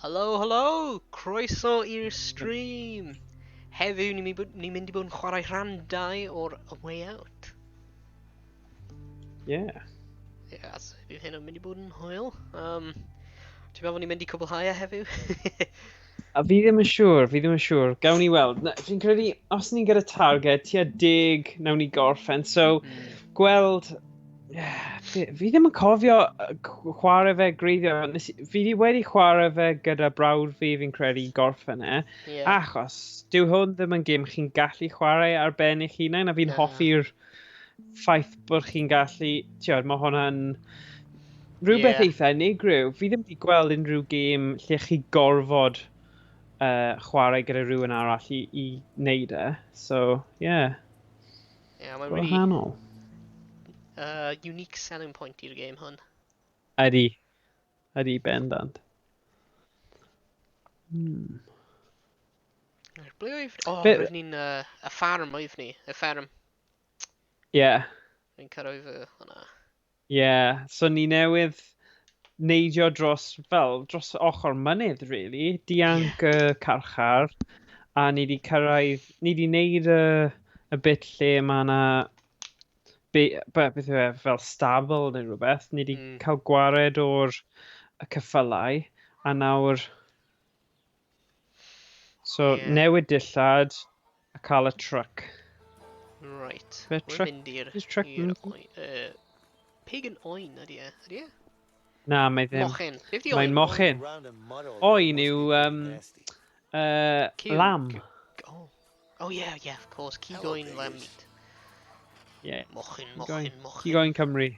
Helo, helo! Croeso i'r stream! Heddiw ni'n mynd i bod yn chwarae rhan 2 o'r A Way Out. Yeah. So bydd hyn yn mynd i bod yn hwyl. Ti'n meddwl ni'n mynd i cwblhau e heddiw? A fi ddim yn siŵr. Gawn ni weld. Fi'n credu, os ni'n gyda target, tua 10, nawn ni gorffen. So, gweld... fi ddim yn cofio chwarae fe greiddio. Fi wedi chwarae fe gyda brawd fi, fi'n credu, gorffen e. Yeah. Achos, dyw hwn ddim yn gêm chi'n gallu chwarae ar ben eich hunain, a fi'n hoffi'r ffaith bod chi'n gallu... Tiod, mae hwnna'n... Rhywbeth eitha unigryw. Fi ddim wedi gweld unrhyw gêm lle chi gorfod chwarae gyda rhywun arall i wneud e. So, yeah. Mae'n Gwahanol. Unique selling point i'r gêm hwn. Ydy bendant. Ble oedd... roedd ni'n... y ffarm oedd ni. Y ffarm. Yeah. Ni'n cyrraedd hwnna. Yeah. So ni newydd neidio dros ochr mynydd, really. Dianc y carchar. A ni wedi cyrraedd... Ni wedi neud y bit lle mae yna... beth yw e, fel stable neu rhywbeth. Ni wedi cael gwared o'r cyffylau. A nawr... So, newid dillad a cael y truck. Right. We're mynd i'r pig yn oen, ydy e? Na, mae ddim. Mochyn. Mae'n mochyn. Oen yw lamb. Oh yeah, of course. Cigoen lamb meat. Yeah. Mochyn. Cigoen Cymru.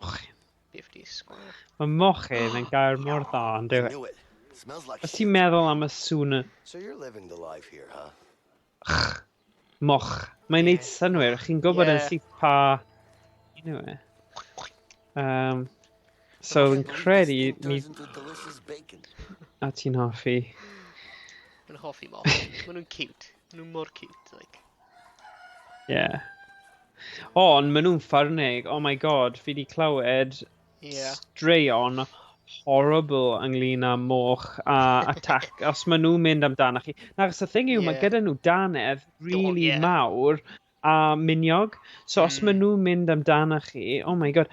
Mochyn. 50 square. Mae mochyn yn gair mor dda, yn dweud. Os ti'n meddwl am y sŵn... So you're living the life here, huh? Moch. Mae'n neud synwyr. Chi'n gwybod yn syth pa... So, yn credu... A ti'n hoffi? Mae'n hoffi mochyn. Maen nhw'n cute. Maen nhw'n mor cute, like. Yeah. Ond maen nhw'n ffarnig. Oh my god, fi di clywed straeon horrible ynglyn â moch a attack os maen nhw'n mynd amdano chi. Na'r thing yw, mae gyda nhw danedd really mawr a miniog. So os maen nhw'n mynd amdano chi, oh my god,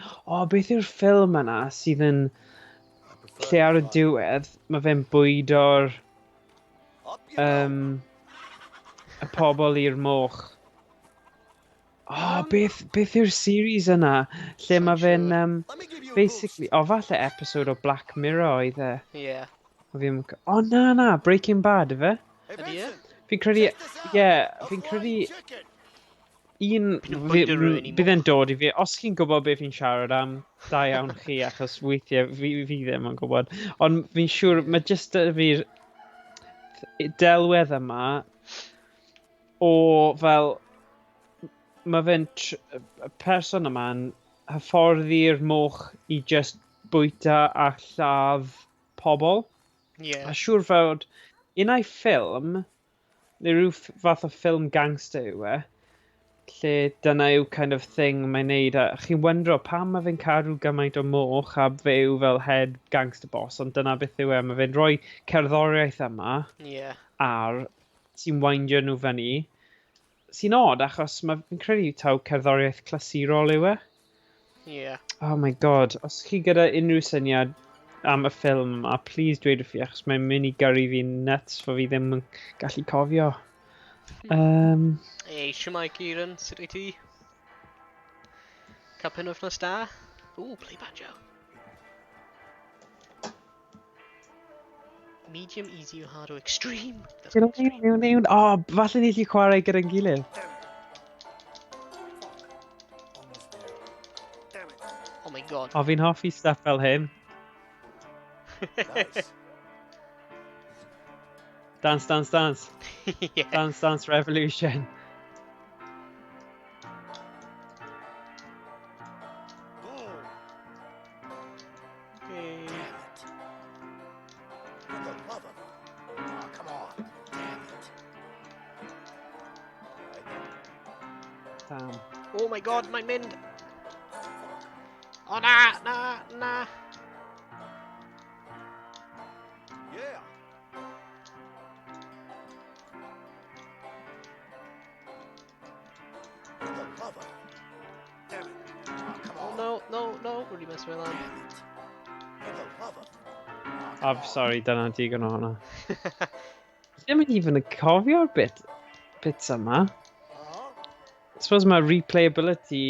beth yw'r ffilm yna sydd yn lle ar y diwedd, mae fe'n bwydo'r y pobl i'r moch. Beth yw'r series yna? Lle mae fe'n, basically, falle episode o Black Mirror oedd e. Yeah. Na, Breaking Bad, yfe? Ydy e? Fi'n credu, fi'n credu bydd e'n dod i fi. Os chi'n gwybod beth fi'n siarad am, da iawn chi, achos weithiau fi ddim yn gwybod. Ond fi'n siŵr, mae jyst fi'r delwedd yma o fel... Mae fe'n y person yma'n hyfforddi'r moch i just bwyta a lladd pobl. Yeah. A siŵr fod unai ffilm, neu rhyw fath o ffilm gangster yw e, lle dyna yw kind of thing mae'n neud. A chi'n wyndro pam mae fe'n cadw gymaint o moch a fe yw fel head gangster boss, ond dyna beth yw e. Mae fe'n rhoi cerddoriaeth yma ar sy'n weindio nhw fyny. Sy'n odd, achos mae'n credu taw cerddoriaeth clasurol yw e. Yeah. Oh my god, os chi gyda unrhyw syniad am y ffilm yma, please dweud wrth fi, achos mae'n mynd i gyrru fi'n nuts fo fi ddim yn gallu cofio. Siamai Kieran, sut wyt ti? Cael penwythnos da? Play banjo. Medium, easy, or hard, or extreme. Falle ni chi chwarae gyda'n gilydd. Oh my god. Fi'n hoffi stuff fel hyn. Nice. Dance. Yeah. Dance revolution. Oh my god, mae'n mynd! O na! Yeah. For the love of... Damn it. Oh, come Oh on. no, really messed with Damn that. it. For the love of... Oh, come I'm on. sorry, dyna digon o hwnna. Ddim yn even cofio'r bits yma. I suppose mae replayability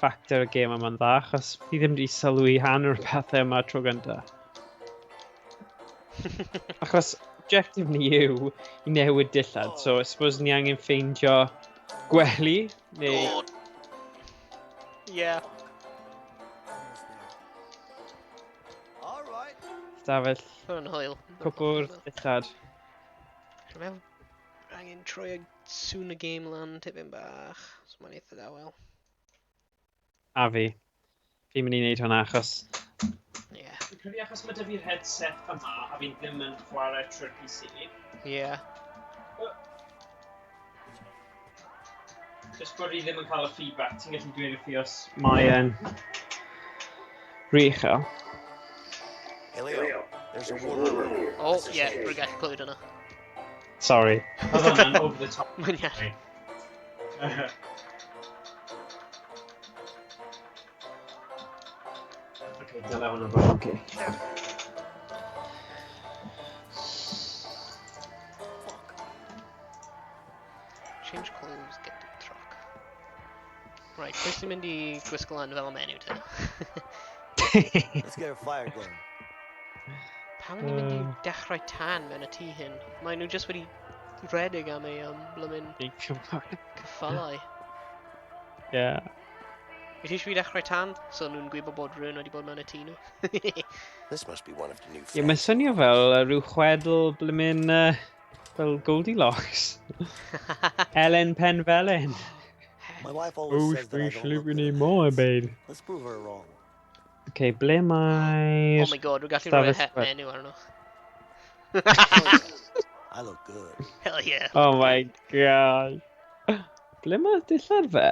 factor y gêm yma'n dda, achos fi ddim wedi sylwi hanner y pethau yma tro gynta. Achos objective ni yw i newid dillad, so I suppose ni angen ffeindio gwely, neu Oh. Yeah. All right. stafell Hwn hwyl. cwpwr dillad. Dwi'n meddwl angen troi a sŵn y game lan tipyn bach. So mae'n eitha dawel. A fi. Fi'n mynd i wneud hwnna achos... Yeah. Fi'n credu achos mae 'da fi'r headset yma a fi ddim yn chwarae trwy'r PC. Yeah. Just bod i ddim yn cael y feedback, ti'n gallu dweud wrthi os mae'n rechel. Hey, Leo. There's a woman here. Oh, yeah, dwi'n gallu clywed hwnna. Sorry. Oedd hwnna'n over the top. Mae'n iawn. Okay, dyna hwnna bod. Okay. Change clothes, get to the truck. Right, pwy sy'n mynd i gwisgo lan fel menu te? Let's get a fire going. Pam yn ni'n mynd i dechrau tan mewn y tŷ hyn? Mae nhw jyst wedi redig am ei blymyn cyffalau. Yeah. Wyt ti eisiau fi dechrau tan? So nhw'n gwybod bod rhywun wedi bod mewn y tŷ nhw. This must be one of the new Ie, mae'n swnio fel rhyw chwedl blymyn fel Goldilocks. Elen Penfelen. My wife always says that I don't look good. more, babe. Let's prove her wrong. Okay, ble mae'r... Oh my god, dwi'n gallu rhoi Stafell menu arno. I look good. Hell yeah. Oh my god. Ble mae'r dillad fe?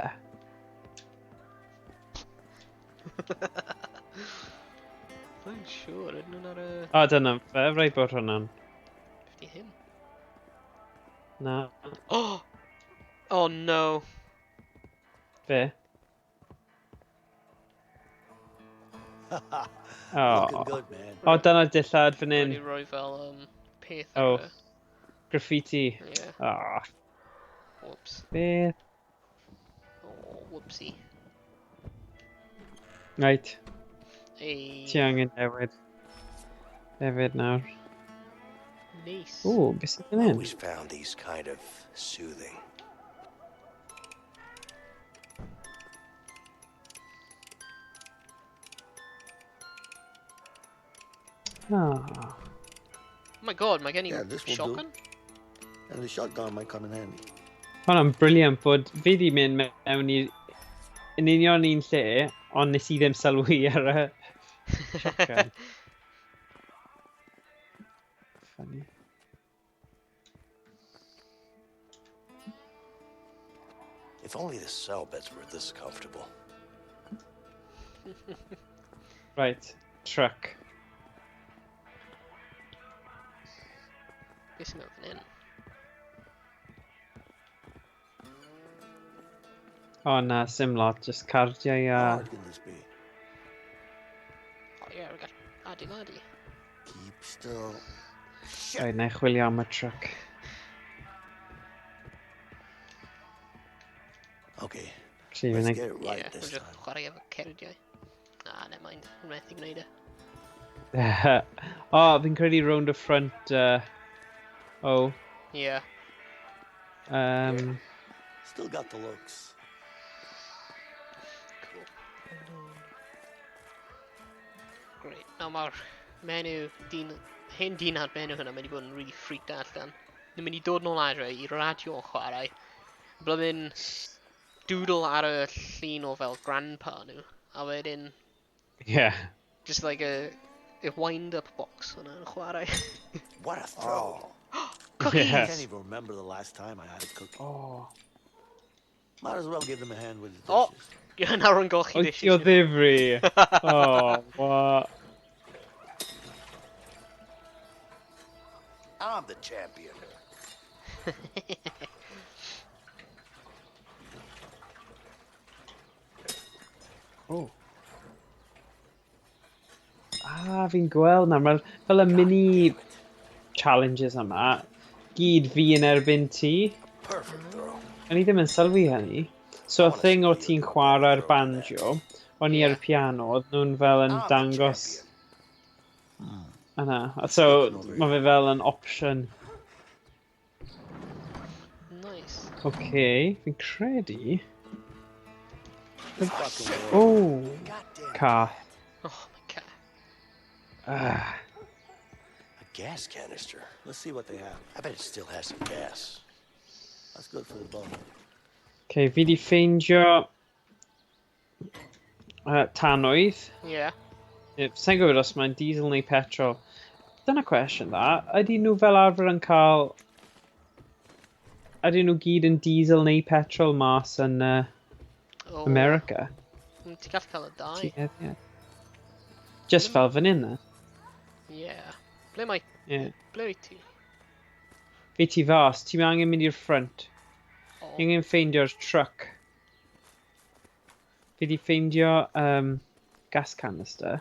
I'm sure, ydyn nhw'n ar y... O, dyna fe, rai bod hwnna'n. 50 hyn. Na. Oh! Oh no. Fe? Looking good, man. O, dyna dillad fan Wedi hyn. rhoi fel peth Oh. ar y... Graffiti. Yeah, O, whoops. beth? Oh, whoopsie. Right, Hey, ti angen newid. Hefyd nawr. nice. O, beth sydd fan hyn? Always found these kind of soothing. Oh. Oh my god, mae gen i Yeah, this will do. shotgun? And the shotgun might come in handy. Hwnna'n briliant bod fi wedi mynd mewn i yn union un lle, ond nes i ddim sylwi ar y shotgun. Funny. If only the cell beds were this comfortable. Right, truck. Beth sy'n mewn fan hyn? O na, sim lot, just cardiau How a... hard can this be? Oh yeah, we got adeiladu. Keep still. Right, na i chwilio am y truck. Okay, Actually, let's fy'n get it right Yeah, this we're time. just chwarae efo cerdiau. Ah, never mind. Yn methu gwneud e. O, fi'n credu round y front... oh. Yeah. Still got the looks. Cool. Great. Nawr mae'r menu hen dinad menu hynna mynd i bod yn really freaked allan. Ni'n mynd i dod nôl adre i radio chwarae. Blymyn doodle ar y llun o fel grandpa nhw. A wedyn, Yeah. just like a wind-up box hwnna yn chwarae. What a throw. Cookies! Yeah. I can't even remember the last time I had a cookie. Oh. Might as well give them a hand with the Oh. dishes. Ie, nawr yn golchi Wyt ti o dishes. ddifri? Oh, what? I'm the champion. Oh. Fi'n gweld nawr, fel y mini challenges yma, gyd fi yn erbyn ti. Perfect throw. O'n i ddim yn sylwi hynny. So y thing o ti'n chwarae'r banjo, o'n i ar y piano, oedd nhw'n fel yn I'm the dangos champion. yna. So mae fe fel yn option. Nice. Okay, fi'n credu. This fucking world. Oh, Goddamn car. Oh my god. Ah, A gas canister. Let's see what they have. I bet it still has some gas. That's good for the bone. okay, fi di ffeindio tanwydd. Yeah. Sa'n gwybod os mae'n diesel neu petrol. Dyna cwestiwn da. Ydy nhw fel arfer yn cael... Ydy nhw gyd yn diesel neu petrol mas yn Oh. America? Ti'n gallu cael y dau. Yeah. Just fel fan hyn, Yeah. Ble mae... yeah. Ble wyt ti? Fe ti fas, ti'n angen mynd i'r ffrant. Oh. Ti'n angen ffeindio'r truck. Fe di ffeindio gas canister.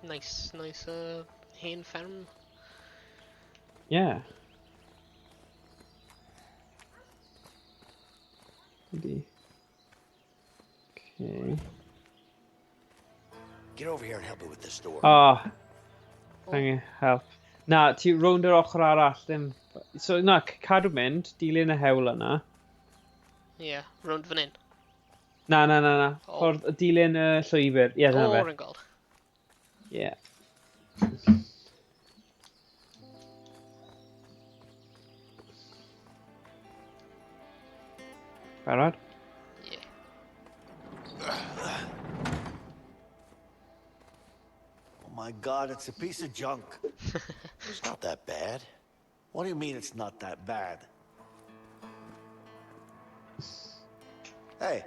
Nice hen fferm. Yeah. Ydy. Okay. Get over here and help me with this door. Thank you, help. Na, ti rownd yr ochr arall, ddim... So, na, cadw mynd, dilyn y hewl yna. Yeah, rownd fan hyn. Na. Oh. Ffordd dilyn y llwybr. Ie, dyna fe. Rhan gold. Ie. Barod? Yeah. Oh my god, it's a piece of junk. It's not that bad. What do you mean it's not that bad? Hey,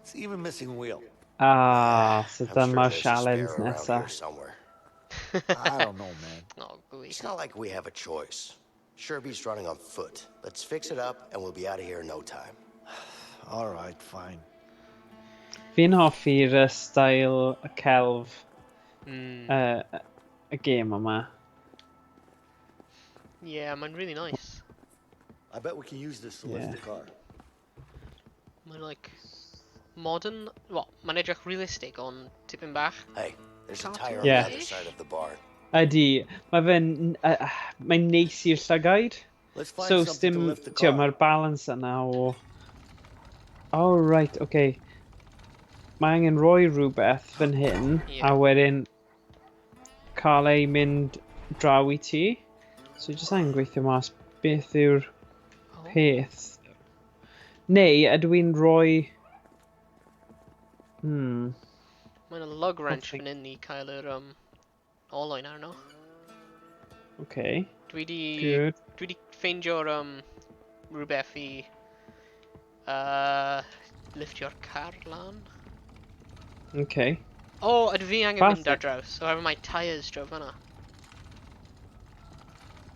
it's even missing a wheel. So I'm sure dyma'r there's a sialens spare around here nesa. somewhere. I don't know, man. Oh, gooey. It's not like we have a choice. Sherby's running on foot. Let's fix it up and we'll be out of here in no time. All right, fine. Fi'n hoffi'r style y celf y gêm yma. Yeah, mae'n really nice. I bet we can use this to lift the car. Mae'n like... modern... Well, mae'n edrych realistic ond tipyn bach. Hey, there's a tire on Yeah. the other side of the barn. Ydy, mae fe'n... Mae'n neis i'r llygaid. Let's find So, something to dim... lift the Tio, car. mae'r balance yna o... Oh, right, okay. Mae angen rhoi rhywbeth fan hyn, Yeah. a wedyn cael ei mynd draw i ti. So, jyst angen gweithio mas beth yw'r peth. Neu, ydw i'n rhoi... Mae'n a lug wrench fan hyn i cael yr olwyn arno. Okay, Dwi good. di ffeindio'r rhywbeth i liftio'r car lan. Okay. O, ydw fi angen mynd ar Perfect. draws, so efo mae tyres draw fan'na.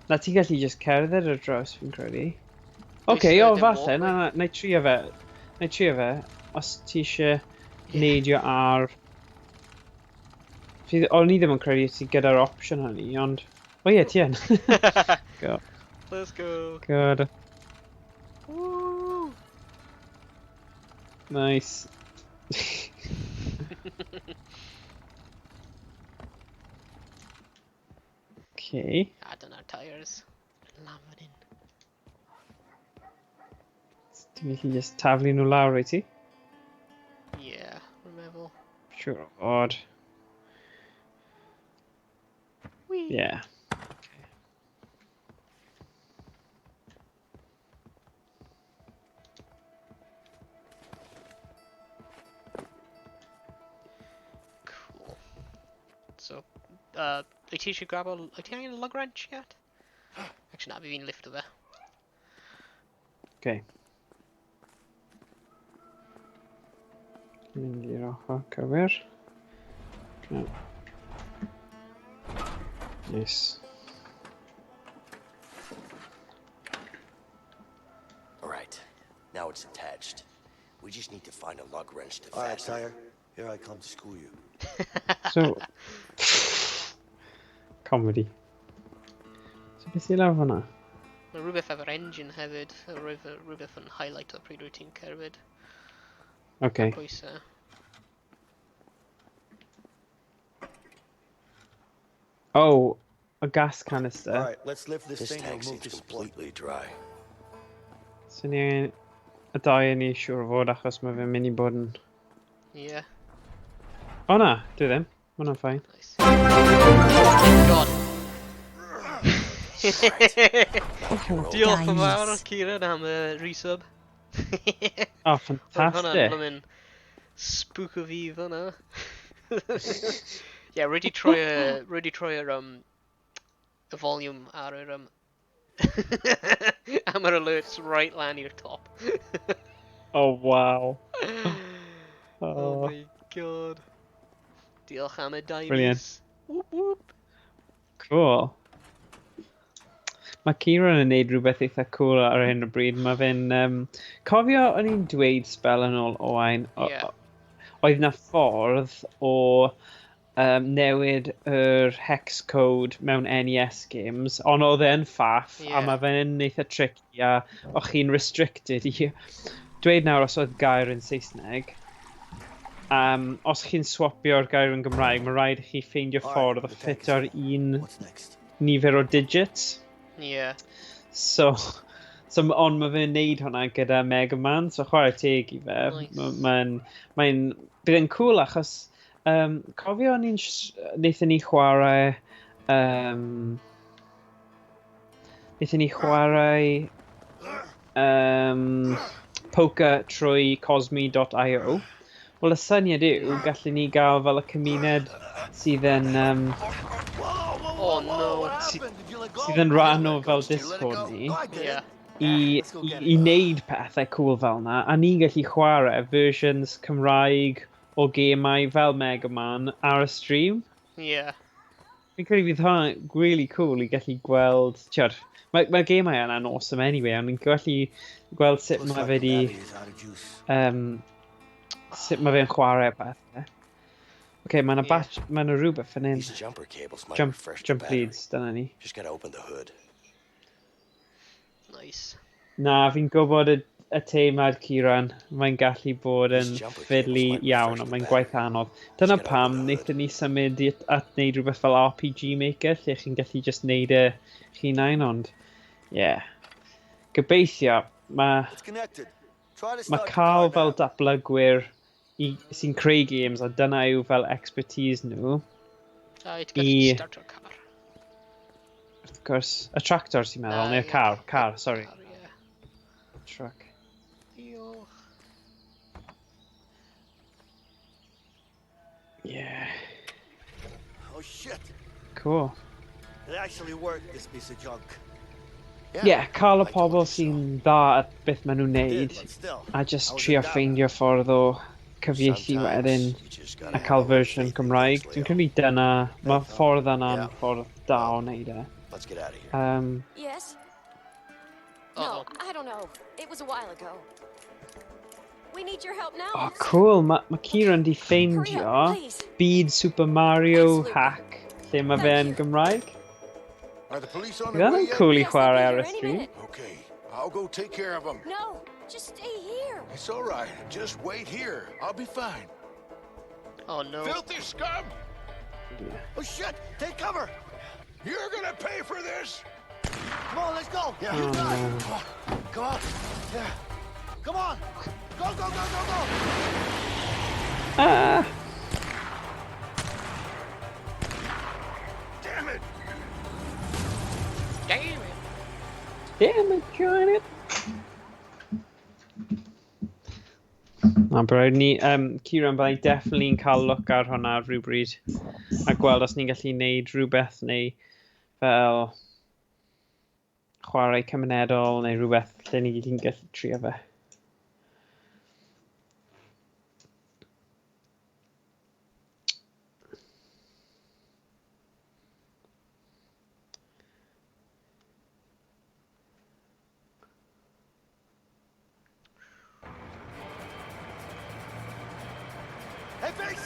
Na ti gallu just cerdded ar draws fi'n credu. Dwi'n Okay, siŵr o dim falle, walkway. na, na trio fe. Na trio fe, os ti eisiau neidio ar... O'n i ddim yn credu ti gyda'r option hynny, ond... O ie, ti yn. Go. Let's go. Good. Woo! Nice. Okay. A dyna'r tyres. Lan fan hyn. Ti'n gallu just taflu nhw lawr i ti? Yeah, rwy'n meddwl. Sure, odd. Whee! Yeah. Cool. So, wyt ti eisiau grab o... Wyt ti angen y lug wrench yet? Actually, na, fi fi'n lifto fe. Okay. Mynd i'r ochr cywir. No. Yes. All right. Now it's attached. We just need to find a lug wrench to All right, fasten it. sire. Here I come to school you. So... Comedy. So beth sy'n lawr hwnna? Mae rhywbeth efo'r engine hefyd, rhywbeth yn highlight o pryd wyt ti'n cerdded. Okay. Pwysau. Oh, a gas canister. All right, let's lift this This thing and tank remove seems this support. completely dry. So ni angen y dau yn ni siŵr o fod achos mae fe'n mynd i bod yn... Ie. O na, dwi ddim. Mae hwnna'n ffain. Nice. Oh God. Diolch yn fawr, Kieran, am y resub. Oh, Roedd hwnna'n fantastic. blymyn spook o fi fyna. Yeah, ready try yr y volume ar yr am yr alerts right lan i'r top. Oh, wow. Oh Oh, my God. Diolch am y diaries. Brilliant. Whoop whoop. Cool. Mae Kieran yn neud rhywbeth eitha cool ar hyn o bryd. Mae fe'n... cofio o'n i'n dweud spel yn ôl owain, Ie. oedd na ffordd o newid yr hex code mewn NES games, ond oedd e'n ffaff, a Ie. mae fe'n eitha tricky, a o'ch chi'n restricted i dweud nawr os oedd gair yn Saesneg. Os chi'n swapio'r gair yn Gymraeg, mae rhaid i chi ffeindio ffordd o ffit ar un What's next? nifer o digits. Ie. So ond mae fe'n neud hwnna gyda Mega Man, so chwarae teg i fe. Nice. Bydd e'n cool achos cofio wnaethon ni chwarae poker trwy cosmi.io. Wel, y syniad yw, gallwn ni gael fel y cymuned sydd yn Oh no. sydd yn rhan o fel Discord ni, Ie. i wneud pethau cool fel yna, a ni'n gallu chwarae versions Cymraeg o gemau fel Mega Man ar y stream. Ie. Fi'n credu fydd hwnna really cool i gallu gweld... Tiwod, mae gemau yna'n awesome anyway, ond ni'n gallu gweld sut Looks mae like fe the di... battery is out of juice. sut mae fe'n chwarae pethau. Okay, mae yna rhywbeth fan hyn. These jumper cables might Jump refresh the battery. leads, dyna ni. Just gotta open the hood. Nice. Na, fi'n gwybod y teimlad Kieran. Mae'n gallu bod yn ffidlu iawn, ond mae'n gwaith anodd. Dyna pam wnaethon ni symud at wneud rhywbeth fel RPG Maker, lle chi'n gallu just wneud y hunain, ond... Yeah. Gobeithio, It's connected. Try to mae start the cael car fel now. datblygwyr sy'n creu games, a dyna yw fel expertise nhw. Right, gallu start o'r car. Wrth gwrs, y tractor sy'n meddwl, neu'r car, sorry. Car, ie. Truck. Diolch. Yeah. Oh shit! Cool. It actually worked, this piece of junk. Yeah, cael y pobl sy'n dda at beth maen nhw'n It did, neud, but still. a just I was trio in doubt. ffeindio ffordd o cyfieithu wedyn a cael fersiwn Cymraeg. Dwi'n credu dyna, mae ffordd yna'n ffordd da o wneud e. Let's get out of here. Yes? Uh-oh. No, I don't know. It was a while ago. We need your help now. Oh, cool. Mae Kieran di ffeindio byd Super Mario hack lle mae fe yn Gymraeg. Are the police on Bydd their way hwnna'n yet? cool i Yes, they'll chwarae be ar here y any stream. minute. Okay, I'll go take care of them. No, just stay here. It's all right. Just wait here. I'll be fine. Oh no. Filthy scum! Oh shit! Take cover! You're gonna pay for this! Come on, let's go! Yeah, you got it! Come on! Yeah. Come on! Go, go, go, go, go! Ah! Damn it! Damn it. Damn it, Janet! Na, bryd ni, Kieran, byddai definitely yn cael look ar hwnna rhywbryd a gweld os ni'n gallu neud rhywbeth neu fel chwarae cymunedol neu rhywbeth lle ni gyd yn gallu trio fe.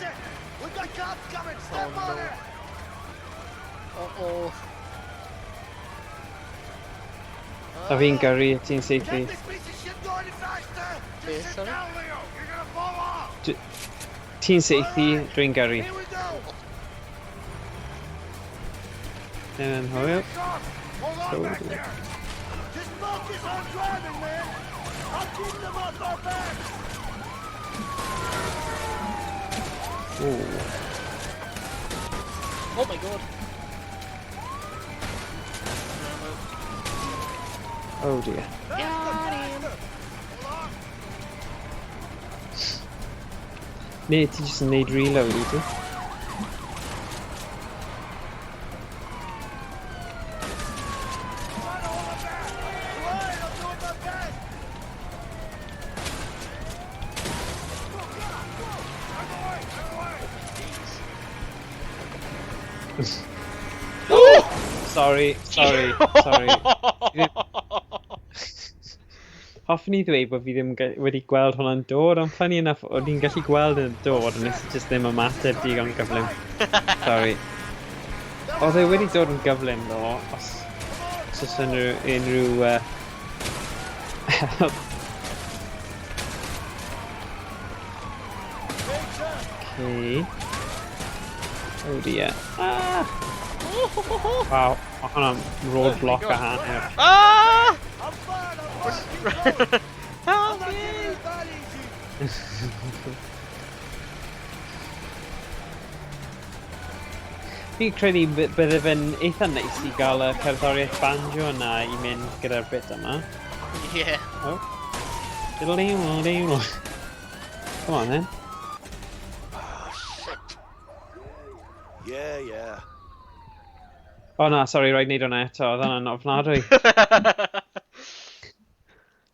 it! We got cops coming! Step Oh, on no. it! Uh-oh. A fi'n gyrru, ti'n Get seithi. this piece of shit going any faster! Yeah, Just sit sorry? down, Leo! You're gonna fall off! Ti'n seithi, dwi'n gyrru. Here we go! Yn hwyl. Cops! Hold on Cool. back there! Just focus on driving, man! I'll keep them off our backs! Ooh. Oh my god. Oh dear. Got him. Ne, ti jyst yn neud reload i ti. Right, I'm doing my best! Sorry. Hoffwn i ddweud bod fi ddim wedi gweld hwnna'n dod, ond funny enough, o'n i'n gallu gweld yn dod, ond nes i just ddim ymateb digon gyflym. Sorry. Oedd e wedi dod yn gyflym ddo, os oes unrhyw Okay. Oh dear. Ah! Wow, ma' hwnna'n roadblock a hanner. Ah! I'm fine, keep going! I'm not giving it that easy! Fi'n credu bydde fe'n eitha neis I gael y cerddoriaeth banjo yna I mynd gyda'r bit yma. Yeah. Oh. Diddle-dee-woo-dee-woo. Come on then. Yeah. Oh na, sorry, rhaid wneud hwnna eto, oedd hwnna'n ofnadwy.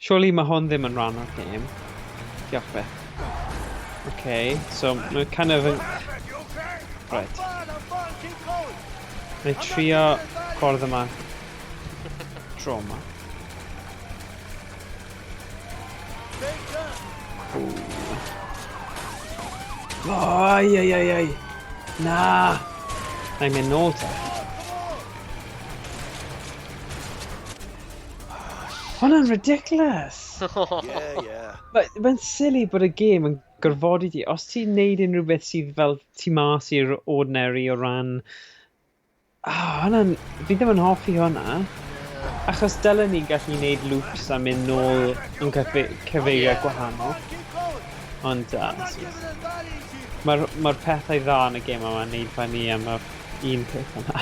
Surely mae hwn ddim yn rhan o'r game. Diolch beth. Okay, so mae kind of yn... Right. I'm fine, keep going! Mae trio cwrdd yma. Tro yma. Take time! Ai. Na! Na'i mynd nôl te. Hwnna'n ridiculous! Yeah. Mae'n silly bod y game yn gorfodi ti. Os ti'n neud unrhyw beth sydd fel tu mas i'r ordinary o ran... Fi ddim yn hoffi hwnna. Achos dylen ni gallu neud loops a mynd nôl yn cyfeiriau gwahanol. Ond mae'r pethau dda yn y game yma'n neud fan ni am y un peth yna.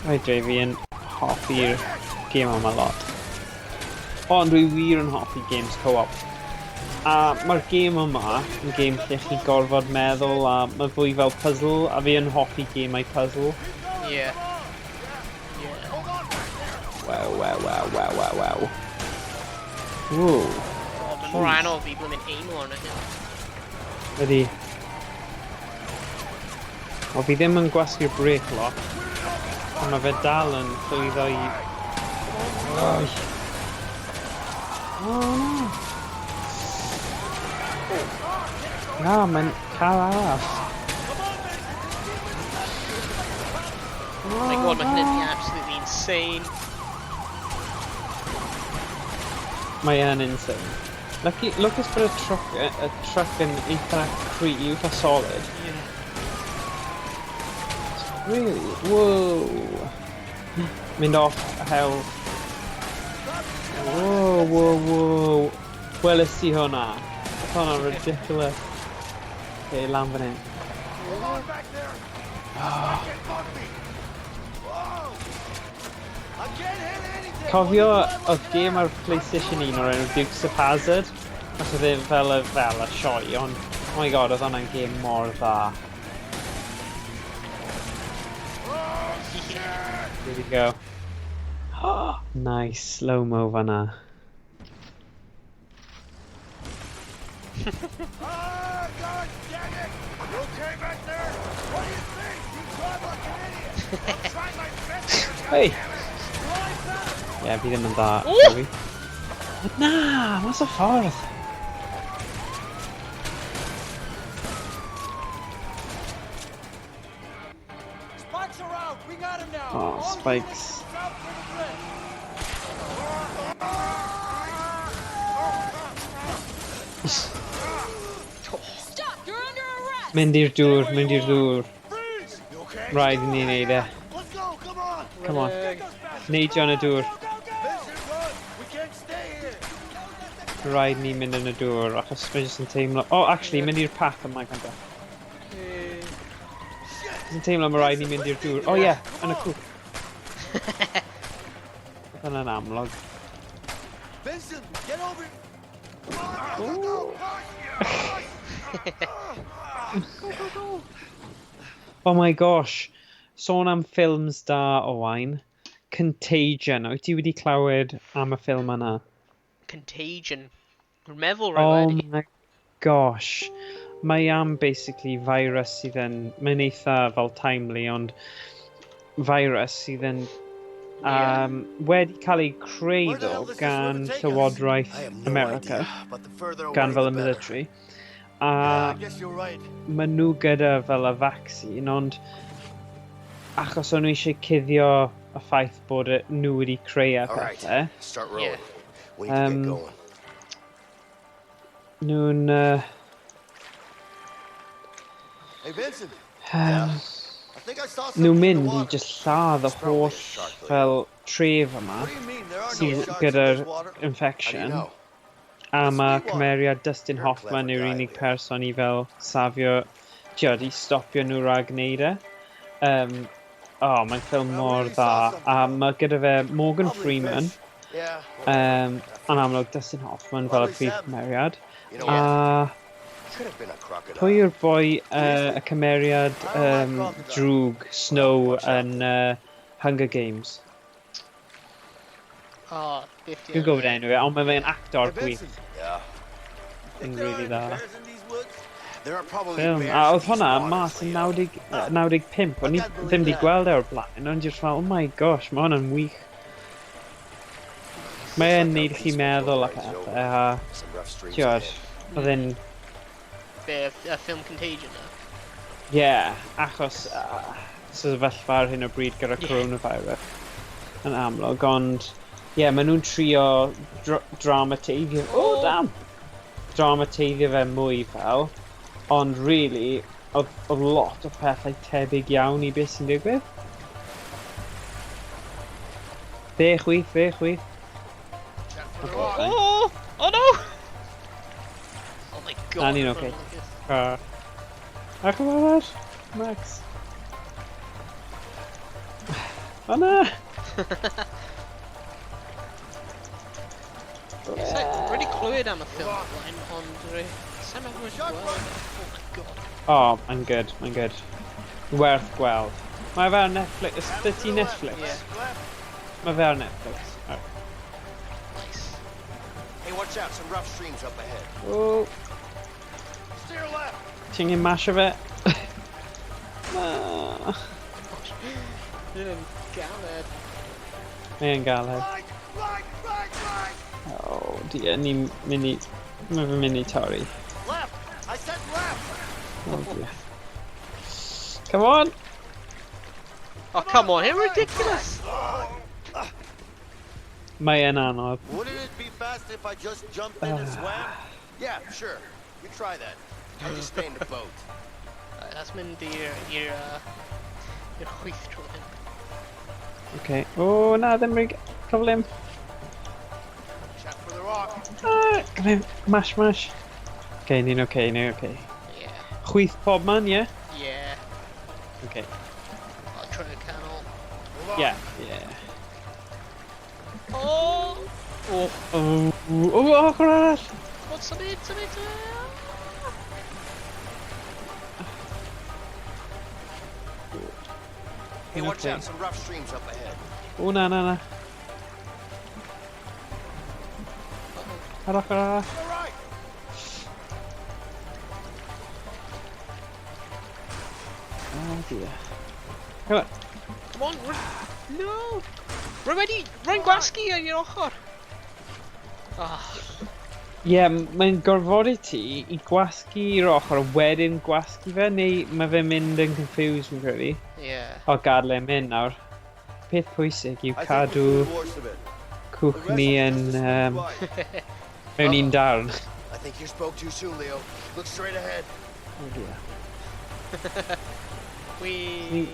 Rhaid dre fi yn hoffi'r game yma lot. Ond dwi wir yn hoffi games co-op. A mae'r game yma yn game lle chi gorfod meddwl a mae fwy fel puzzle a fi yn hoffi gemau puzzle. Yeah. Wow. Ww. Mor anodd I blymyn ein o'r yna. Ydy. O fi ddim yn gwasgu'r brake lock. Ond mae fe dal yn llwyddo I... Oh no. Na, mae'n car arall. Oh my god, mae hynny'n absolutely insane. Mae yn insane. Lwcus bod y truck yn eitha creepy, eitha solid. Yeah. Really? Whoa. Mynd off a hel. Whoa. Weles ti hwnna? Hwnna'n ridiculous. Okay, lan fan hyn. Hold on back there! Get bumpy! Whoa! I can't hit anything! Cofio oedd game ar PlayStation 1 o'r enw Dukes of Hazzard? Os oedd e fel y sioe, ond oh my god, oedd hwnna'n game mor dda. Here we go. Nice, slow-mo fanna. Ah, God damn it! You okay back there? What do you think? You drive like an idiot! I'm trying my best here, Hey! goddammit! Ie, fi ddim yn dda. Sorry. Na, mas o ffordd. got him now. Oh, All spikes. units out for the bridge. Stop! You're under arrest! Mynd i'r dŵr, mynd i'r dŵr. Freeze! You okay? Rhaid i ni wneud e. Let's go, come on! Come on. Rhedeg. Neidio yn y dŵr. Vincent, run! We can't stay here! Rhaid ni mynd yn y dŵr, achos mae jyst yn teimlo... Oh, actually, mynd i'r path yma ganda. Yy, Yn teimlo mae rhaid ni mynd i'r dŵr. Oh, ie, yn y cwp. Yna'n amlog. Vincent, get over here! Oh my gosh. Sôn am ffilms da o wain. Contagion. Wyt ti wedi clywed am y ffilm yna? Contagion. Rwy'n meddwl rhaid Oh wedi. my gosh. Mae am basically virus sydd yn... Mae'n eitha fel timely, ond virus sydd yn wedi cael ei creu ddo gan Llywodraeth I have no America, idea, but the further away, gan fel y the better. military. Yeah, I A guess you're right. maen nhw gyda fel y vaccine, ond achos o'n nhw eisiau cuddio y ffaith bod nhw wedi creu a All right, pethau, start rolling. Yeah. We need to Um, get going. nhw'n... Hey, Vincent, I think I saw nhw'n something in the mynd i water. just lladd y It's probably a holl shark, though. fel tref yma What do you mean? There are no sydd sharks in gyda'r this water. How do you infection. know? A mae Sweet one. cymeriad Dustin You're a Hoffman clever yw'r guy, unig Leo. person i fel safio, tiod, i stopio nhw rhag wneud e. Mae'n ffilm mor dda. A mae gyda fe Morgan Probably Freeman, fish. Yeah. yn amlwg Dustin Hoffman fel y prif cymeriad. You know A what? Could have been a crocodile. pwy yw'r boi y cymeriad drwg Snow yn Hunger Games? O, beth Dwi'n gwybod enw fe, ond mae fe'n actor Hey, gwych. Vincent, Yeah. Yn think there are really any dda. bears in these woods? There are probably Ffilm. bears A in oedd these hwnna waters, mas yn Leo. 95, o'n i ddim wedi gweld e o'r blaen, ond jyst fel, oh my gosh, mae hwnna'n wych. Mae e'n neud chi meddwl a pethau, a Some rough streets tiod, ahead. oedd e'n, Be, y ffilm Contagion na. ie, achos sefyllfa ar hyn o bryd gyda Ie. coronavirus yn amlwg, ond ie, maen nhw'n trio dramateiddio, dramateiddio fe mwy fel, ond really, oedd lot o pethau tebyg iawn i beth sy'n digwydd. Fe chwith. Oh! Oh no! Oh my god. Na, ni'n ocê. Ach yn arall, Max. O na! Wedi clywed am y ffilm o'r blaen, ond sa'n meddwl wedi gweld. Oh my god. Oh, mae'n good. Werth gweld. Mae fe ar Netflix. Ys ti Netflix? Yeah. Mae fe ar Netflix. Nice. Hey, watch out! Some rough streams up ahead. O, Steer left. ti'n gyn masio fe? Na. Yn galed. Mae'n galed. Right. O, ni'n mynd i... Mae fe'n mynd i torri. Left. I said left. O, dear. Come on! Oh, come on, it's ridiculous! Mae e'n anodd. Wouldn't it be fast if I just jumped in and swam? Yeah, sure. You try that. I'll just stay in the boat. That's mynd i'r chwith tro hyn. Okay. O, na, ddim rhaid cyflym. Check for the rock. Come in. Mash. Okay, ni'n okay. Yeah. Chwith pob man, yeah? Yeah. Okay. I'll try a canol. Yeah. Oh! Oh! Ochr arall! What's a bit? Hey, watch Okay. out! Some rough streams up ahead. O, na. Ar ochr arall. To the right. Oh, dear. Come on. Come on, no! Rwy'n gwasgu yn i'r ochr! Ah, Ie, mae'n gorfod i ti i gwasgu i'r ochr a wedyn gwasgu fe, neu mae fe mynd yn confused, fi'n credu. Ie. O gadle mynd nawr. Peth pwysig yw cadw cwch ni yn mewn un darn. I think you spoke too soon, Leo. Look straight ahead. O dear. Wee.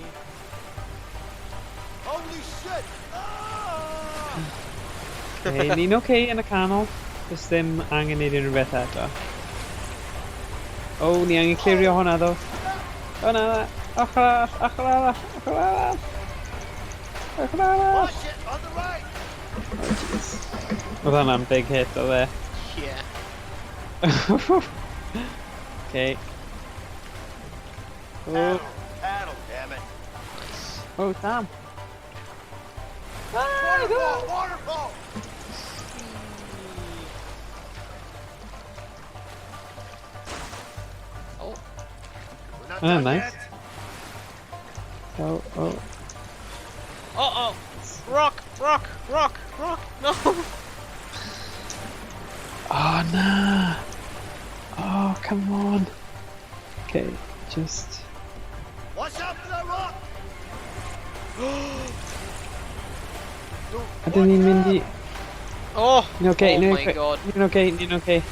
Holy shit! Ni'n oce yn y canol. Does ddim angen neud unrhyw beth eto. O, ni angen clirio hwnna ddo. O na, ochr arall, ochr arall, ochr arall. Ochr arall. Watch it, on the right! Oedd hwnna'n big hit o dde. Ie. Okay. Paddle, paddle, damn it. Oh, damn. Waterfall, waterfall! Oh. We're not Oh, done nice. yet. Oh, oh. Oh. Rock. No. Oh, nah. Oh, come on. Okay, just... Watch out for that rock! I didn't even mean the... Oh. Ni'n okay, Oh ni'n my okay. god. Ni'n okay, ni'n okay.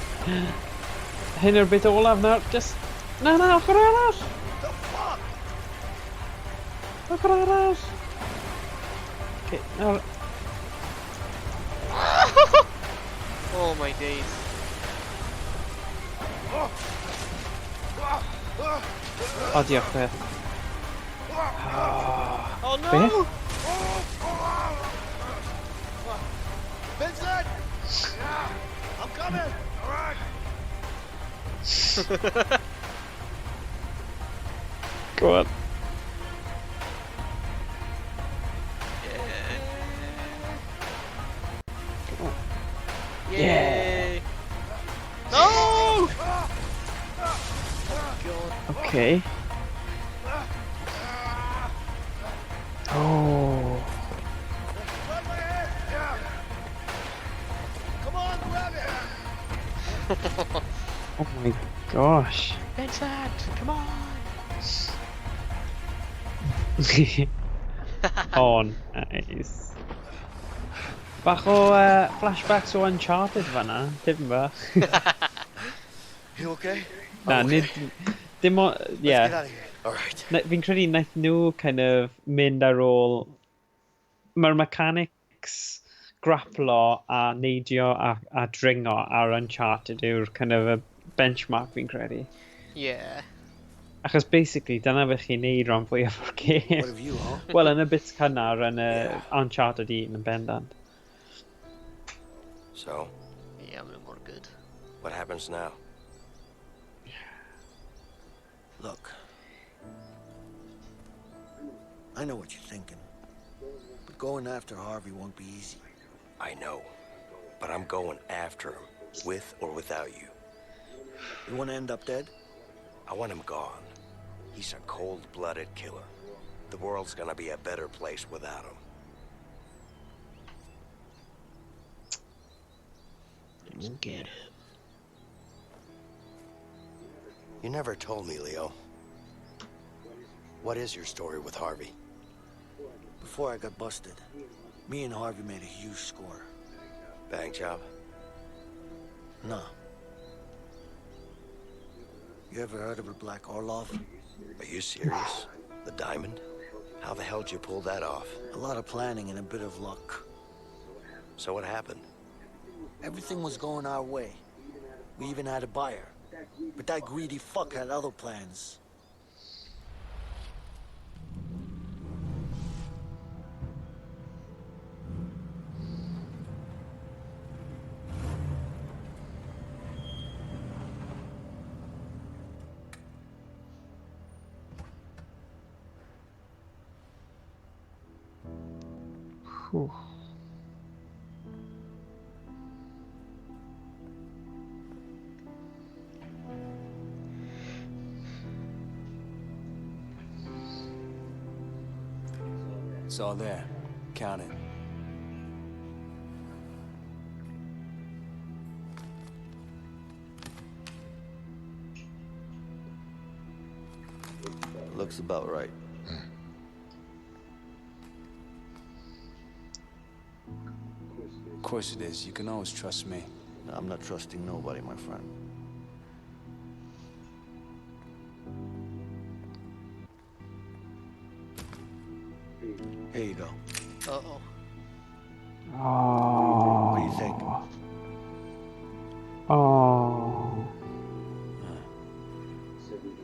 Hyn yw'r bit olaf nawr, just... Na, ochr arall! The fuck? Ochr arall! Okay, nawr... Oh my days. O, diolch beth. Oh no. Beth? Vincent! I'm coming! Alright! Go on. Yay. No! Okay. Oh. Run my head! Yeah! Come on, grab it! Oh my gosh. Vincent, come on. Oh, nice. Bach o flashbacks o Uncharted fanna, tipyn bach. You okay? Na, I'm nid... okay. Dim o... Let's Ie. get out of here. All right. Fi'n credu naeth nhw kind of mynd ar ôl... Mae'r mechanics grapplo a neidio a dringo ar Uncharted yw'r kind of a benchmark fi'n credu. Yeah. Achos basically, dyna fe chi'n neud rhan fwyaf o'r What game. have you, huh? Wel, yn y bit cynnar yn y Yeah. Uncharted 1 yn bendant. So, Yeah, I'm more good. what happens now? Look. I know what you're thinking. But going after Harvey won't be easy. I know. But I'm going after him, with or without you. You want to end up dead? I want him gone. He's a cold-blooded killer. The world's gonna be a better place without him. Let's get him. You never told me, Leo. What is your story with Harvey? Before I got busted, me and Harvey made a huge score. Bank job? No. You ever heard of a Black Orlov? Are you serious? The diamond? How the hell did you pull that off? A lot of planning and a bit of luck. So what happened? Everything was going our way. We even had a buyer. But that greedy fuck had other plans. Whew. It's all there. Count it. Looks about right. course it is. You can always trust me. I'm not trusting nobody, my friend. Here you go. Uh-oh. Oh. What do you think? Oh.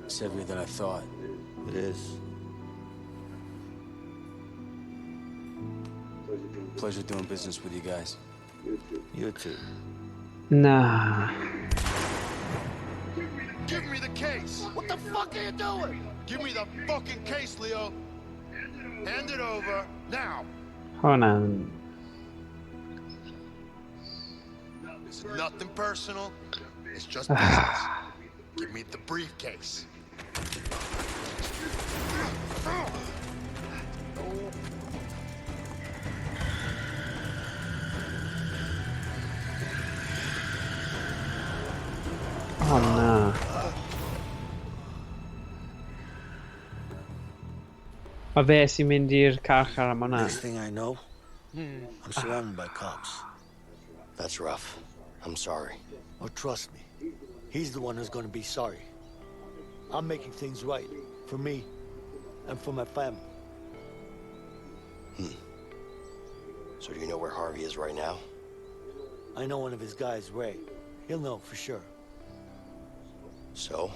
It's heavier than I thought. It is. Pleasure doing business with you guys. You too. Nah. Give me the case! What the fuck are you doing? Give me the fucking case, Leo! Hand it over, now! Hold on. This is nothing personal. It's just business. Give me the briefcase. Oh no. A fe sy'n mynd i'r carchar am hwnna. Next thing I know, I'm surrounded by cops. That's rough. I'm sorry. Oh, trust me. He's the one who's gonna be sorry. I'm making things right. For me. And for my family. So do you know where Harvey is right now? I know one of his guys, Ray. He'll know for sure. So?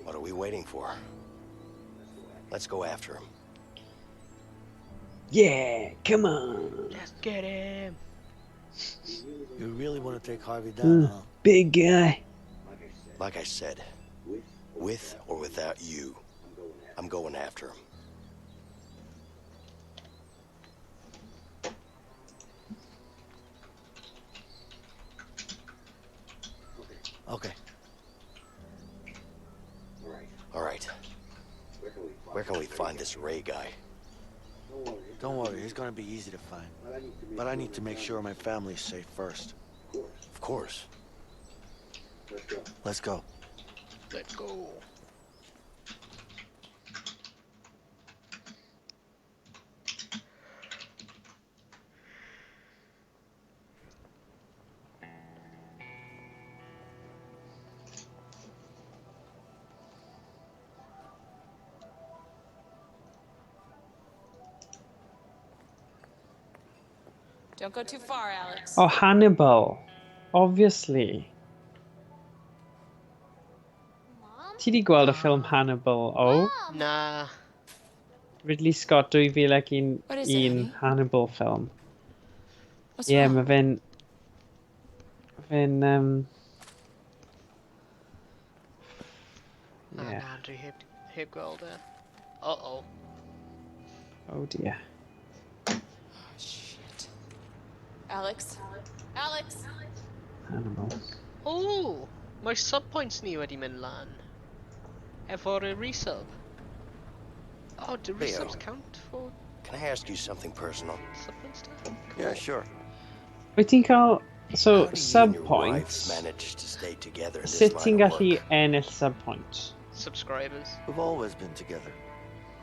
What are we waiting for? Let's go after him. Yeah, come on. Let's get him. You really want to take Harvey down, huh? Big guy. Like I said, with or without you, I'm going after him. Okay. All right. Where can we find this Ray guy? Don't worry, he's gonna be easy to find. But I need to make sure my family's safe first. Of course. Let's go. Let's go. Don't go too far, Alex. Oh, Hannibal. Obviously. Mom? Ti di gweld y ffilm Hannibal? Oh? Mom! Nah. Ridley Scott 2001 What is it, honey? Hannibal film. What's Yeah, wrong? mae fe'n... Ah, Yeah. na, dwi heb gweld e. Uh-oh. Oh dear. Shit. Alex? Alex! Hannibal. Oh! Mae subpoints ni wedi mynd lan. Efo'r resub. Oh, do Leo. resubs count for Can I ask you something personal? subpoint stuff? Yeah, sure. Wyt ti'n cael... So, How do you and your wife subpoints... manage to stay together in this Sut ti'n line of gallu work? ennill subpoints? Subscribers. We've always been together.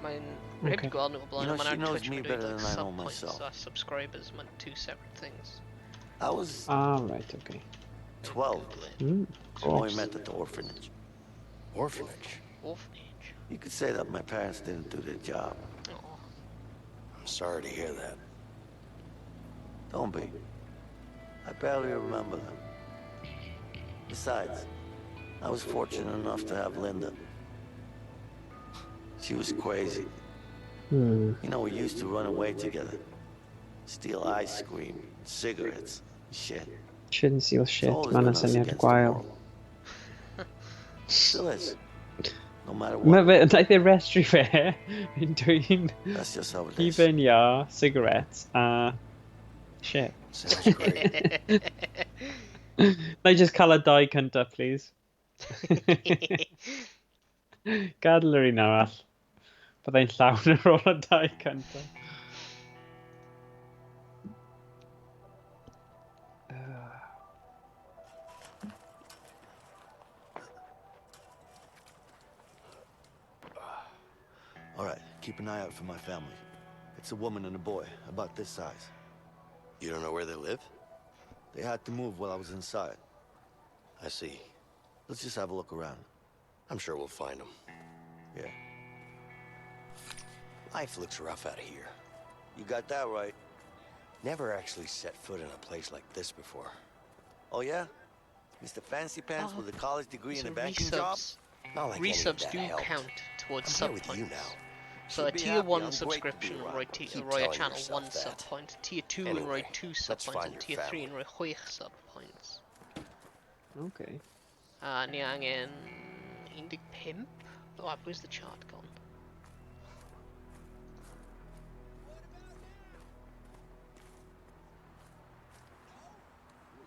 Mae'n... Rhaid Okay. i gweld nhw o blaen, You know, ond she mae'n ar knows Twitch me mae'n better dweud like than I know subpoints myself. a subscribers, mae'n two separate things. I was Ah, right, okay. 12 Mm, when we met at the orphanage. Orphanage. Orphanage. You could say that my parents didn't do their job. Oh. I'm sorry to hear that. Don't be. I barely remember them. Besides, I was fortunate enough to have Linda. She was crazy. Hmm. You know, we used to run away together. Steal ice cream, cigarettes, shit. Shouldn't steal It's shit. always Mae'n been us syniad against the gwael. world. Still is. No matter Mae what. fe, naeth e restri fe yn dwi'n That's just how it is. hufen ia, cigarettes a shit. Sounds great. Na I just cael y dau cynta, please. Gadael yr un arall. Byddai'n llawn ar ôl y dau cynta. All right, keep an eye out for my family. It's a woman and a boy, about this size. You don't know where they live? They had to move while I was inside. I see. Let's just have a look around. I'm sure we'll find them. Yeah. Life looks rough out here. You got that right. Never actually set foot in a place like this before. Oh, yeah? Mr. Fancy Pants with a college degree So and a banking job? resubs, Not like any of resubs that do helped. count towards I'm sub here with you points. now. So a Should be tier happy. 1 I'm great to be subscription around. roi Keep a telling channel yourself 1 sub that. point, tier 2 Anyway, roi 2 sub let's points, find and your tier 3 family. roi 6 sub points. Okay. Ni angen 15. Oh, where's the chart gone?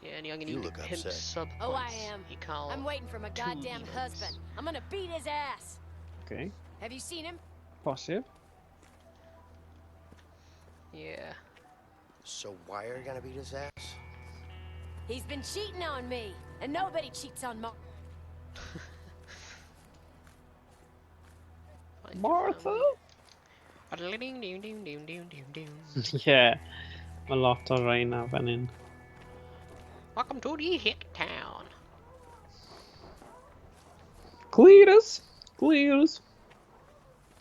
Yeah, ni angen You look 15 upset. sub points. Oh, I am. I cael I'm waiting for my 2 goddamn emotes. husband. I'm gonna beat his ass. Okay. Have you seen him? Posib. Yeah. So why are you gonna beat his ass? He's been cheating on me, and nobody cheats on Mark. Find your Martha? family. Ding-ding-ding-ding-ding-ding-ding. Yeah. Mae lot o reina fan hyn. Welcome to the hit town. Clears! Clears!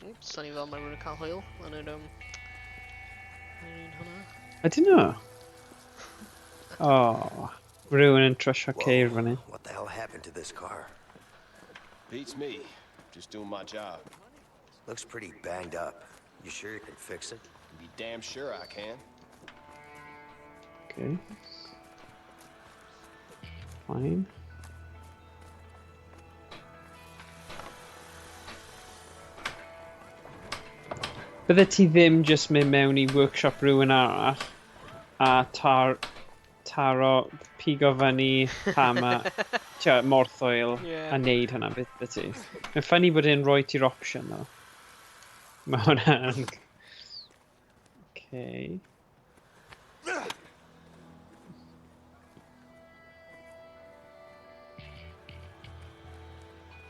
Oops, sunny fel mae rhywun yn cael hwyl yn yr un hwnna. I don't know. Oh. Rhywun yn trysio ceir fan hyn. What the hell happened to this car? Beats me. Just doing my job. Looks pretty banged up. You sure you can fix it? Be damn sure I can. Okay. Fine. Bydde ti ddim just mynd mewn I workshop rhywun arall a taro pigo fyny hammer, morthwyl Yeah. a neud hynna bydde ti. Mae'n ffynnu bod e'n rhoi ti'r option though. Mae hwnna'n... Okay.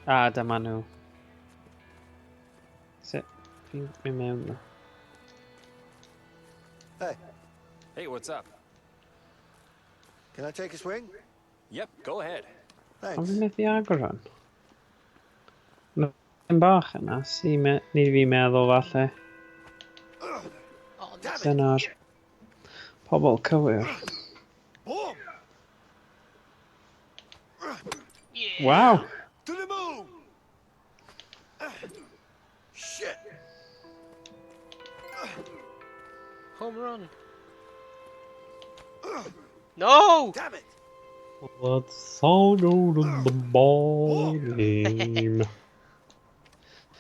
Dyma nhw. Sut? Fi'n mynd mewn nhw. Hey, Hey, what's up? can I take a swing? Yep, go ahead. Ond Thanks. fi'n methu agor hwn. Mae'n bach yna, ni fi meddwl falle. Oh, Dyna'r pobl cywir. Boom! yeah. Wow! To the moon! Shit! Home run. No! Damn it! Let's all go to the ball game.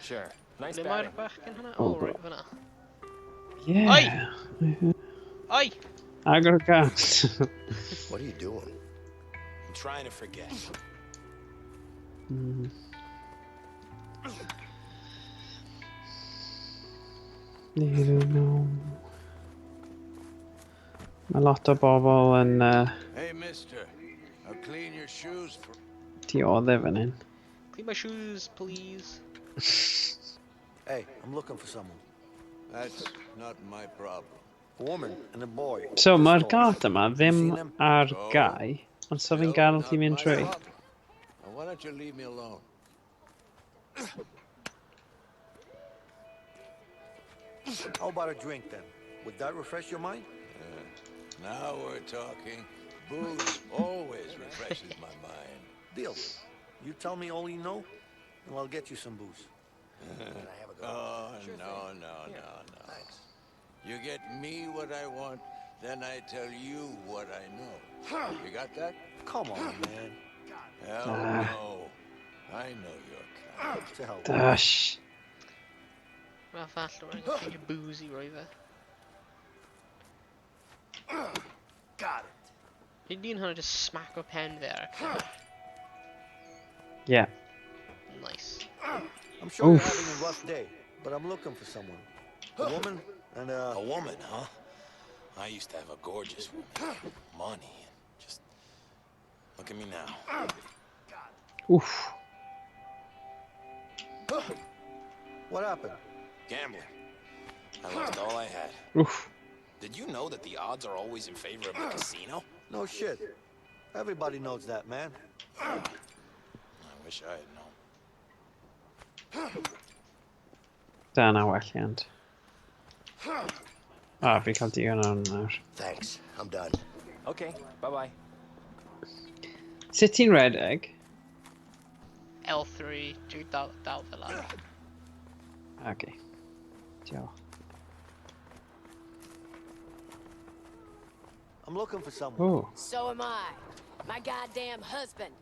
Sure. Nice Ble mae'r batting. bachgen hwnna? Oh, Oh, right fyna. Yeah. Oi! Agor y gant. What are you doing? I'm trying to forget. Mm. I don't know. Mae lot o bobl yn Hey, mister. I'll clean your shoes for... dioddef fan hyn. Clean my shoes, please. Hey, I'm looking for someone. That's not my problem. A woman and a boy. So This mae'r tall. gart yma ddim Seen them? ar gau, ond so fi'n gadael not ti mynd my trwy. problem. Now, why don't you leave me alone? How about a drink then? Would that refresh your mind? Now we're talking. Booze always refreshes my mind. Deal. You tell me all you know, and I'll get you some booze. Can I have a go? Oh, no. Thanks. You get me what I want, then I tell you what I know. You got that? Come on, man. Hell no. I know your kind. To hell. Dash. Wel, falle rwy'n ffeindio boozy roi fe. Got it. Hyd ni'n hwnna just smack o pen fe ar y car. Yeah. Nice. I'm sure you're Oof. having a rough day, but I'm looking for someone. A woman and A woman, huh? I used to have a gorgeous woman. Money. Just look at me now. Oof. What happened? Gambling. I lost all I had. Oof. Did you know that the odds are always in favor of the casino? No shit. Everybody knows that, man. I wish I had known. Da na welliant. Fi cael digon o'n nawr. Thanks. I'm done. Okay, bye-bye. Sut ti'n redeg? L3, dwi dal fel lawr. Okay. Diolch. I'm looking for someone. Oh. So am I. My goddamn husband.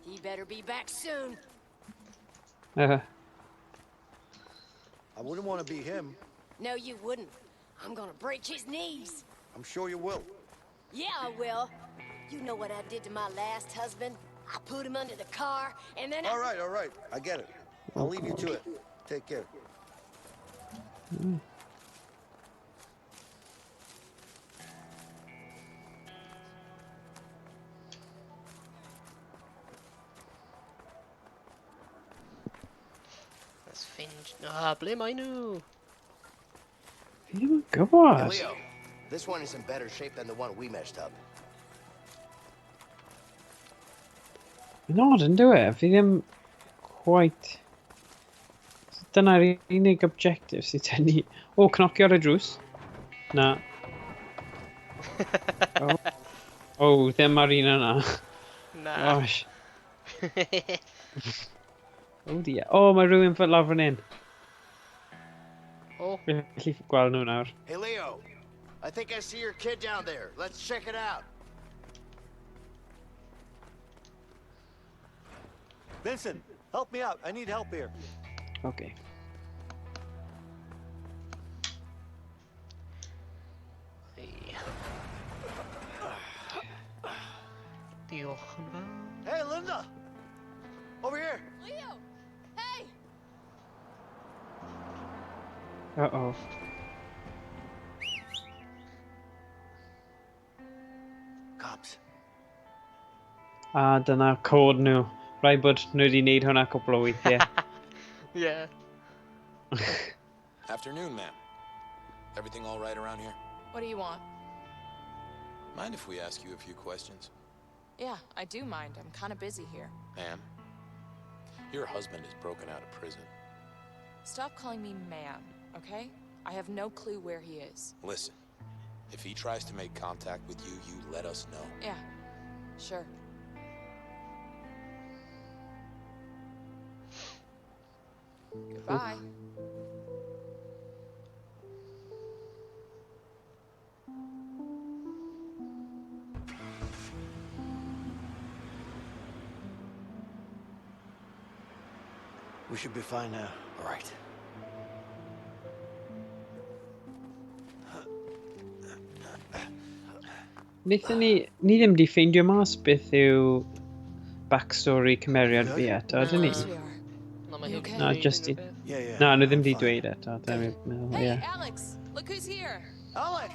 He better be back soon. I wouldn't want to be him. No, you wouldn't. I'm gonna break his knees. I'm sure you will. Yeah, I will. You know what I did to my last husband? I put him under the car, and then All right. I get it. I'll leave you to it. Take care. Let's finge. Ble mae nhw? Fi ddim yn Hey, gwybod. Leo, this one is in better shape than the one we messed up. Yn oed yn dyw e, fi ddim quite... Dyna'r unig objective sy'n tynnu... O, cnocio ar y drws. Na. O, ddim ar un yna. Na. Gosh. O, dia. O, mae rhywun fod lawr fan hyn. O, Felly gweld nhw nawr. Hey, Leo, I think I see your kid down there. Let's check it out. Vincent, help me out. I need help here. Okay. diolch yn fawr. Hey, Linda! Over here! Leo! Hey! Uh-oh. Cops. A dyna'r cod nhw. Rhaid bod nhw wedi wneud hwnna cwpl o weithiau. Yeah. Afternoon, ma'am. Everything all right around here? What do you want? Mind if we ask you a few questions? Yeah, I do mind. I'm kind of busy here. Ma'am, your husband is broken out of prison. Stop calling me ma'am, okay? I have no clue where he is. Listen, if he tries to make contact with you, you let us know. Yeah, sure. Goodbye. We should be fine now. All right. Wnaethon ni ddim di ffeindio mas beth yw backstory cymeriad fi eto, ydyn ni? Yes, we are. Na, mae You hyn okay? yn Na, dweud just unrhyw beth. Yeah. Na, nhw ddim di I'm fine. dweud eto. Dwi'n meddwl, Hey, ie. Alex! Look who's here! Alex!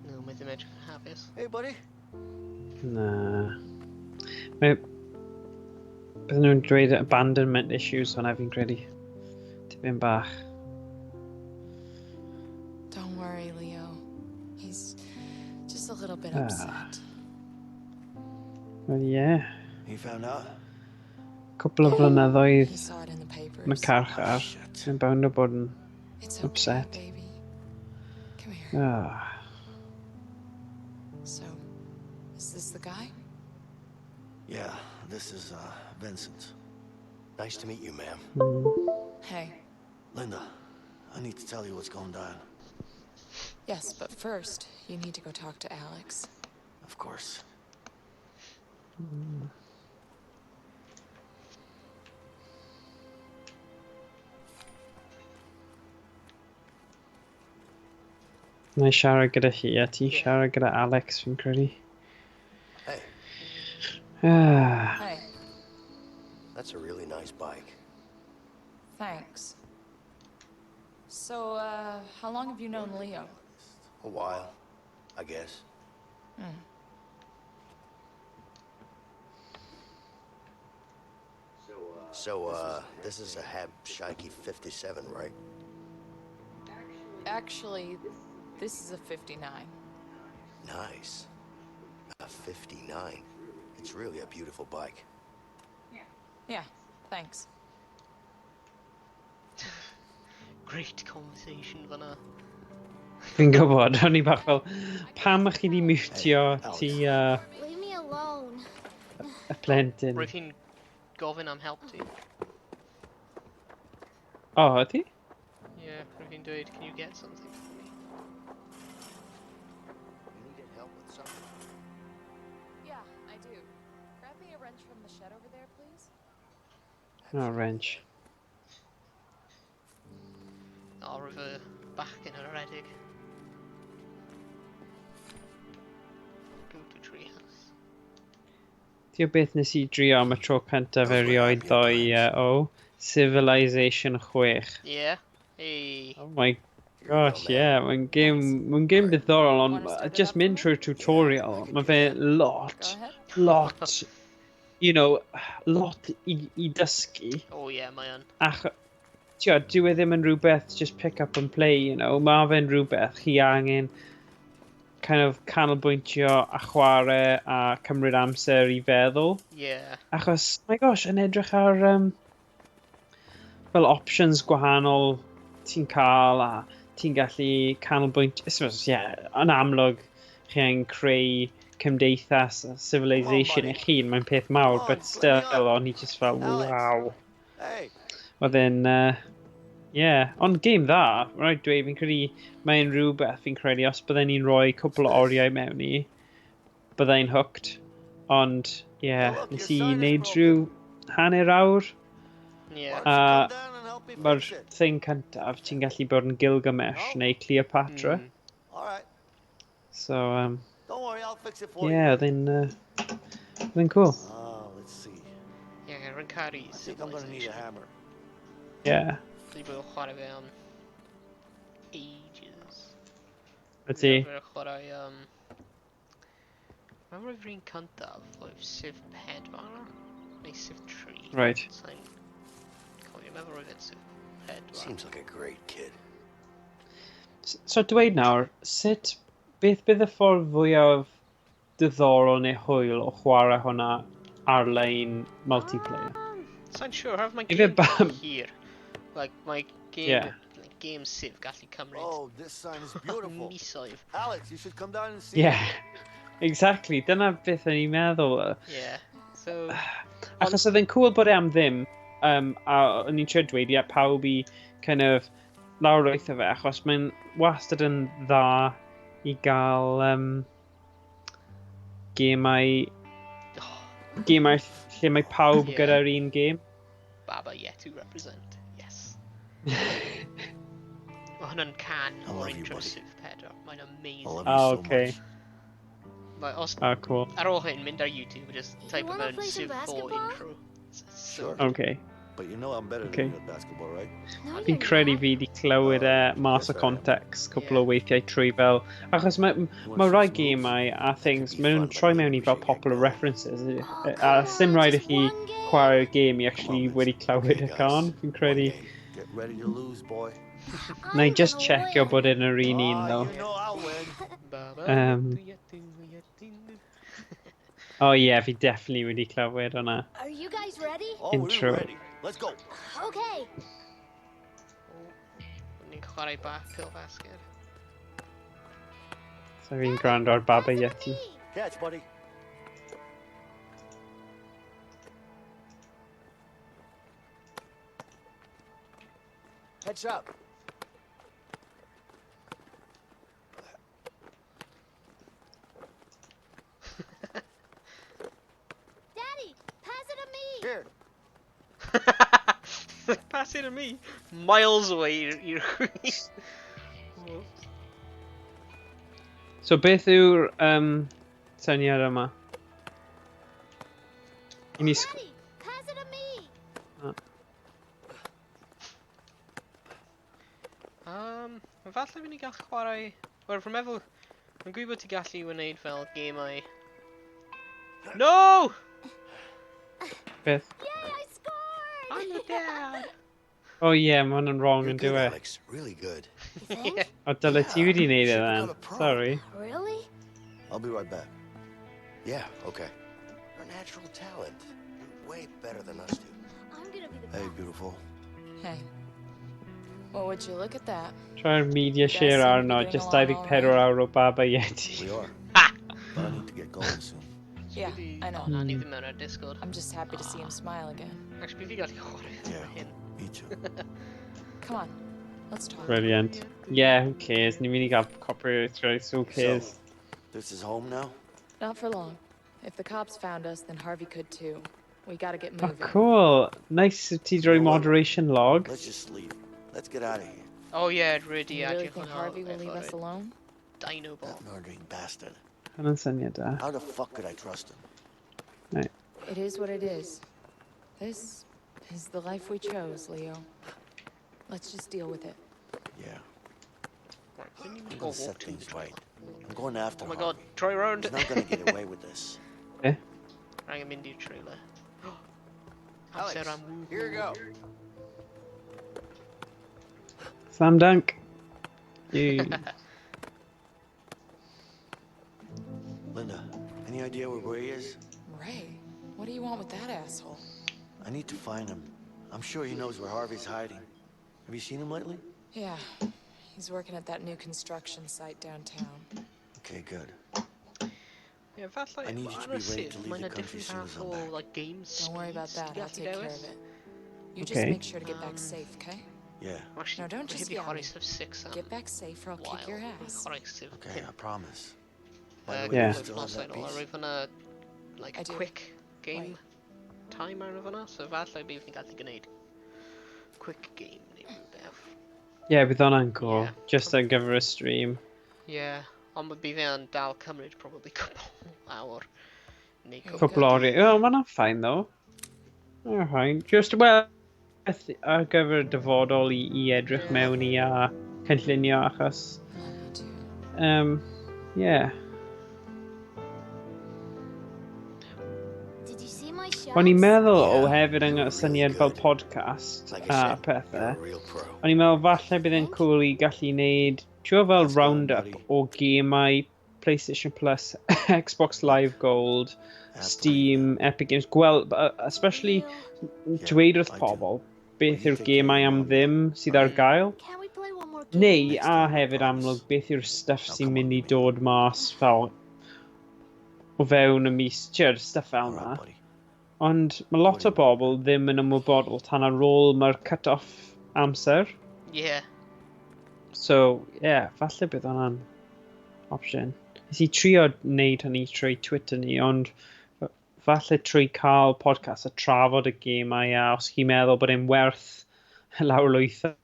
No, mae ddim edrych yn hapus. Hey, buddy. Na. Bydden nhw'n dweud abandonment issues hwnna fi'n credu. Tipyn bach. Don't worry, Leo. He's just a little bit Ah. upset. Wel ie. He found out? Cwpl o flynyddoedd He saw it in the papers. yn y carchar. Yn bound o bod yn... It's okay, upset. baby. Come here. Ah. So, is this the guy? Yeah, this is, Vincent. Nice to meet you, ma'am. Hey. Linda, I need to tell you what's going down. Yes, but first, you need to go talk to Alex. Of course. Na i siarad gyda hi a ti'n siarad gyda Alex fi'n credu. Hey, Ah. Hey, that's a really nice bike. thanks. So, how long have you known Leo? A while, I guess. So, this is a Hab Shikey 57, right? Actually, this is a 59. Nice. A 59. It's really a beautiful bike. Yeah, thanks. Great conversation fan'na. Fi'n gwybod, o'n i bach fel, pam ych chi di mutio ti Leave me alone. y plentyn? Roedd hi'n gofyn am help ti. O, ydi? Yeah, roedd hi'n dweud, can you get something for me? You needed help with something? Yeah, I do. Grab me a wrench from the shed over there, please. No, wrench. O, roedd y bachgen yn aredig. Go to treehouse. Ti o beth nes i drio am y tro cyntaf erioed doi o Civilization 6. Yeah. Hey. Oh my gosh, yeah, mae'n game diddorol, ond just mynd trwy'r tutorial, mae fe lot, you know, lot i dysgu. Oh yeah, mae yn. Ach, ti'od, dyw e ddim yn rhywbeth just pick up and play, you know, mae fe'n rhywbeth chi angen kind of canolbwyntio a chwarae a cymryd amser i feddwl. Yeah. Achos, my gosh, yn edrych ar fel options gwahanol ti'n cael a ti'n gallu canolbwyntio, I suppose, yeah, yn amlwg chi angen creu cymdeithas a civilization eich hun, mae'n peth mawr, but still, o'n i just fel, wow. Oedd e'n, yeah, ond game dda, right, dweud, fi'n credu mae'n rhywbeth fi'n credu os byddwn ni'n rhoi cwbl o oriau mewn i, byddai'n hooked, ond, yeah, nes i wneud rhyw hanner awr. Yeah. A mae'r thing cyntaf, ti'n gallu bod yn Gilgamesh neu Cleopatra. So, yeah, oedd e'n cool. Let's see. Yeah, rwy'n caru I think I'm gonna need a hammer. Yeah. Dwi bod chwarae fe am ages. Ydy. Dwi'n chwarae Mae'n rwy'n rhan cyntaf oedd Civ 4 neu Civ 3. Right. Sa'n cofio, meddwl roedd e'n Civ 4. Seems like a great kid. So dweud nawr, beth bydd y ffordd fwyaf diddorol neu hwyl o chwarae hwnna ar-lein multiplayer? Sa'n siŵr, haf mae'n If it game hir. Like, mae game, Yeah. like, game Civ gallu cymryd Oh, this sign is beautiful. misoedd. Alex, you should come down and see Yeah, exactly. Dyna beth o'n i'n meddwl. Yeah, so... Achos oedd e'n cool bod e am ddim, a o'n i'n trio dweud, yeah, pawb i kind of lawrweithio fe, achos mae'n wastad yn dda i gael gemau lle mae pawb Yeah. gyda'r un game. Baba yet to represent, yes. Mae hwnna'n can o'r intro Civ 4, mae'n amazing. Oh, okay. Mae os... Cool. Ar ôl hyn, mynd ar YouTube, just type of mewn Civ 4 intro. Sure. Okay. But you know I'm better Okay. than you at basketball, right? Fi'n credu fi wedi clywed mas o context cwbl o weithiau trwy fel... Achos mae rai gemau a things, maen nhw'n troi mewn i fel popular references. A Cymraeg i chi chwarae'r game i actually wedi clywed y can, fi'n credu. Get ready to lose, boy. Na I just checkio bod yn yr un un, though. You know I'll win. Oh yeah, fi definitely wedi clywed hwnna. Are you guys ready? Intro. We're ready. Let's go. Okay. Ni'n chwarae bach pill basket. So fi'n gwrando ar Baba Yeti. Catch, buddy. Heads up. Daddy, pass it to me. Here. Pass it to me. Miles away i'r So beth yw'r syniad yma? Daddy, pass it to me. Falle fi'n ni gael chwarae... Wel, rwy'n meddwl... Mae'n gwybod bod ti gallu wneud fel gemau... No! Beth? Yay, I scored! I'm the dad! Oh yeah, mae hwnna'n wrong You're yn good, dyw e. Alex. Really good. think? O, dyle ti wedi neud e should then. become a pro. Sorry. Really? I'll be right back. Yeah, okay. Her natural talent. You're way better than us do. I'm gonna be the Hey, best. beautiful. Hey. Well, would you look at that? Trwy'r media guys share seem to be arno, getting just along 24 all right. awr o Baba Yeti. We are. But I need to get going soon. Yeah, I know. O, na, ni ddim mewn ar Discord. I'm just happy to see him smile again. Actually, fi gallu chwarae Yeah, hyn. me too. Come on, let's talk. Brilliant. Yeah, who cares? Ni'n mynd i gael copyright rights, who cares? So, this is home now? Not for long. If the cops found us, then Harvey could too. We gotta get Oh, moving. cool. Nice ti droi moderation log. Let's just leave. Let's get out of here. O ie, rydw i You really edrych think hwnna Harvey will leave us efo'r alone? dino ball. That murdering bastard. Hwna'n syniad da. How the fuck could I trust him? Right. It is what it is. This is the life we chose, Leo. Let's just deal with it. Yeah, Didn't even I'm go gonna set walk to the things trail. right. I'm going after Oh my Harvey. god, try round. He's not gonna get away with this. Rhaid yn mynd i'r trailer. Alex, Amser am woo. here you go. Slam dunk. Yay. Linda, any idea where Ray is? Ray, what do you want with that asshole? I need to find him. I'm sure he knows where Harvey's hiding. Have you seen him lately? Yeah, he's working at that new construction site downtown. Okay, good. Ie, falle, I need you to be ready to leave mae'n the a country different as soon as fath I'm o, back. like, games. Don't worry about that, I'll take care of it. You just Okay. make sure to get back safe, okay? Yeah, Actually, No, don't fi just heb i yell. chwarae Civ 6 am Get back safe or I'll kick your while. ass. Chwarae Civ okay, I promise. By Uh, the way, Yeah. do you still have that piece? Roedd hwnna, like, I do. quick game Wait. time ar hwnna, so falle bydd ni'n gallu gwneud quick game neu rhywbeth. Yeah, bydd hwnna'n cool. Yeah. Just ar gyfer y stream. Ie, ond bydd e'n dal cymryd probably cwbl awr. Neu Cwbl o ori. Oh, mae'n fine though. Oh, fine. Just, well, ar gyfer dyfodol i edrych mewn i a cynllunio achos. Yeah. Did you see my shots? O'n i'n meddwl o Yeah, hefyd they yn were really syniad fel good. podcast Like a I said, you're pethau. a real pro. O'n i'n meddwl falle bydd e'n cool i gallu neud, ti'n fel Let's go, round-up buddy. o gemau PlayStation Plus, Xbox Live Gold, Steam, Epic Games, gweld, especially dweud wrth I do. pobl beth do you yw'r think you gemau know am about ddim sydd ar gael. Can we play one more game? Neu, Next a time, I hefyd promise. amlwg, beth yw'r stuff Now, sy'n come mynd i on, dod mas fel o fewn y mis, ti'r stuff fel All yna. right, buddy. Ond mae lot o bobl ddim yn ymwybodol tan ar ôl mae'r cut-off amser. Ie. So, yeah, falle bydd hwnna'n option. Nes i trio wneud hynny trwy Twitter ni, ond falle trwy cael podcast a trafod y gemau a os chi'n meddwl bod e'n werth lawrlwytho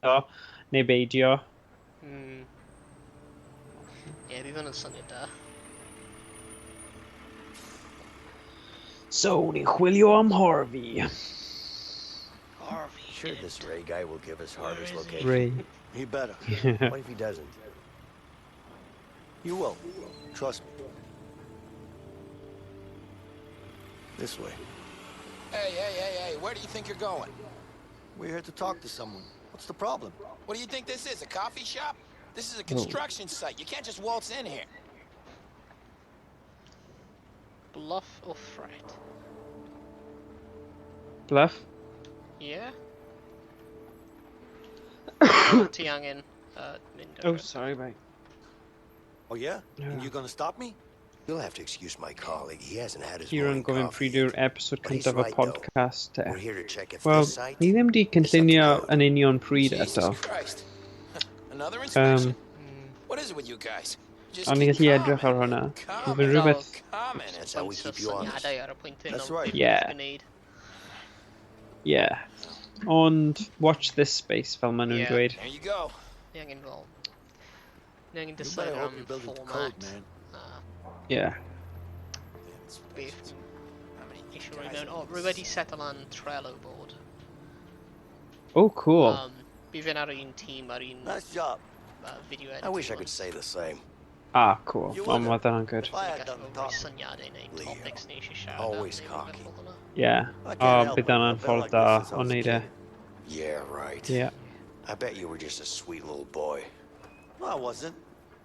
neu beidio. Ie, bydd hwnna'n syniad da. So, ni'n chwilio am Harvey. Harvey. Sure, this Ray guy will give us Harvey's location. Ray. He better. What if he doesn't? You will. Trust me. This way. Hey, where do you think you're going? We're here to talk to someone. What's the problem? What do you think this is, a coffee shop? This is a construction site. You can't just waltz in here. Bluff or threat? Bluff? Ie? Ti angen mynd Oh, sorry, mate. Oh, yeah? And Yeah. you're gonna stop me? You'll have to excuse my colleague. He hasn't had his Kieran morning gofyn coffee pryd yw'r yet. episod But he's cyntaf y right, though. podcast te. We're here to check if Wel, this site ni ddim di cynllunio yn union pryd Jesus eto. Christ. Another inspection? What is it with you guys? Just Ond ni keep gallu edrych ar hwnna. comment. Fydd rhywbeth... Comment. That's how we Pwynt o keep you honest. syniadau ar y pwynt hyn That's o right. beth Yeah. ti'n gwneud. Yeah. Ond watch this space fel maen nhw'n Yeah. dweud. There you go. Ni angen fel... Ni angen You decide better hope am you're building the format. code, man. Yeah. Beth How many eisiau guys rhoi mewn. in O, this? rwy wedi settle an Trello board. Oh, cool. Bydd fe'n ar un tîm ar un Nice job. video I editing wish I one. could say the same. Ah, cool. You Ond wouldn't. mae hwnna'n good. If I had Gallu done fel rhoi talking. syniadau neu Leo, topics ni eisiau siarad always am, neu cocky. rhywbeth fel hwnna. Yeah. I can't O, help bydd it. hwnna'n I've been ffordd like da this since I o was a wneud e. kid. Yeah, right. Yeah. I bet you were just a sweet little boy. No, I wasn't.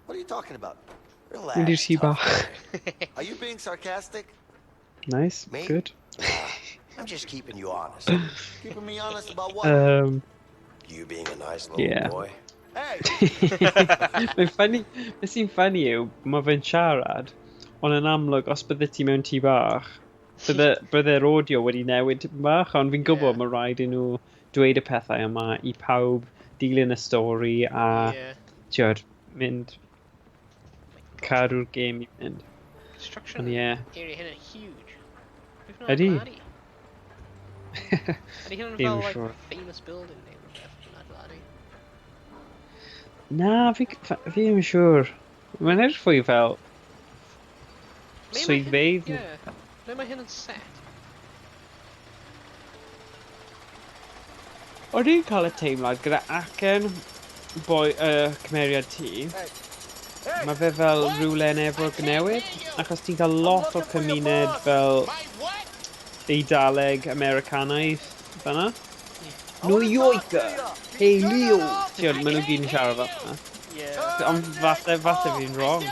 What are you talking about? Mynd i'r Relax. tŷ tough bach. guy. Are you being sarcastic? Nice, Me? good. I'm just keeping you honest. Keeping me honest about what? You being a nice little Yeah. boy. Hey! Mae'n funny, beth sy'n funny yw, mae fe'n siarad, ond yn amlwg, os bydde ti mewn tŷ bach, bydde'r audio wedi newid tipyn bach, ond fi'n gwybod mae rhaid i nhw dweud y pethau yma i pawb dilyn y stori a tiwod, mynd cadw'r game i fynd. Construction Ond ie. area hyn yn huge. Ydi? Ydi hyn yn Ddim fel, like, siŵr. famous building neu rhywbeth yn adeiladu? Na, fi ddim yn siŵr. Mae'n edrych fwy fel swyddfeydd. Ie. Ble mae hyn yn set? O'n i'n cael y teimlad gyda acen cymeriad ti. Mae fe fel rhywle yn Efrog Newydd, achos ti'n cael lot o cymuned fel Eidaleg Americanaidd fan'na. New Yorker! Hey Leo! Tiod, maen nhw gyd yn siarad fatha. Ond falle fi'n wrong.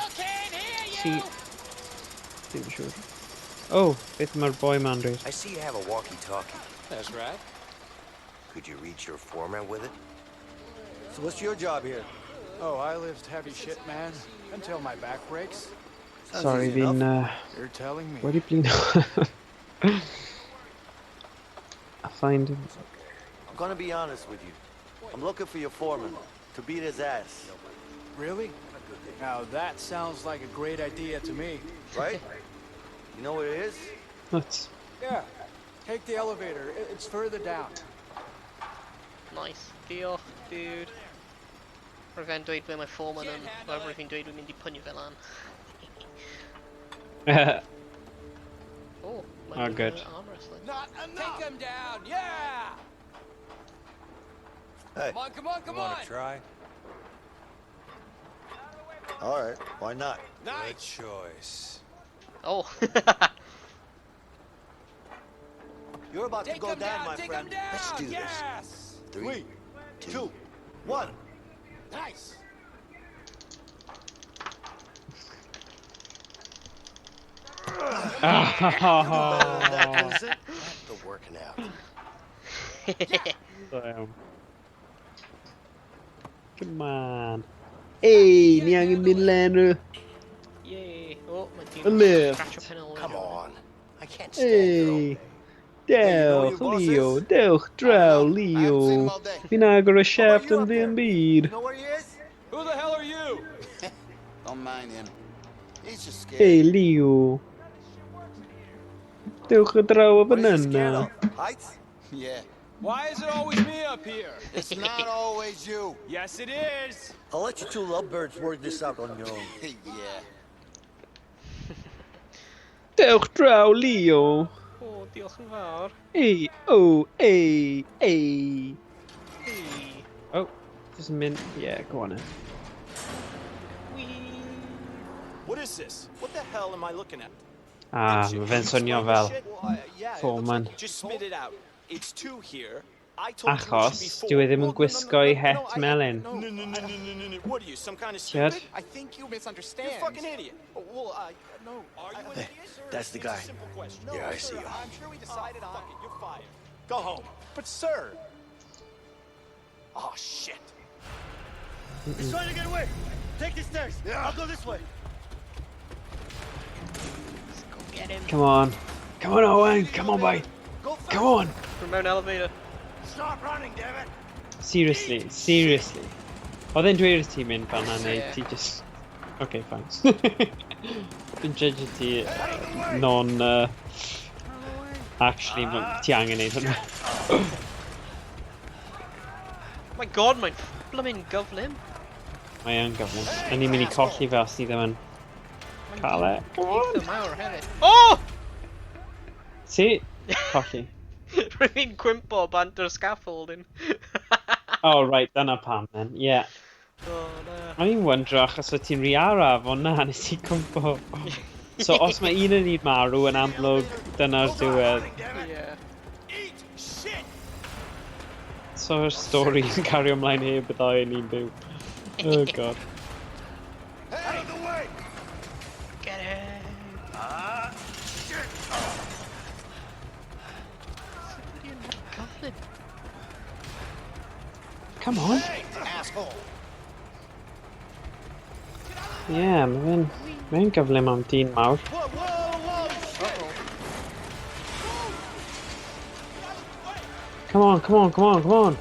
Ddim siŵr. Oh, beth mae'r boi ma'n dweud? I see you have a walkie-talkie. That's right. Could you reach your foreman with it? So what's your job here? Oh, I lift heavy shit, man, until my back breaks. Sorry, fi'n... You're telling me. Wedi blin... I find him. I'm gonna be honest with you. I'm looking for your foreman to beat his ass. Really? Now that sounds like a great idea to me. Right? You know what it is? Nuts. Yeah. Take the elevator. It's further down. Nice. Diolch, dude. Rwy'n fe'n dweud ble mae foreman yn, rwy'n fi'n dweud dwi'n mynd I pwnio fel an. Oh, Oh, good. Arm wrestling. Not enough. Take him down. Yeah. Hey. Come on, come on, come on. Wanna try? All right. Why not? Good choice. Oh. You're about to Take go him down, down, my take friend. him down. Let's do Yes. this. 3, 2, 1. Nice. The working out. Come on. Hey, ni angen mynd lenw. Yay. Oh, mae A lift. scratch up hynny. Come on. I can't stand it all Hey. day. Dewch, Leo. Dewch draw, Leo. Fi'n agor y chef yn ddim byd. You know where he is? Who the hell are you? Don't mind him. He's just scared. Hey, Leo. Dewch draw y What is he scared banana. of? Heights? Yeah. Why is it always me up here? It's not always you. Yes, it is. I'll let you two lovebirds work this out on your own. Yeah. Dewch draw, Leo. Oh, diolch yn fawr. Hey, oh, hey, hey. Hey. Oh, just a minute. Yeah, go on then. What is this? What the hell am I looking at? Ah, mae fe'n swnio fel foreman. Just spit it out. It's 2 here. I told Achos, you it should be 4. dyw e ddim yn gwisgo I het melyn. No. What are you, some kind of Tiod? stupid? I think you misunderstand. You're a fucking idiot. Well, no. Are you an idiot? That's the guy. Simple question. Yeah, I see him. I'm sure we decided on it. You're fired. Go home. But sir. Oh shit. He's trying to get away. Take the stairs. Yeah. I'll go this way. Let's go get him. Come on. Come on, Owen. Come on, boy. Go fast. Come on. From mewn elevator. Stop running, damn it. Seriously, seriously. Oedd e'n dweud ti mynd fan na neu ti just... Okay, thanks. Fi'n judge ti non... Actually, ti angen neud hwnna. Oh my god, mae'n blymyn gyflym. Mae yn gyflym. Yn ni'n mynd I colli fe os ni ddim yn cael e. Come on! Eitha mawr hefyd. Oh! Si? Colli. Rwy'n fi'n cwympo bant o'r scaffolding. Oh, right, dyna pam then, yeah. Oh, na. O'n i'n wondro achos o ti'n rhi araf o na nes I cwmpo. So os mae un yn ni'n marw yn amlwg, dyna'r diwedd. Yeah. Eat shit. So'r stori yn cario ymlaen heb y ddau yn un byw. Oh god. nothing. Come on. Hey, asshole! Yeah, mae'n gyflym am dyn mawr. Whoa, whoa, whoa! Come on, come on, come on, come on.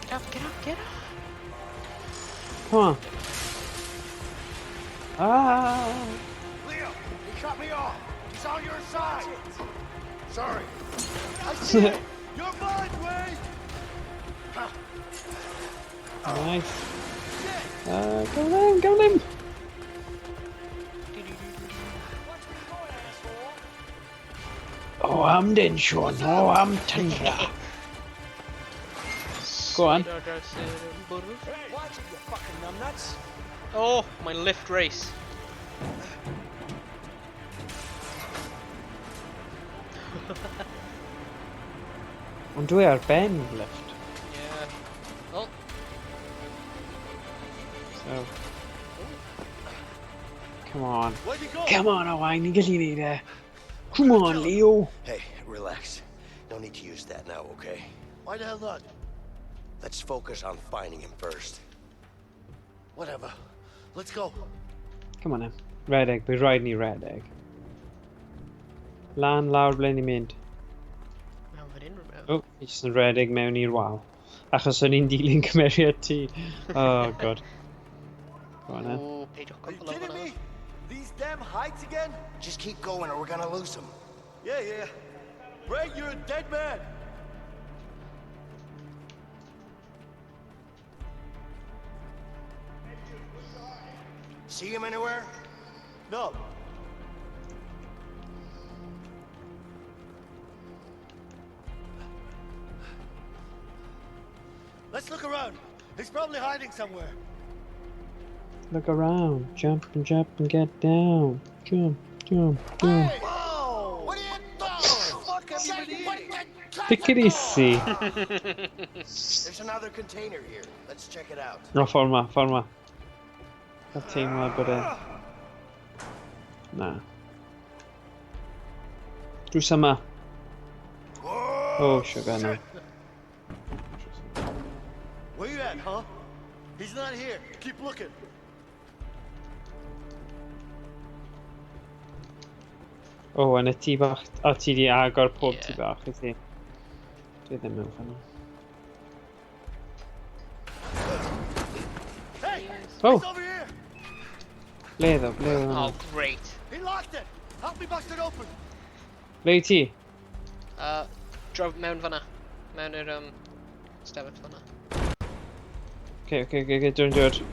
Get up, get up, get up. Come on. Ah. Leo, he cut me off. He's on your side. Sorry. I see it. You're mine, Wade. Nice. Go on him. Oh, I'm dead, Sean. Oh, I'm tender. Go on. Hey, watch it, you fucking numbnuts. Oh, my lift race. Ond dwi ar ben lift. Yeah. Oh. So. Come on. Where'd you go? Come on, Owain, ni gallu neud e. Come on, Leo. Hey, relax. No need to use that now, okay? Why the hell not? Let's focus on finding him first. Whatever. Let's go. Come on then. Red egg, bydd rhaid ni red egg. Lan lawr ble ni'n mynd. Mewn fan hyn, mewn. Oh, ni jyst yn red egg mewn i'r wal. Achos o'n i'n dilyn cymeriad ti. Oh, god. Go on then. Oh, peidiwch Are you gofal kidding over me? These damn heights again? Just keep going or we're gonna lose him. Yeah, yeah. Ray, you're a dead man. See him anywhere? No. Let's look around. He's probably hiding somewhere. Look around. Jump and get down. Jump, jump, jump. Hey! Whoa! What are you doing? Fuck everybody! Take it easy. There's another container here. Let's check it out. No, ffordd ma. Cael teimlo bod e... Na. Drws yma. Oh, sugar no. Where you at, huh? He's not here. Keep looking. Oh, yn y tŷ bach. O, ti di agor pob Yeah. tŷ bach, i ti. Dwi ddim mewn fan. Hey! Oh! He's over here! Ble ddo, ble ddo. Oh, great. He locked it! Help me bust it open! Ble i ti? Draw mewn fanna. Mewn i'r stafell fanna. Okay, dwi'n.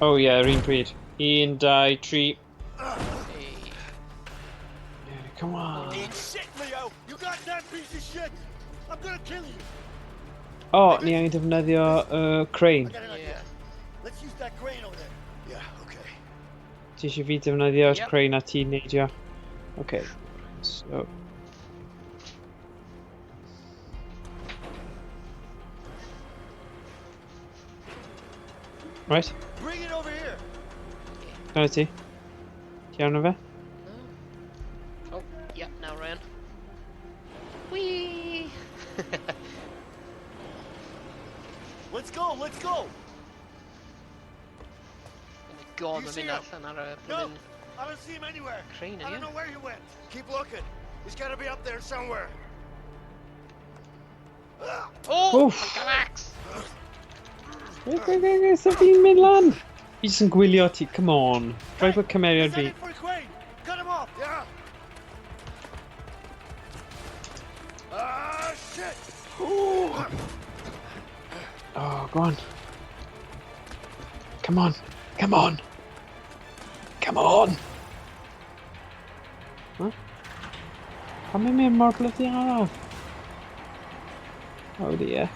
Oh yeah, yr un pryd. 1, 2, 3. Hey. Yeah, come on. Eat shit, Leo! You goddamn piece of shit! I'm gonna kill you! O, ni angen defnyddio crane. I got an idea. Yeah. Let's use that crane over there. Yeah, okay. Ti eisiau fi defnyddio'r Yep. crane a ti'n neidio? Okay, so... Right, Bring it over here! dyna ti. Ti iawn o fe? Oh, yeah, now Rhan. Whee! Let's go, let's go! Oh my god, You mae'n see mynd him? allan ar y... No! blwyddyn I don't see him anywhere! crane, I don't know where he went! Keep looking! He's gotta be up there somewhere! Oh! Oof. My galax! Gwyd, sef fi'n mynd lan! Fi jyst yn gwylio ti, come on. Rhaid bod cymeriad He's fi. heading for the crane! Cut him off! Yeah! Ah, shit! Oh, go on. Come on, come on. Come on! Huh? Pam mae'n mynd mor bloody araf? Oh dear.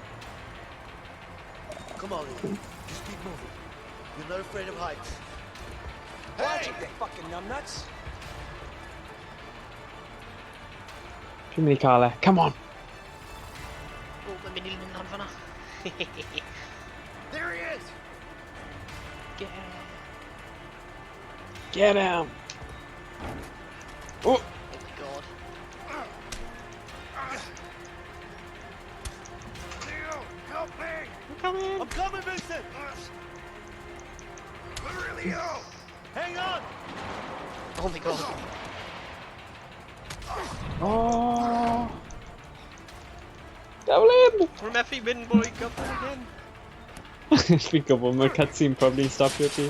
Come on, Leo. Just keep moving. You're not afraid of heights. Watch it, you fucking numbnuts. Dwi'n mynd I cael e. Come on! Oh, mae'n mynd I lun lan fanna. There he is! Get him! Oh my god. Leo, help me! Come I'm coming, Vincent! Leo! Hang on! Oh my god. Oh. Dowlin! We're Meffy bin boy, come again. Fi'n gwybod, mae'r cutscene probably stopio ti.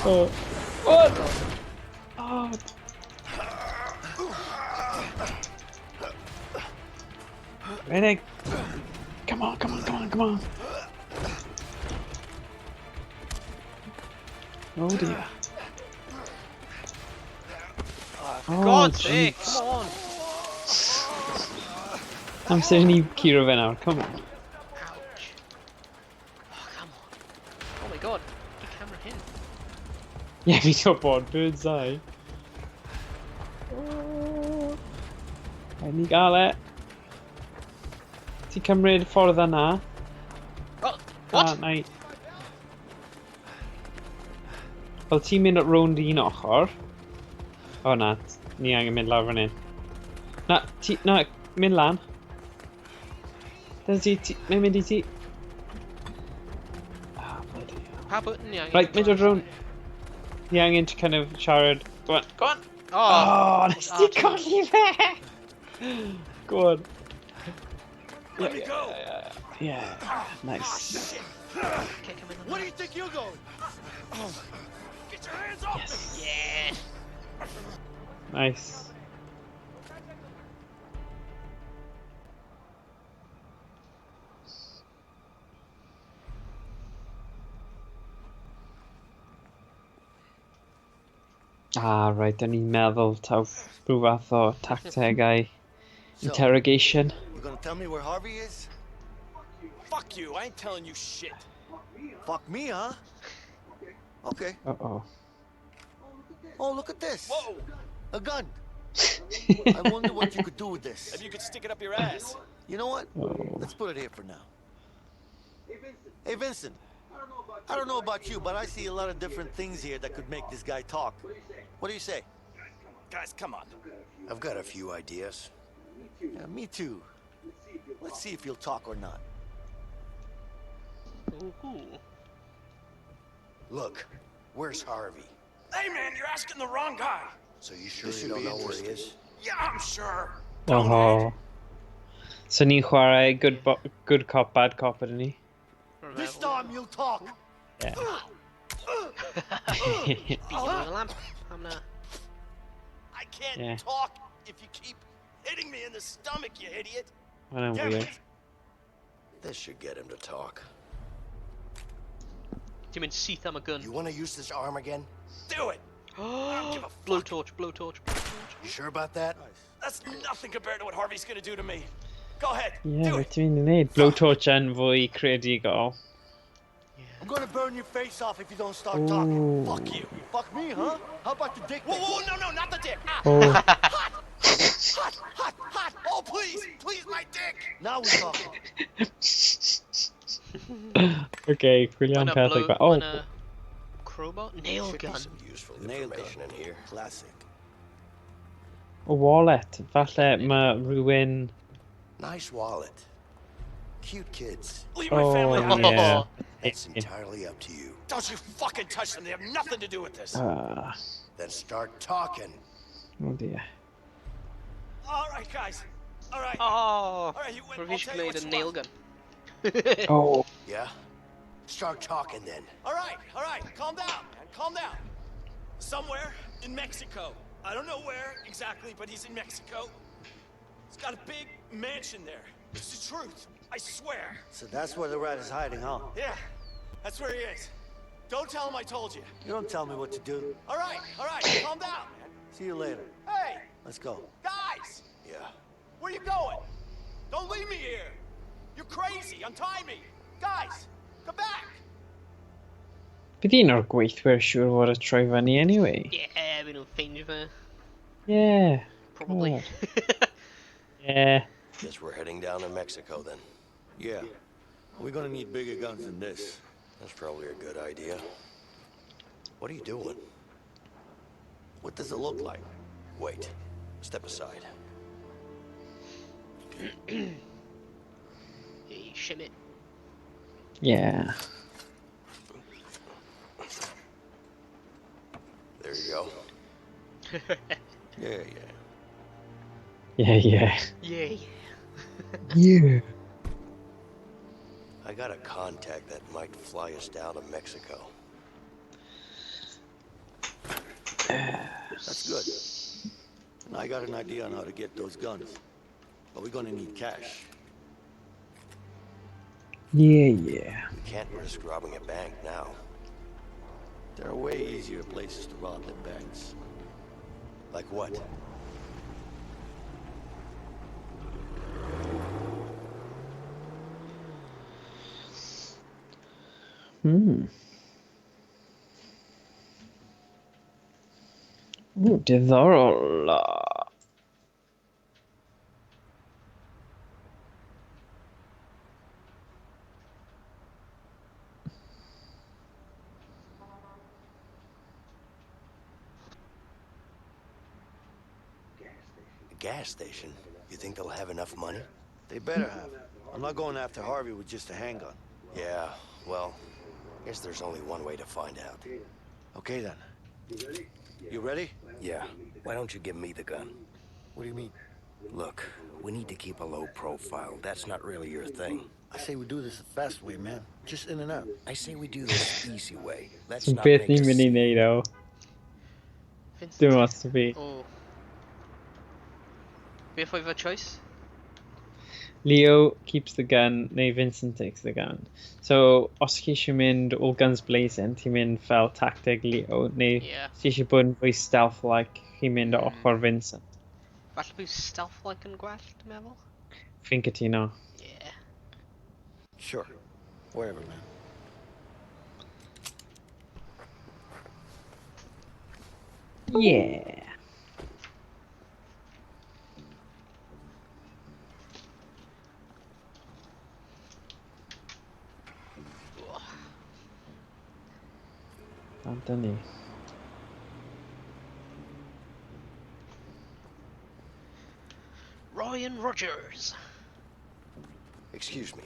Oh. What? Oh. Ready? Come on, come on, come on, come on. Oh dear. For God's sake, come on. I'm saying you Kira fe nawr, come on. Ouch. Oh, come on. Oh my god, the camera hyn. Yeah, fi'n gwybod, bird's eye. Oh. Rhaid ni gael e. Ti'n cymryd ffordd yna? Oh, what? Na i... Fel ti'n mynd rownd un ochr. O na, ni angen mynd lawr fan hyn. Na, mynd lan. Dyna mae'n mynd I ti. Ah, bloody hell. Pa button ni angen? Right, mynd o'r rownd. Ni angen to kind of siarad. Go on, go on. Oh, nes ti colli fe! Go on. Let me go! Yeah, nice. Kick him in the Where do you think you're going? Get your hands off me! Yeah. Nice. Ah, right, dan ni'n meddwl taw rhyw fath o tactegau interrogation. You gonna tell me where Harvey is? Fuck you, I ain't telling you shit. Fuck me, huh? Okay. Uh-oh. Oh, look at this. Whoa! A gun. I wonder what you could do with this. Maybe you could stick it up your ass. You know what? Oh. Let's put it here for now. Hey, Vincent. I don't know about you, but I see a lot of different things here that could make this guy talk. What do you say? Guys, come on. I've got a few ideas. Yeah, me too. Let's see if he'll talk or not. Ooh. Look, where's Harvey? Hey man, you're asking the wrong guy. So you sure you don't know where he is? Yeah, I'm sure. Oh. So ni'n chwarae good cop, bad cop ydyn ni? This time you'll talk. Yeah. Beat him with a lamp. I'm not. I can't Yeah. talk if you keep hitting me in the stomach, you idiot. I know, Damn weird. it. This should get him to talk. Ti'n mynd syth am y gun. You want to use this arm again? Do it. Blowtorch, blowtorch. You sure about that? That's nothing compared to what Harvey's gonna do to me. Go ahead. Yeah, do beth it. ti'n mynd I wneud? Blowtorch yn fwy creadigol. I'm gonna burn your face off if you don't start talking. Ooh. Fuck you. Fuck me, huh? How about the dick? Whoa, whoa, no, not the dick. Ah, Oh. hot. Oh, please, my dick. Now we're talking. Okay, chwilio am peth like that. Oh, Crowbar? Nail gun. Useful information in here. Classic. a wallet. Falle mae rhywun... Nice wallet. Cute kids. Leave my family alone. yeah. It's entirely up to you. Don't you fucking touch them. They have nothing to do with this. Then start talking. Oh dear. All right, guys. All right. Oh, All right, you win. I'll Ravish tell you made what a you nail want. gun. Oh. Yeah? Start talking then. All right. Calm down, man. Calm down. Somewhere in Mexico. I don't know where exactly, but he's in Mexico. He's got a big mansion there. It's the truth. I swear. So that's where the rat is hiding, huh? Yeah, that's where he is. Don't tell him I told you. You don't tell me what to do. All right. Calm down, man. See you later. Hey, Let's go. guys. Yeah. Where you going? Don't leave me here. You're crazy. Untie me. Guys, come back. Bydd un o'r gweithwyr siŵr fod y troi fyny anyway. Yeah, we don't find you there. Yeah. Probably. God. Yeah. Guess we're heading down to Mexico then. Yeah. We're gonna need bigger guns than this. That's probably a good idea. What are you doing? What does it look like? Wait. Step aside. Hey, shim it. Yeah. There you go. Yeah. Yeah. Yay. Yeah. I got a contact that might fly us down to Mexico. That's good. And I got an idea on how to get those guns. But we're gonna need cash. Yeah. We can't risk robbing a bank now. There are way easier places to rob than banks. Like what? Diddorol. A gas station? You think they'll have enough money? They better have. I'm not going after Harvey with just a handgun. Yeah, well, guess there's only one way to find out. Okay then. You ready? Yeah. Why don't you give me the gun? What do you mean? Look, we need to keep a low profile. That's not really your thing. I say we do this the fast way, man. Just in and out. I say we do this the easy way. Let's Sy'n not beth make ni'n a mynd i scene. neud o. Vincent. Dim os to fi. Oh. Beth oedd fy choice? Leo keeps the gun, neu Vincent takes the gun. So, os chi eisiau mynd all guns blazing, ti'n mynd fel tactic Leo, neu Yeah. ti eisiau bod yn fwy stealth-like, chi'n mynd o ochr Vincent. Falle bydd stealth-like yn gwell, dwi'n meddwl? Fi'n cytuno. Yeah. Sure. Whatever, man. Yeah. Anthony. Ryan Rogers. Excuse me.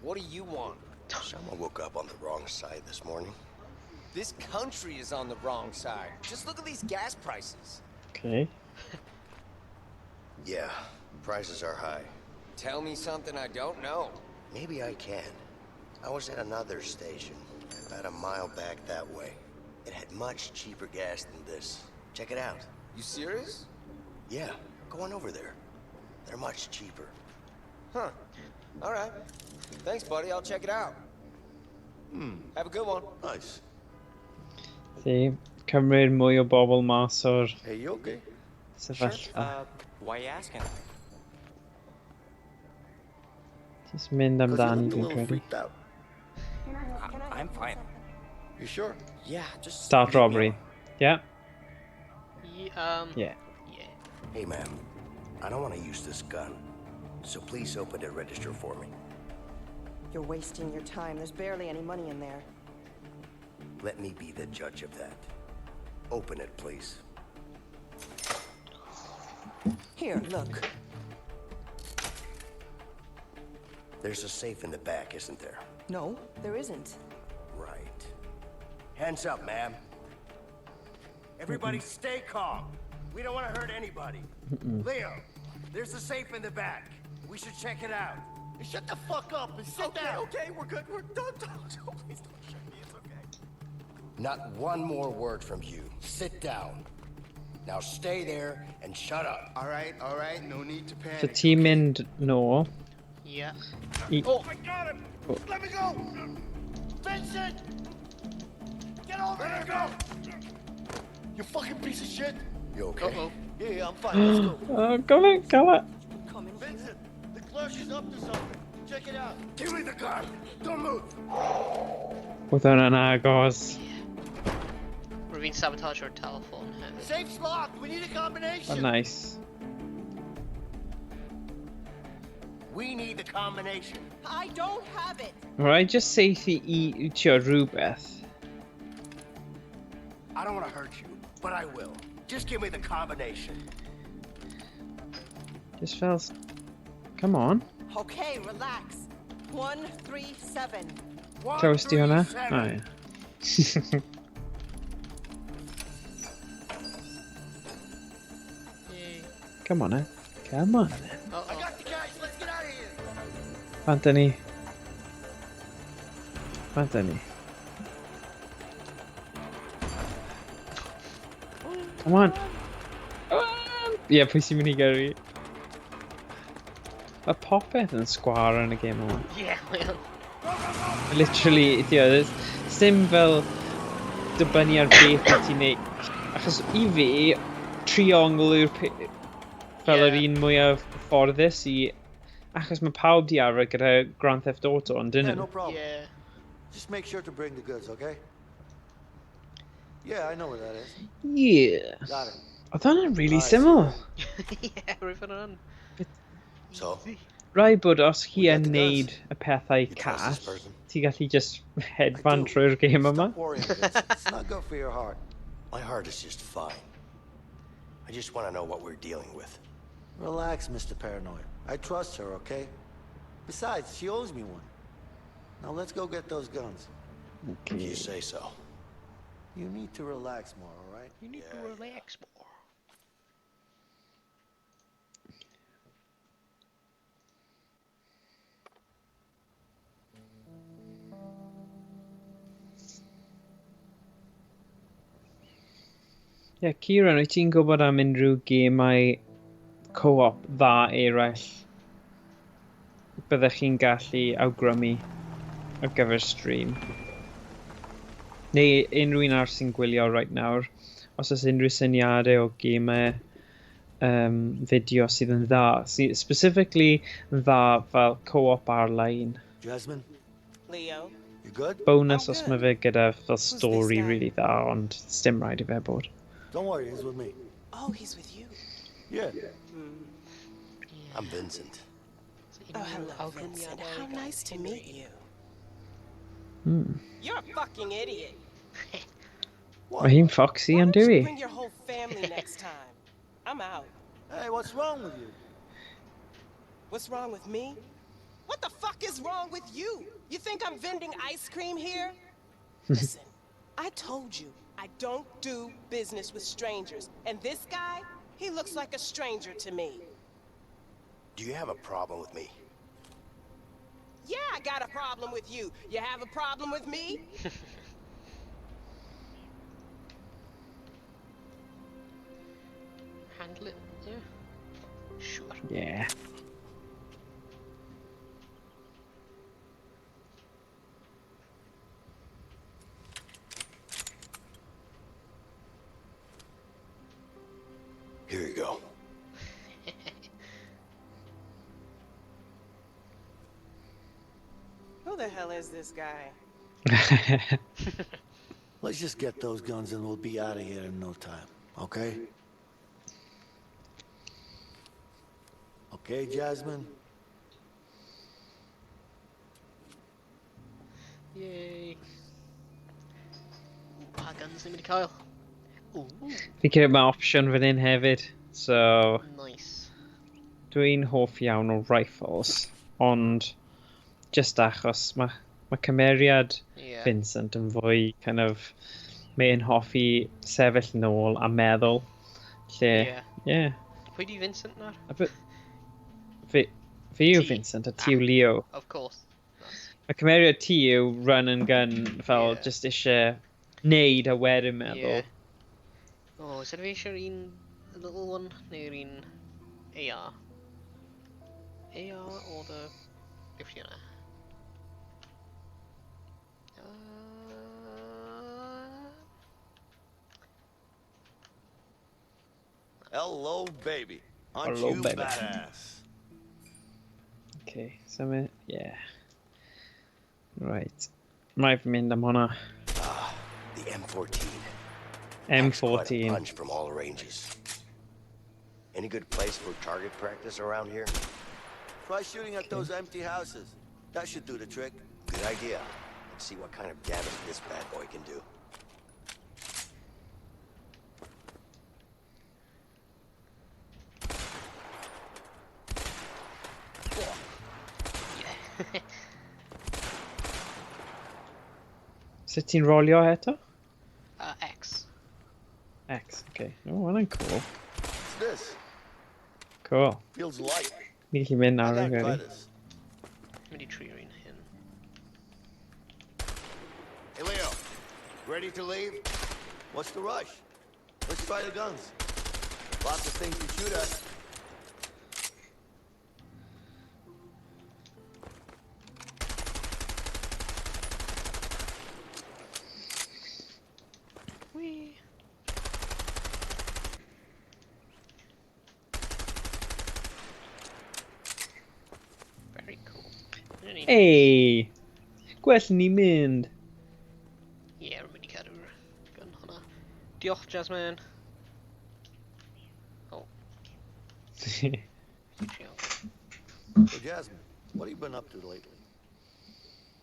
What do you want? Someone woke up on the wrong side this morning. This country is on the wrong side. Just look at these gas prices. Okay. Yeah, prices are high. Tell me something I don't know. Maybe I can. I was at another station, about a mile back that way. It had much cheaper gas than this. Check it out. You serious? Yeah, go on over there. They're much cheaper. Huh. All right. Thanks, buddy. I'll check it out. Have a good one. Nice. See, cymryd mwy o bobl mas o'r Hey, you okay? sefyllfa. Why are you asking? Just mynd amdani, fi'n credu. freaked out. I'm fine. You sure? Yeah, just Start robbery. Yeah? Yeah. Yeah. Hey, ma'am. I don't want to use this gun. So please open the register for me. You're wasting your time. There's barely any money in there. Let me be the judge of that. Open it, please. Here, look. There's a safe in the back, isn't there? No, there isn't. Right. Hands up, ma'am. Everybody stay calm. We don't want to hurt anybody. Leo, there's a safe in the back. We should check it out. Hey, shut the fuck up and sit down. Okay, we're good. Don't please don't shut me. It's okay. Not one more word from you. Sit down. Now stay there and shut up. All right. No need to panic. So ti'n mynd nôl. Yeah. Oh, I got him. Let me go. Vincent! Get over here. Go. You fucking piece of shit. You okay? Uh-oh. Yeah, I'm fine. Let's go. Oh, go it. Vincent, the clerk is up to something. Check it out. Give me the gun. Don't move. Oedd hwnna'n agos. We're being sabotaged our telephone. Safe's locked. We need a combination. Oh, nice. We need the combination. I don't have it. Right, just seithi I tio rhywbeth. I don't want to hurt you, but I will. Just give me the combination. Just fells. Come on. Okay, relax. 137. Toasty hwnna. Oh, yeah. Come on, eh? Come on, eh? I got the guys. Let's get out of here. Anthony. Anthony. Come on. Ie, pwy sy'n mynd I gyrru? Mae popeth yn sgwar yn y game yma. Ie, wel. Literally, there's sim fel dibynnu ar beth wyt ti'n neud. Achos I fi, triongl yw'r fel yr un mwyaf fforddus I... Achos mae pawb di arfer gyda Grand Theft Auto, ond dyn Yeah, nhw. no problem. Yeah. Just make sure to bring the goods, okay? Yeah, I know where that is. Yeah. Got it. Oedd hwnna'n really Nice. syml. Ie, rwy'n fan So, Rhaid bod os chi We got yn the neud goods. y pethau You trust this call, person? ti gallu just headband trwy'r game yma. Stop worrying, Vincent. It's not good for your heart. My heart is just fine. I just want to know what we're dealing with. Relax, Mr. Paranoid. I trust her, okay? Besides, she owes me one. Now let's go get those guns. Okay. You say so. You need to relax more, all right? You need to relax more. Ie, Kieran, wyt ti'n gwybod am unrhyw gemau co-op dda eraill byddech chi'n gallu awgrymu ar gyfer stream? Neu unrhyw un arall sy'n gwylio right nawr, os oes unrhyw syniadau o gemau fideo sydd yn dda, specifically dda fel co-op ar-lein. Jasmine? Leo? You good? Bonus os mae fe gyda fel story really dda, ond sdim rhaid I fe bod. Don't worry, he's with me. Oh, he's with you. Yeah. I'm Vincent. Oh, hello, Vincent. How nice to meet you. Hmm. You're a fucking idiot. Mae hi'n foxy yn dwi. Bring your whole family next time. I'm out. Hey, what's wrong with you? What's wrong with me? What the fuck is wrong with you? You think I'm vending ice cream here? Listen, I told you, I don't do business with strangers. And this guy, he looks like a stranger to me. Do you have a problem with me? Yeah, I got a problem with you. You have a problem with me? Handle it, yeah. Sure. Yeah. Here you go. Who the hell is this guy? Let's just get those guns and we'll be out of here in no time, okay? Okay, Jasmine? Yay. Pa guns ni'n mynd I cael? Ooh, Fi credu mae opsiwn fan hyn hefyd, so nice. dwi'n hoff iawn o rifles, ond just achos mae cymeriad Yeah. Vincent yn fwy kind of mae'n hoffi sefyll nôl a meddwl, lle, Yeah. Pwy di Vincent nawr? Fi yw Ti. Vincent a ti yw Leo. Of course. Mae cymeriad ti yw run and gun fel just eisiau neud a wedyn meddwl. Yeah. Oh, is it fi eisiau'r un little one neu'r un AR? AR or the... If you know. Hello, baby. Aren't Hello, you baby. badass? Okay, so yeah. Right. Mae fi mynd am hwnna. The M14. M14. Punch from all ranges. Any good place for target practice around here? Try shooting at those empty houses. That should do the trick. Good idea. Let's see what kind of damage this bad boy can do. Sut ti'n rolio eto? X. X, okay. Oh, hwnna'n cool. What's this? Cool. Feels light. Ni gallu mynd I nawr gotta yn try gwedi. this. Mynd I trio un hyn. Hey, Leo. Ready to leave? What's the rush? Let's try the guns. Lots of things to shoot at. Whee! Very cool. Hey! Gwell ni mynd. Yeah, rwy'n mynd I cadw'r gun hwnna. Diolch, Jasmine. Oh. So, Jasmine, what have you been up to lately?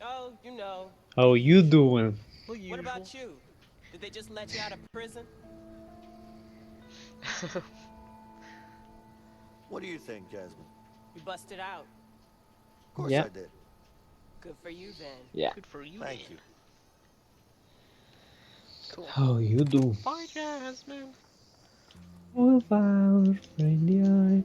Oh, you know. How you doing? What about you? Did they just let you out of prison? What do you think, Jasmine? You busted out. Of course Yeah. I did. Good for you then. Yeah. Good for you, Thank you. Cool. How you do? Bye, Jasmine. Without friendly eye.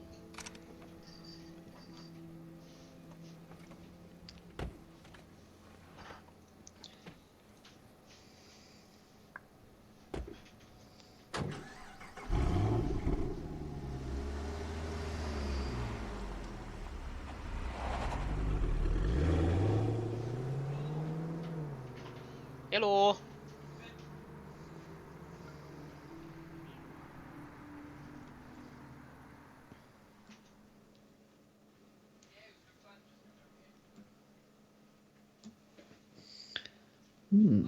Hello. Hmm.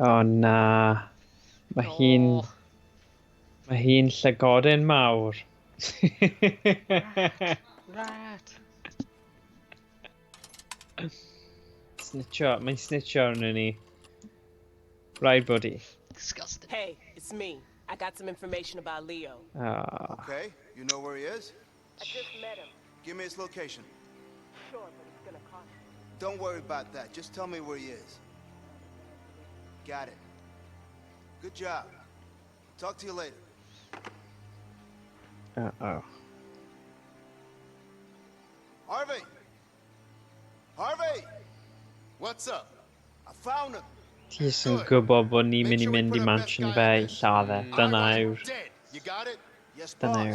Oh na. Mae hi'n... Mae hi'n llygoden mawr. Rat. Snitcho, mae'n snitcho arno ni. Right, buddy. Disgusting. Hey, it's me. I got some information about Leo. Ah. Okay, you know where he is? I just met him. Give me his location. Sure, but it's gonna cost you. Don't worry about that. Just tell me where he is. Got it. Good job. Talk to you later. Uh-oh. Harvey! Harvey! What's up? I found him. Ti sy'n gwybod bod ni'n mynd I mynd I mansion fe I lladd e. Dyna yw'r... Dead. You got it? Yes, Dyna boss.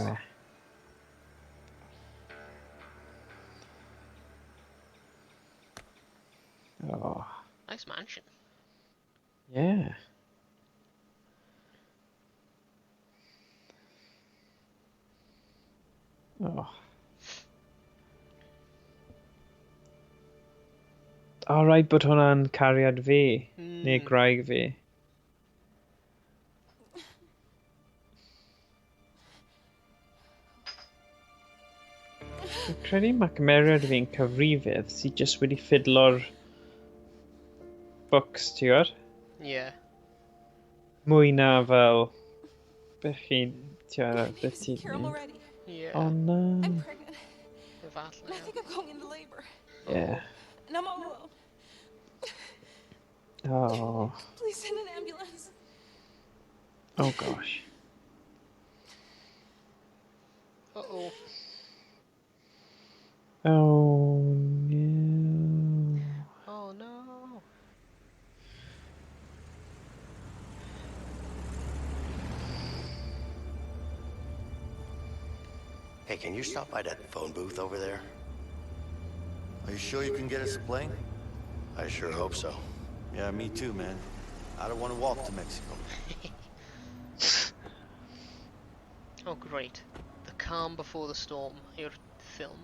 yw e. Oh. Nice mansion. Yeah. Oh. Alright, bod hwnna'n cariad fi. Neu graig fi. Dwi'n credu mae cymeriad fi'n cyfrifydd sydd jyst wedi ffidlo'r books, ti gwybod? Yeah. Mwy na fel... Beth chi'n... Ti gwybod, beth ti'n... Yeah. Oh no. I'm pregnant. Efallai. And I think I'm going into labor. Yeah. And I'm all alone. Oh. Please send an ambulance. Oh gosh. Uh-oh. Oh no. Oh no. Hey, can you stop by that phone booth over there? Are you sure you can get us a plane? I sure hope so. Yeah, me too, man. I don't want to walk to Mexico. Oh, great. The calm before the storm. Your film.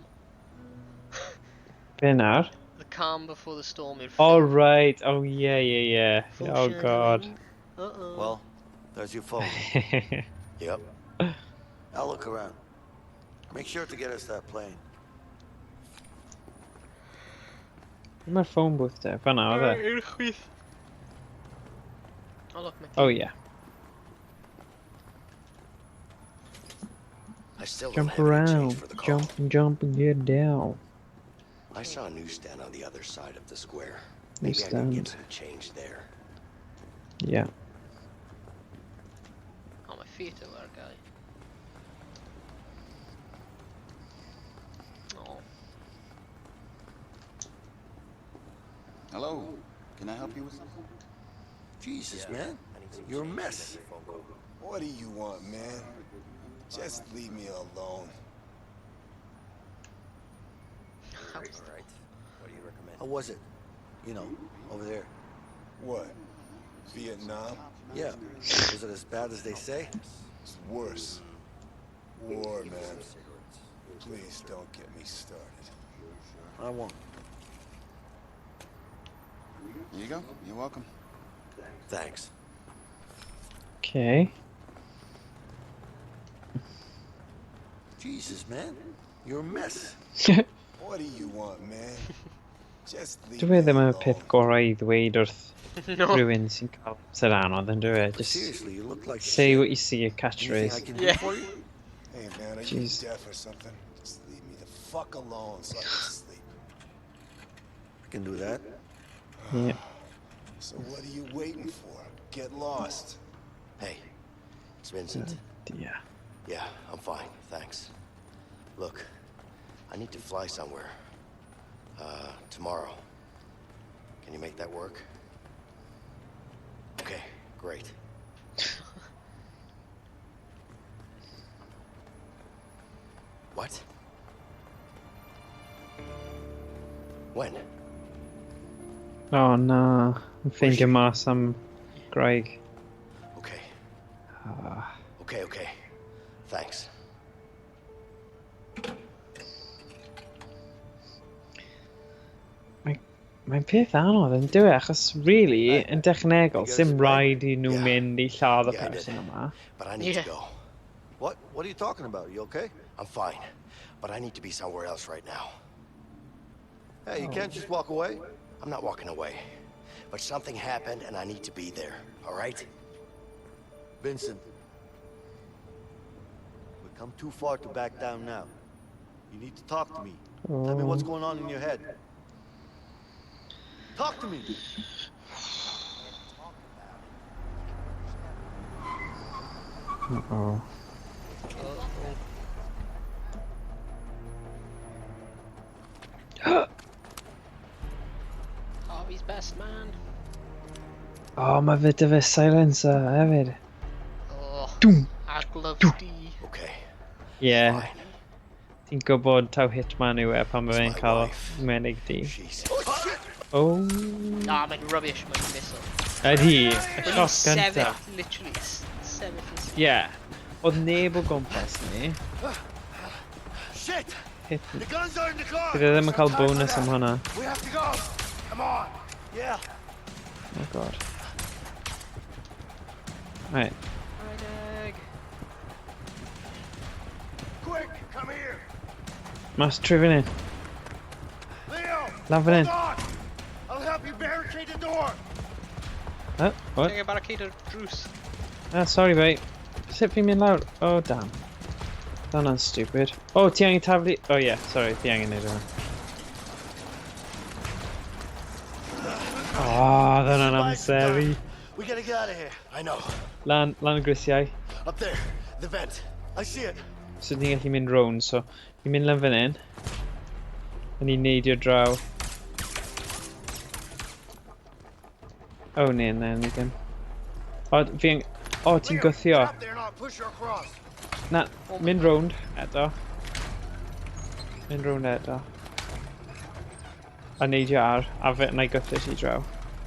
Be nawr? The calm before the storm. Your Oh film. right. Oh yeah. Oh god. Uh-oh. Well, there's your phone. Yep. I'll look around. Make sure to get us that plane. Mae'r phone booth te, fan'na oedd e. I'r chwith. Oh look, my Oh yeah. I still don't Jump have any change around. for the call. Jump and jump and get down. I saw a newsstand on the other side of the square. Maybe I can Newsstand. get some change there. Yeah. Oh, my feet are there, guy. Oh. Hello. Can I help you with something? Jesus, man. You're a mess. What do you want, man? Just leave me alone. All right. What do you recommend? How was it? You know, over there. What? Vietnam? Yeah. Was it as bad as they say? It's worse. War, man. Please don't get me started. I won't. Here you go. You're welcome. Thanks. Okay. Jesus, man. You're a mess. What do you want, man? Just leave Dwi me ddim yn alone. peth gorau i ddweud wrth No. rhywun sy'n cael ser anodd yn dwi. Just Seriously, you look like say shit. what you see, a Anything I catchphrase. can do Yeah. for you? Hey, man, are Jeez. you deaf or something? Just leave me the fuck alone so I can sleep. I can do that. Yeah. So what are you waiting for? Get lost. Hey, it's Vincent. Yeah. Yeah, I'm fine, thanks. Look, I need to fly somewhere. Tomorrow. Can you make that work? Okay, great. What? When? Oh no. I'm thinking mas am Greg. Okay, Ah. okay. Thanks. Mae'n peth anodd yn dwi, achos really, yn dechnegol, sim rhaid i nhw mynd I lladd y Yeah, I did. person yma. But I need Yeah. to go. What are you talking about? You okay? I'm fine, but I need to be somewhere else right now. Hey, you can't just walk away. I'm not walking away. But something happened and I need to be there, all right? Vincent. We've come too far to back down now. You need to talk to me. Tell me what's going on in your head. Talk to me. Uh-oh. Harvey's best man. Oh, mae fe dy fe silencer hefyd. Oh. Dwm. Arglofdi. Okay. Yeah. Ti'n gwybod taw hitman yw e pan mae fe'n cael menig di. Oh. Ah, mae'n rubbish, mae'n missile. Ydi, y When shot he's gynta. sefyll, literally, sefyll. Yeah. Oedd neb o gwmpas ni. Shit! Hit. The guns are in the car. Bydd e ddim yn cael bonus am hwnna. We have to go. Come on. Yeah. Oh god. Right. Right egg. Quick, come here. Mas trifyn in. Leo. Lan fan hyn. Hold on. I'll help you barricade the door. Oh, what? Take a barricade o'r drws. Ah, sorry mate. Sut fi'n mynd lawr? Oh, damn. Hwnna'n stupid. Oh, ti angen taflu... Oh yeah, sorry, ti angen neud hwnna. Oh, hwnna'n amseru. We gotta get out of here. I know. Lan y grisiau. Up there, the vent. I see it. So ni'n gallu mynd round, so fi'n mynd lan fan hyn. A ni'n neidio draw. Oh, ne, ni ddim. O, fi'n... O, ti'n gwthio. Stop there and I'll push her across. Na, mynd round eto. Mynd round eto. A neidio ar, a fe na I gythio ti draw.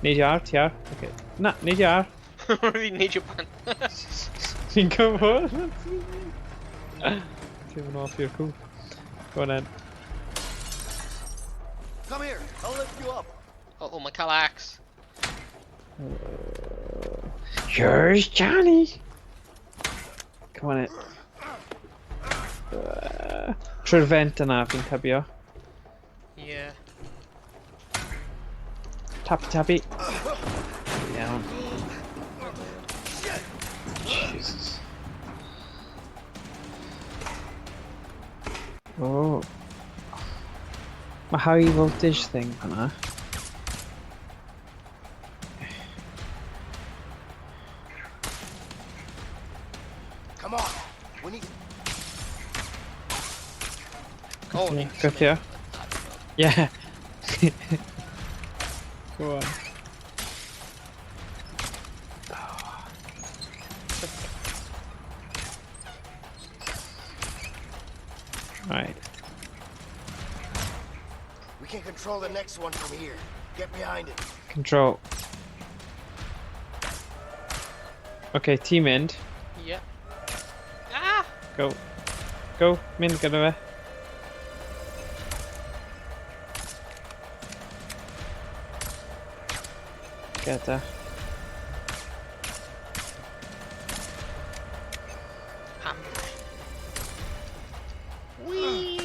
Neidio ar, ti ar? Okay. Na, neidio ar. Fi'n neud your pan. Ti'n gwybod? Ti'n mynd off your cool. Go on then. Come here. I'll lift you up. Oh, mae'n cael axe. Here's Johnny. Come on in. Trwy'r vent yna fi'n cybio. Yeah. Tappy tappy. Iawn. Oh. Mae high voltage thing hwnna. Come on. We need. Oh, Go here. Yeah. Go on. Right. We can control the next one from here. Get behind it. Control. Okay, team end. Yeah. Ah! Go. Go. Mynd gyda fe. Get that. Whee!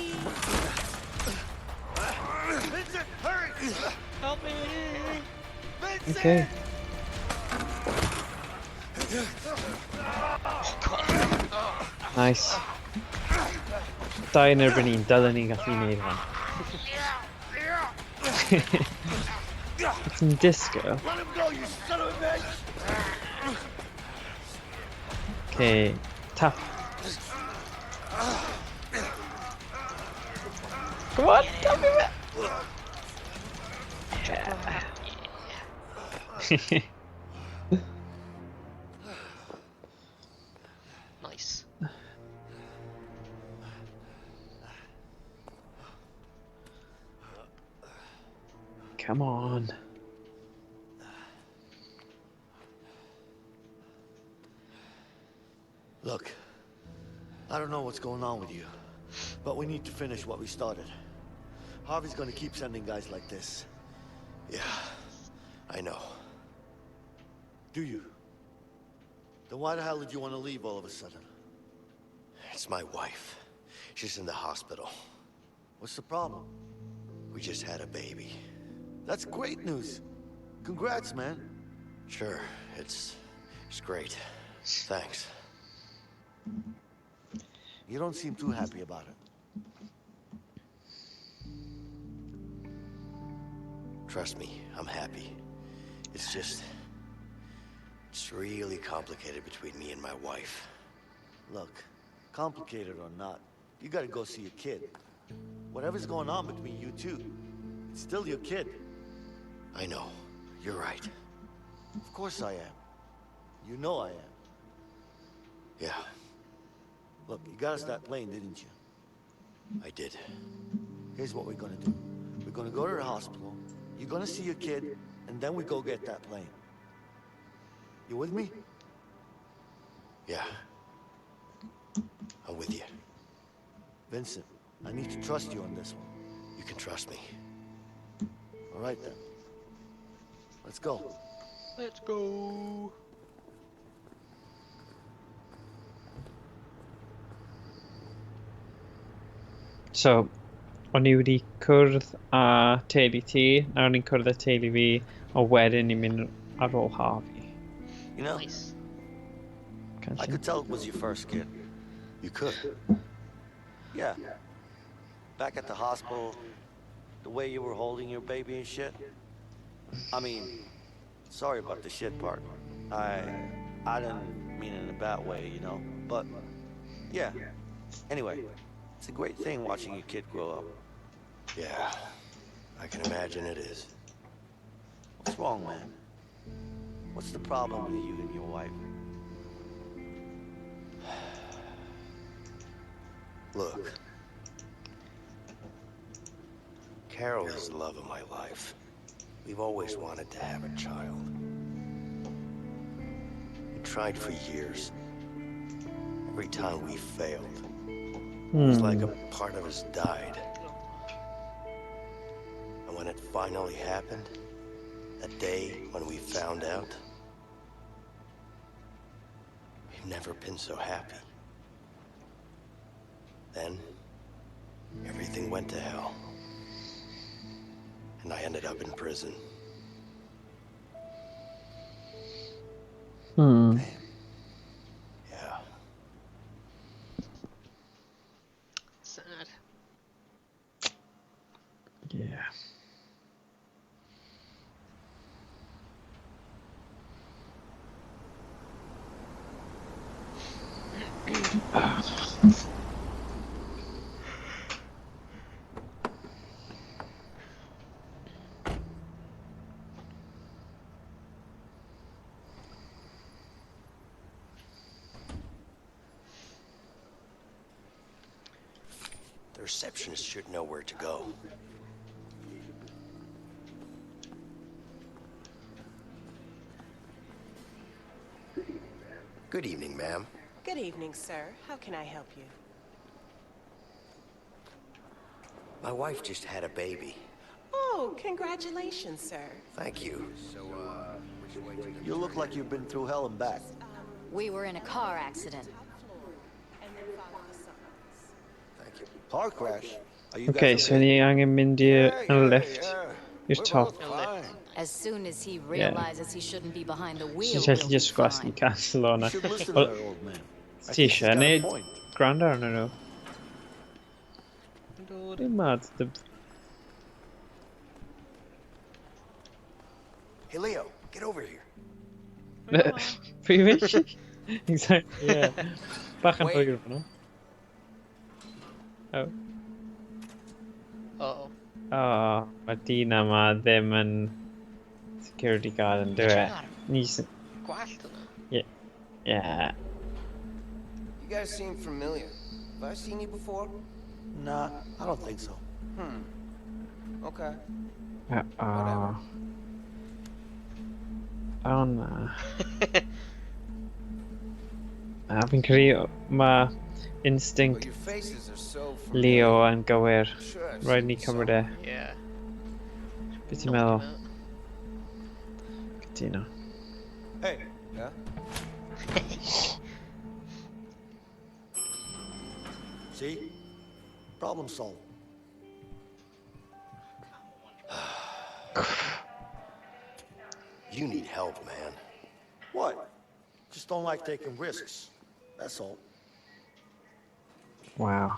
Vincent, hurry! Help me! Vincent! Okay. Nice. Dau yn erbyn un, dylwn ni gallu neud hwn. It's in disco. Let him go, you son of a bitch! Okay, tap. Come on, tap me back. Yeah. Nice. Come on. Look, I don't know what's going on with you, but we need to finish what we started. Harvey's gonna keep sending guys like this. Yeah, I know. Do you? Then why the hell did you want to leave all of a sudden? It's my wife. She's in the hospital. What's the problem? We just had a baby. That's great news. Congrats, man. Sure, it's great. Thanks. You don't seem too happy about it. Trust me, I'm happy. It's really complicated between me and my wife. Look, complicated or not, you gotta go see your kid. Whatever's going on between you two, it's still your kid. I know. You're right. Of course I am. You know I am. Yeah, Look, you got us that plane, didn't you? I did. Here's what we're gonna do. We're gonna go to the hospital, you're gonna see your kid, and then we go get that plane. You with me? Yeah. I'm with you. Vincent, I need to trust you on this one. You can trust me. All right then. Let's go. Let's go. So, o'n i wedi cwrdd â teulu ti, nawr ni'n cwrdd â teulu fi, a wedyn ni'n mynd ar ôl Harvey. You know, Nice. I could tell it was your first kid. You could. Yeah. Back at the hospital, the way you were holding your baby and shit. I mean, sorry about the shit part. I didn't mean it in a bad way, you know, but yeah. Anyway, it's a great thing watching your kid grow up. Yeah, I can imagine it is. What's wrong, man? What's the problem with you and your wife? Look. Carol is the love of my life. We've always wanted to have a child. We tried for years. Every time we failed, it was like a part of us died. And when it finally happened, that day when we found out, we've never been so happy. Then, everything went to hell. And I ended up in prison. Hmm. Yeah. Sad. Yeah. The receptionist should know where to go. Good evening, ma'am. Good evening, sir. How can I help you? My wife just had a baby. Oh, congratulations, sir. Thank you. So, which way to You look like you've been through hell and back. We were in a car accident. Thank you. Car crash? Are you Okay, guys so ni angen mynd i'r lift. I'r top. As soon as he realizes he shouldn't be behind the wheel, Ti'n we'll gallu be just gwasgu fine. castle o'na. You should listen to her, old man. I Ti think she's eisiau got a neud point. gwrando arnyn nhw? Dwi'n mad. Hey, Leo, get over here. Prif eisiau? Exactly, yeah. Bach yn hwyr fan nhw. Oh. Uh-oh. Oh, mae dyn yma ddim yn security guard yn dweud. Nis... Gwallt yna. Yeah. Yeah. You guys seem familiar. Have I seen you before? Nah, I don't think so. Okay. Oh. Oh na. Fi'n credu mae instinct Your faces are so Leo yn gywir. Rhaid ni cymryd e. Yeah. Be ti'n meddwl? Cytuno. Hey. Yeah? See? Problem solved. You need help, man. What? Just don't like taking risks. That's all. Wow.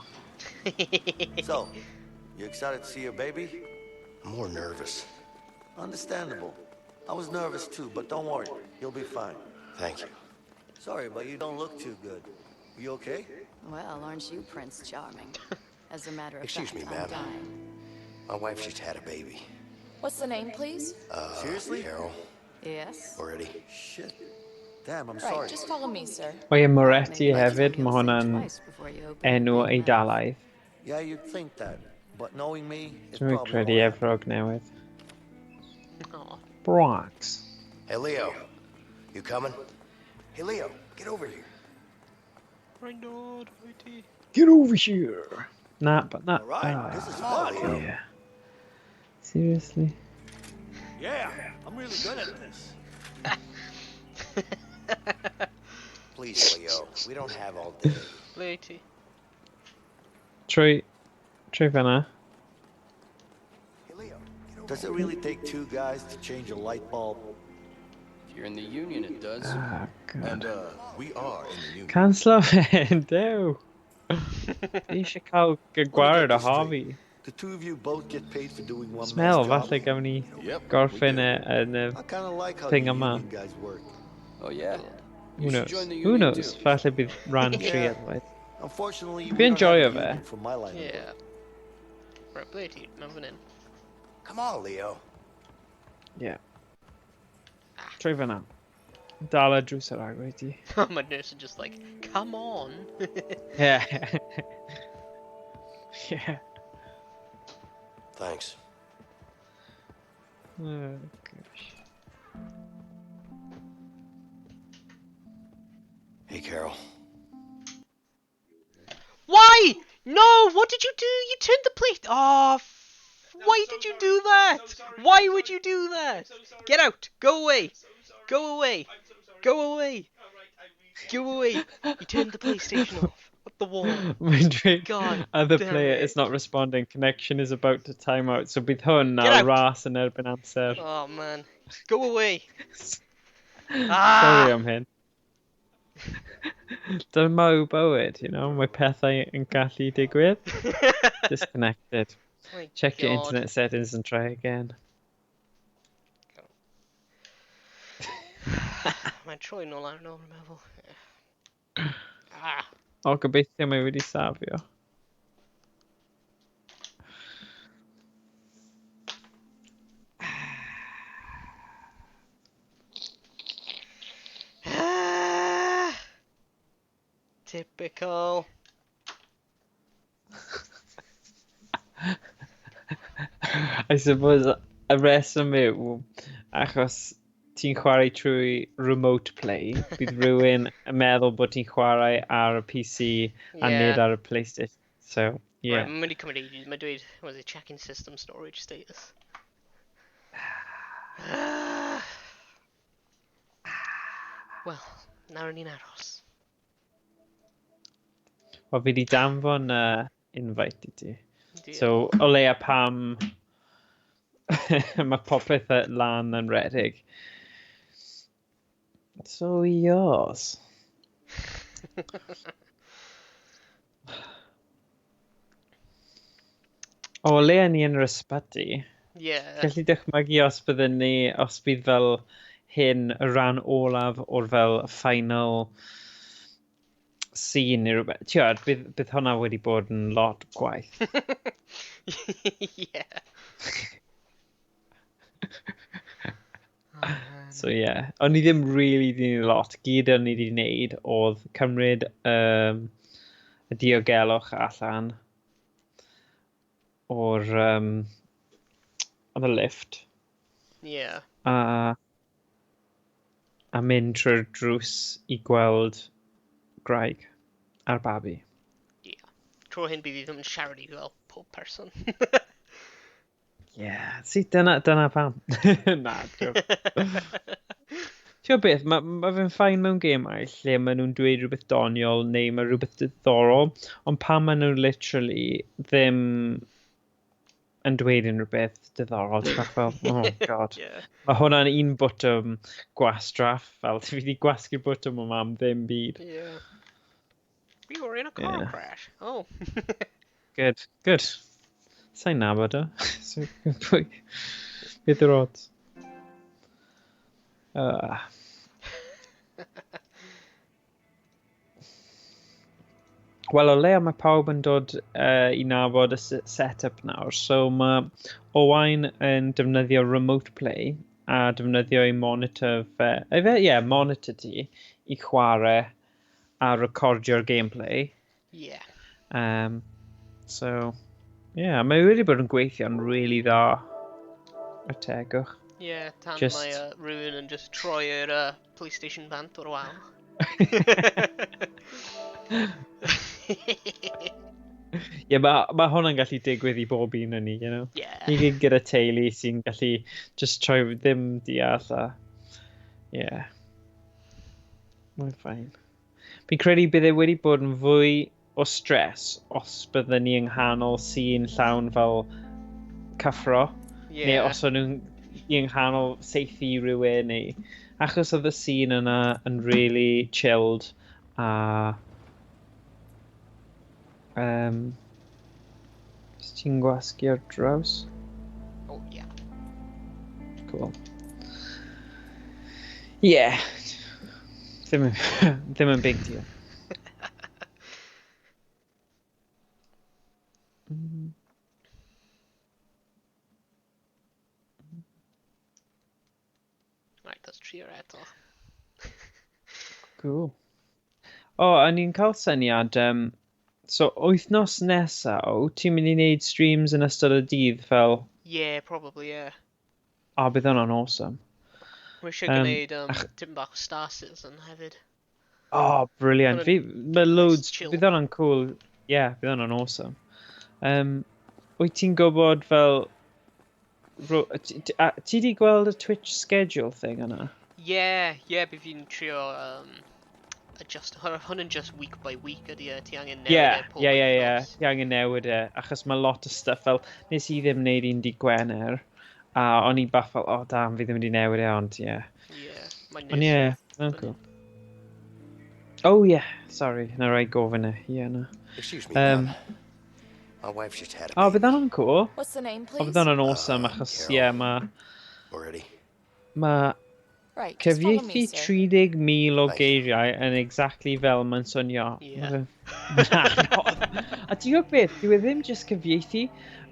So, you excited to see your baby? I'm more nervous. Understandable. I was nervous too, but don't worry. You'll be fine. Thank you. Sorry, but you don't look too good. You okay? Well, aren't you Prince Charming? As a matter of Excuse fact, me, I'm ma'am. dying. My wife just had a baby. What's the name, please? Seriously? Carol. Yes? Already. Shit. Damn, I'm Right, sorry. just follow me, sir. O ie, Moretti hefyd, mae hwnna'n enw Eidalaidd. Yeah, you'd think that. But knowing me, it's Dwi'n probably credu all Efrog newydd. Aw. Bronx. Hey, Leo. You coming? Hey, Leo, get over here. Reinhold, righty. Get over here. Nah, but not. Alright, this is fun, Leo. Yeah. Seriously? Yeah, I'm really good at this. Please, Leo. We don't have all day. Righty. Trwy fanna. Hey, Leo. Get over Does it really take two guys to change a light bulb? If you're in the union, it does. Ah, God. And, we are in the union. Cancel fe, dew. Fi eisiau cael gwared a hobby. The two of you both get paid for doing one Smell, man's job. falle gawn ni Yep, gorffen we do. yn y I kind of like how thing you yma. union guys work. Oh, yeah? Who You should knows? join the Who union, knows? too. Falle bydd Rhan 3 Yeah. adwaith. Unfortunately, we Fi don't enjoy have a fe. union for my line of work. Yeah. Right, righty. Mewn fan hyn. Come on, Leo. Yeah. Trwy fanna. Dal y drws yr agor i ti. My nurse is just like, come on. Yeah. Yeah. Thanks. Oh, gosh. Hey, Carol. Why? No, what did you do? You turned the plate. Oh, why did you do that? Why would you do that? Get out. Go away. Go away. Go away. Go away. You turned the PlayStation off. What the wall? Mae'n dweud, God other damn player it. is not responding, connection is about to time out, so bydd hwn Get a out. ras yn erbyn amser. Oh, man. Go away. Sorry am hyn. Dyma yw bywyd, you know, mae pethau yn gallu digwydd. Disconnected. My Check your God. internet settings and try again. Mae'n troi nôl ar nôl, rwy'n meddwl. Ah. O, gobeithio mae wedi safio. Typical. I suppose y reswm yw achos ti'n chwarae trwy remote play, bydd rhywun yn meddwl bod ti'n chwarae ar y PC a nid ar y PlayStation. So, yeah. Right, mae'n mynd i cymryd ages. Mae'n dweud, was it checking system storage status? Wel, nawr ni'n aros. Wel, fi di danfon invite i ti. So, o leia pam mae popeth lan yn redig. So, yes. O leia ni yn yr ysbyty. Gallu dychmygu os byddwn ni, os bydd fel hyn y rhan olaf o'r fel final scene neu rhywbeth. Tiod, bydd hwnna wedi bod yn lot gwaith. So yeah, o'n i ddim really di wneud lot. Gyd o'n i di wneud oedd cymryd y diogelwch allan o'r y lift. A mynd trwy'r drws i gweld Graig a'r babi. Tro hyn bydd i ddim yn siarad i fel pob person. See, dyna pam. Na, ti'n beth, mae fe'n ffain mewn gemau lle maen nhw'n dweud rhywbeth doniol neu mae rhywbeth diddorol, ond pam maen nhw literally ddim yn dweud unrhyw beth diddorol, ti'n fel, oh god. Mae hwnna'n un botwm gwastraff, fel ti wedi gwasgu'r botwm o mam ddim byd. We were in a car crash. Oh. Good. Sa'n nabod o. Beth yw'r odds? Wel, o leia mae pawb yn dod i nabod y set-up nawr. So mae Owain yn defnyddio remote play a defnyddio ei monitor monitor ti i chwarae a recordio'r gameplay. So, mae wedi bod yn gweithio'n really dda y tegwch. Tan mae rhywun yn just troi'r PlayStation bant o'r wal. Mae hwnna'n gallu digwydd i bob un yn ni, you know? Ni gyda teulu sy'n gallu just troi ddim deall a... Mae'n ffain. Fi'n credu bydd e wedi bod yn fwy o stres os byddwn ni yng nghanol sy'n llawn fel cyffro, neu os o'n nhw'n yng nghanol seithi rhywun, neu achos oedd y scene yna yn really chilled a ti'n gwasgu ar draws? Cool. Ddim yn big deal. Right, let's trio eto. Cool. A ni'n cael syniad, so wythnos nesa ti'n mynd i wneud streams yn ystod y dydd fel... Probably, bydd hwnna'n awesome. We're eisiau gwneud tipyn bach o Star Citizen hefyd. Brilliant. Mae loads, bydd hwnna'n cool. Bydd hwnna'n awesome. Wyt ti'n gwybod fel... Ti di gweld y Twitch schedule thing yna? Bydd fi'n trio adjust. Hwn yn just week by week ydy ti angen newid e. Ti angen newid e. Achos mae lot o stuff fel... Nes i ddim wneud un di Gwener. A o'n i bach fel, fi ddim wedi newid e, ond Ond cool. Sorry, na rai gofyn e. Excuse me, My wife just had a O, bydd hwnna'n cool. What's the name, O, please? bydd hwnna'n awesome, achos, Already. Mae Right, just follow me, cyfieithu sir. 30,000 o geiriau yn exactly fel mae'n swnio. Yeah. A ti'n gwybod beth, dwi ddim just cyfieithu,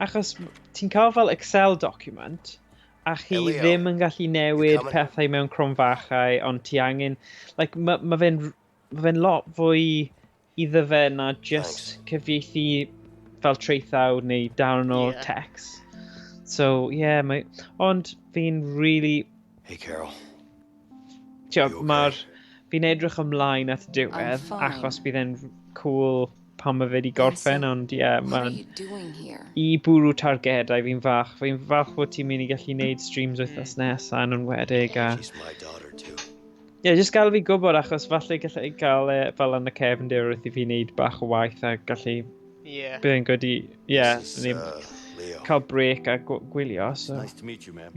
achos ti'n cael fel Excel document, a chi Hey, Leo. ddim yn gallu newid coming? pethau mewn cronfachau, ond ti angen... Like, ma fe'n lot fwy iddo fe na just cyfieithu fel traethawd neu darn o text. So, yeah, ond fi'n really... Hey, Carol. Fi'n edrych ymlaen at y diwedd, achos bydd e'n cool pan mae fe wedi gorffen, ond mae'n... I bwrw targedau fi'n falch. Fi'n falch bod ti'n mynd i gallu gwneud streams wythnos nesaf yn enwedig. She's my daughter, too. Just gael fi gwybod, achos falle gallai gael fel yn y cefndir wrth i fi wneud bach o waith a gallu... Bydd e'n good i... cael break a gwylio, so... Nice to meet you, man.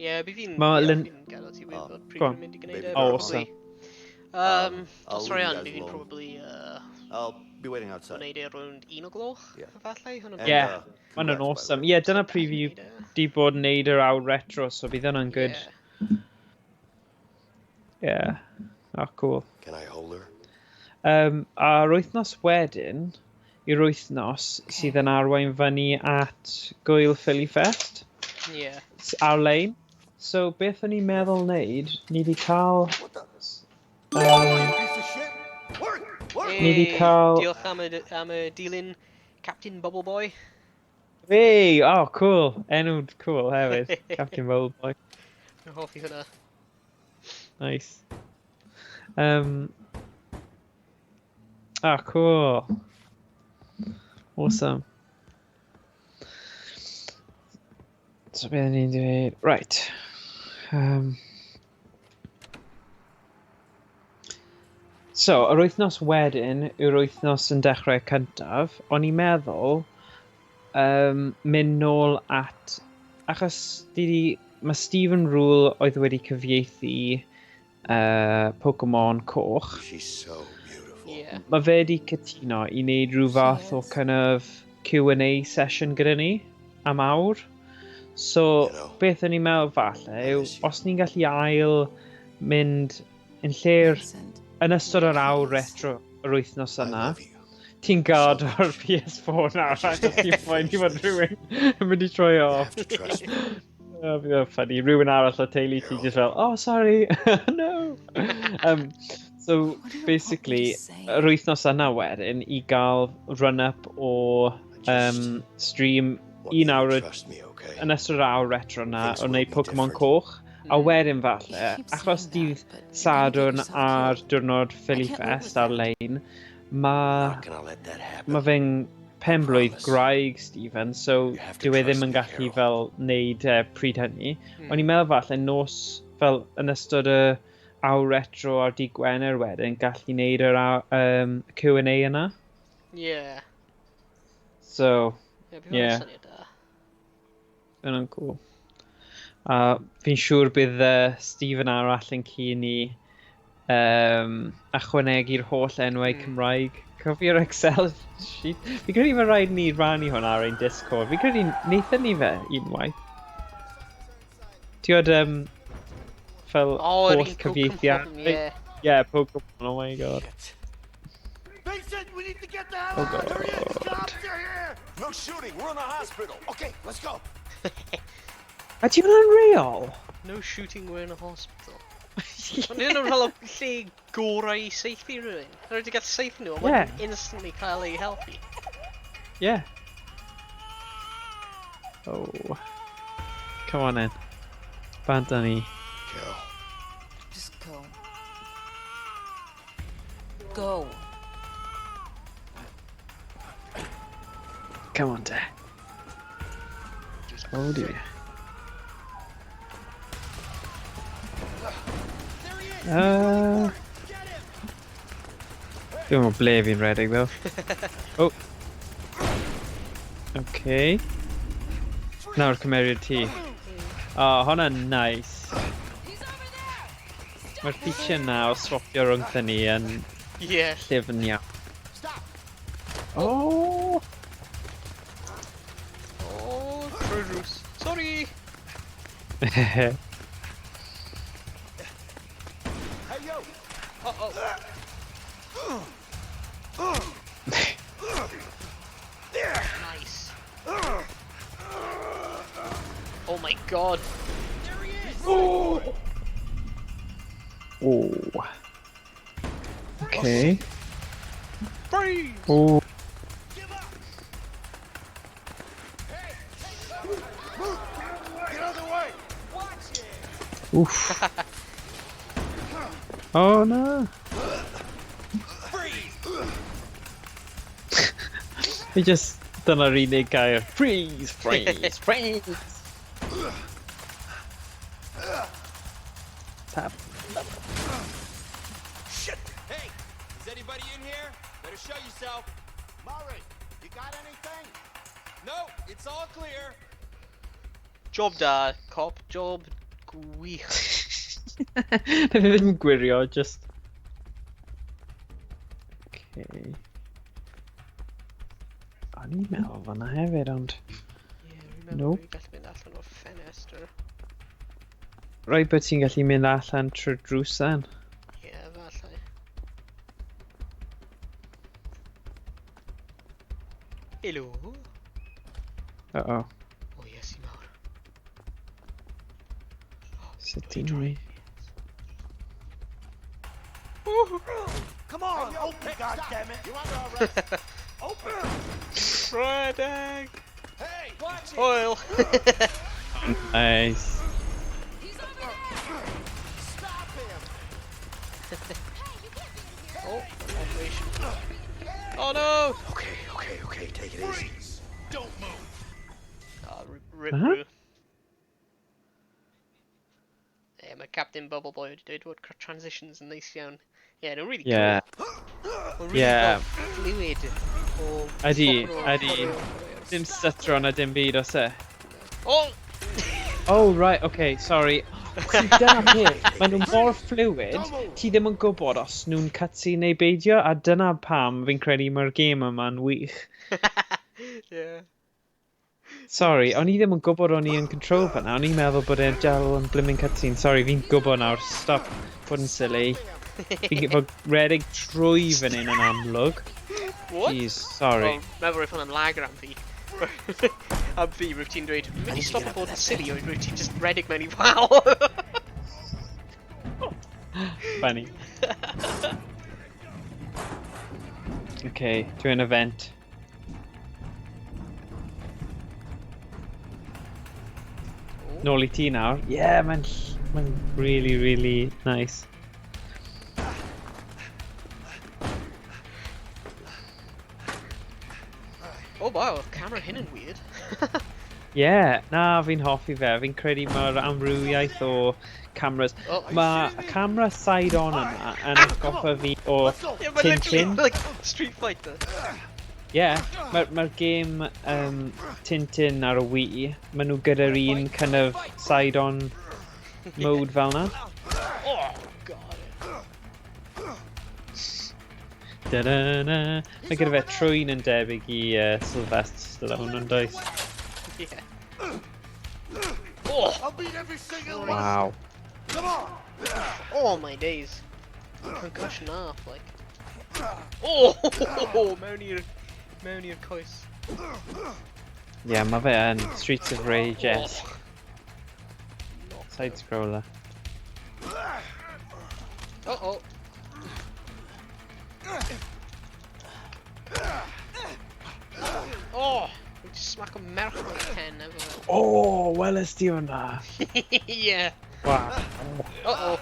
Bydd fi'n gadw ti wybod pryd fi'n mynd i gwneud e. Awesome. Os Rhan, bydd fi'n probably... I'll be waiting outside. gwneud e rownd 1 o gloch, efallai. Mae'n awesome. Dyna pryd fi di bod yn neud yr awr retro, so bydd hwnna'n good. Cool. Can I hold her? A'r wythnos wedyn, i'r wythnos sydd yn arwain fyny at Gwyl Philly Fest ar-lein. So beth o'n i'n meddwl wneud, ni wedi cael... Diolch am y dilyn Captain Bubble Boy. Hey, cool. Enw cool hefyd. Captain Bubble Boy. Dwi'n hoffi hwnna. Nice. Cool. Awesome. So beth ni'n dweud... Right. So, yr wythnos wedyn yw'r wythnos yn dechrau cyntaf, o'n i'n meddwl mynd nôl at... Achos mae Stephen Rule oedd wedi cyfieithu Pokemon Coch. She's so beautiful. Mae fe wedi cytuno i wneud rhyw fath o kind of Q&A session gyda ni am awr. So, beth o'n i'n meddwl falle yw, os ni'n gallu ail mynd yn lle'r yn ystod yr awr retro yr wythnos yna, ti'n gad o'r PS4 nawr, achos ti'n ffain i fod rhywun yn mynd i troi off. Bydd o'n funny, rhywun arall o teulu ti just fel, oh, sorry, no. So, basically, yr wythnos yna wedyn i gael run-up o stream 1 awr yn ystod yr awr retro yna o wneud Pokemon Coch. A wedyn falle, achos dydd Sadwrn ar diwrnod Philly Fest ar-lein, mae fe'n penblwydd graig, Stephen, so dyw e ddim yn gallu fel wneud pryd hynny. O'n i'n meddwl falle nos fel yn ystod y awr retro ar dydd Gwener wedyn, gallu wneud yr Q&A yna. So, Yna'n cool. Fi'n siŵr bydd Stephen arall yn cyn i ychwanegu'r holl enwau Cymraeg. Cofio'r Excel sheet. Fi'n credu mae rhaid ni rannu hwn ar ein Discord. Fi'n credu wnaethon ni fe unwaith. Ti'n gwybod fel holl cyfieithiad? Pokemon, oh my god. Vincent, we need to get the hell out of here! Cops are here! No shooting, we're in the hospital. Okay, let's go. Ydy hwnna'n real? No shooting, we're in a hospital. Ond hyn o'n rhaid o lle gorau i seithi rhywun. Rhaid wedi gael seithi nhw, a mae'n instantly cael ei helpu. Oh. Come on in. Bant ni. Carol. Just go. Go. Come on, Dad. Oh dear. Dwi'n meddwl ble fi'n redig though. Oh. Okay. Nawr cymeriad ti. Hwnna'n nice. Mae'r feature na o swapio rhwngthyn ni yn llyfn iawn. Oh! Free! Hey, yo! Nice. Oh my god. There he is! Oh. Okay. Freeze! Oh. Get out of the way! Watch it! Oof. Oh no. We just done a really guy. Freeze, freeze, freeze. Tap. Shit! Hey, is anybody in here? Better show yourself. Murray, you got anything? No, it's all clear. Job da, cop. Job gwych. They ddim gwirio, just... Okay. O'n i'n meddwl fan'na hefyd, ond... Nope. Gallu mynd allan o'r ffenestr. Rhaid bod ti'n gallu mynd allan trwy'r drws then. Ie, falle. Helo. Uh-oh. O, yes, i mawr. Sut ti'n mi? Come on, open, goddammit! You under arrest? Open! Rhan! Hey, watch it! Oil! Nice. Stop him! Oh, operation. Oh no! Okay, take it easy. Don't move. Rip Huh? through. Mae Captain Bubble Boy wedi dweud bod transitions yn neis iawn. Yeah, they're really Yeah. cool. Mae'n really Yeah. fluid o... Ydi. Dim stytro na dim byd os e. Oh! Oh, right, okay, sorry. See, dyna peth, maen nhw mor fluid, ti ddim yn gwybod os nhw'n cutscene neu beidio, a dyna pam fi'n credu mae'r gêm yma'n wych. Yeah. Sorry, o'n i ddim yn gwybod o'n i yn control fan'na, o'n i'n meddwl bod e'n dal yn blimmin' cutscene. Sorry, fi'n gwybod nawr, stop bod yn silly. Fi'n gwybod redig trwy fan hyn yn amlwg. What? Jeez, sorry. Meddwl roedd hwnna'n lag am fi. Am fi, rwyf ti'n dweud, mynd i stop o bod yn silly, oedd rwyf ti'n just redig mewn I waw. Funny. Okay, dwi'n event. Nôl I ti nawr. Yeah, mae'n really, really nice. Oh wow, camera hyn yn weird. Yeah, na, fi'n hoffi fe. Fi'n credu mae'r amrywiaeth o cameras. Mae y camera side-on yma yn atgoffa fi o Tintin. Like Street Fighter. Yeah, mae'r game Tintin ar y Wii, maen nhw gyda'r un kind of side-on mode fel na. Oh, god. Da-da-da. Mae gyda fe trwy'n yn debyg I Sylvester Stallone yn does. Yeah. Oh! I'll beat every single Wow. Come on! Oh my days. Concussion off, like. Oh! Mewn i'r coes. Yeah, mae fe yn Streets of Rage, yes. Side-scroller. Uh-oh. Oh! We just smack a merch on the pen, efo. Oh, welys di hwnna. Yeah. Wow. Uh-oh.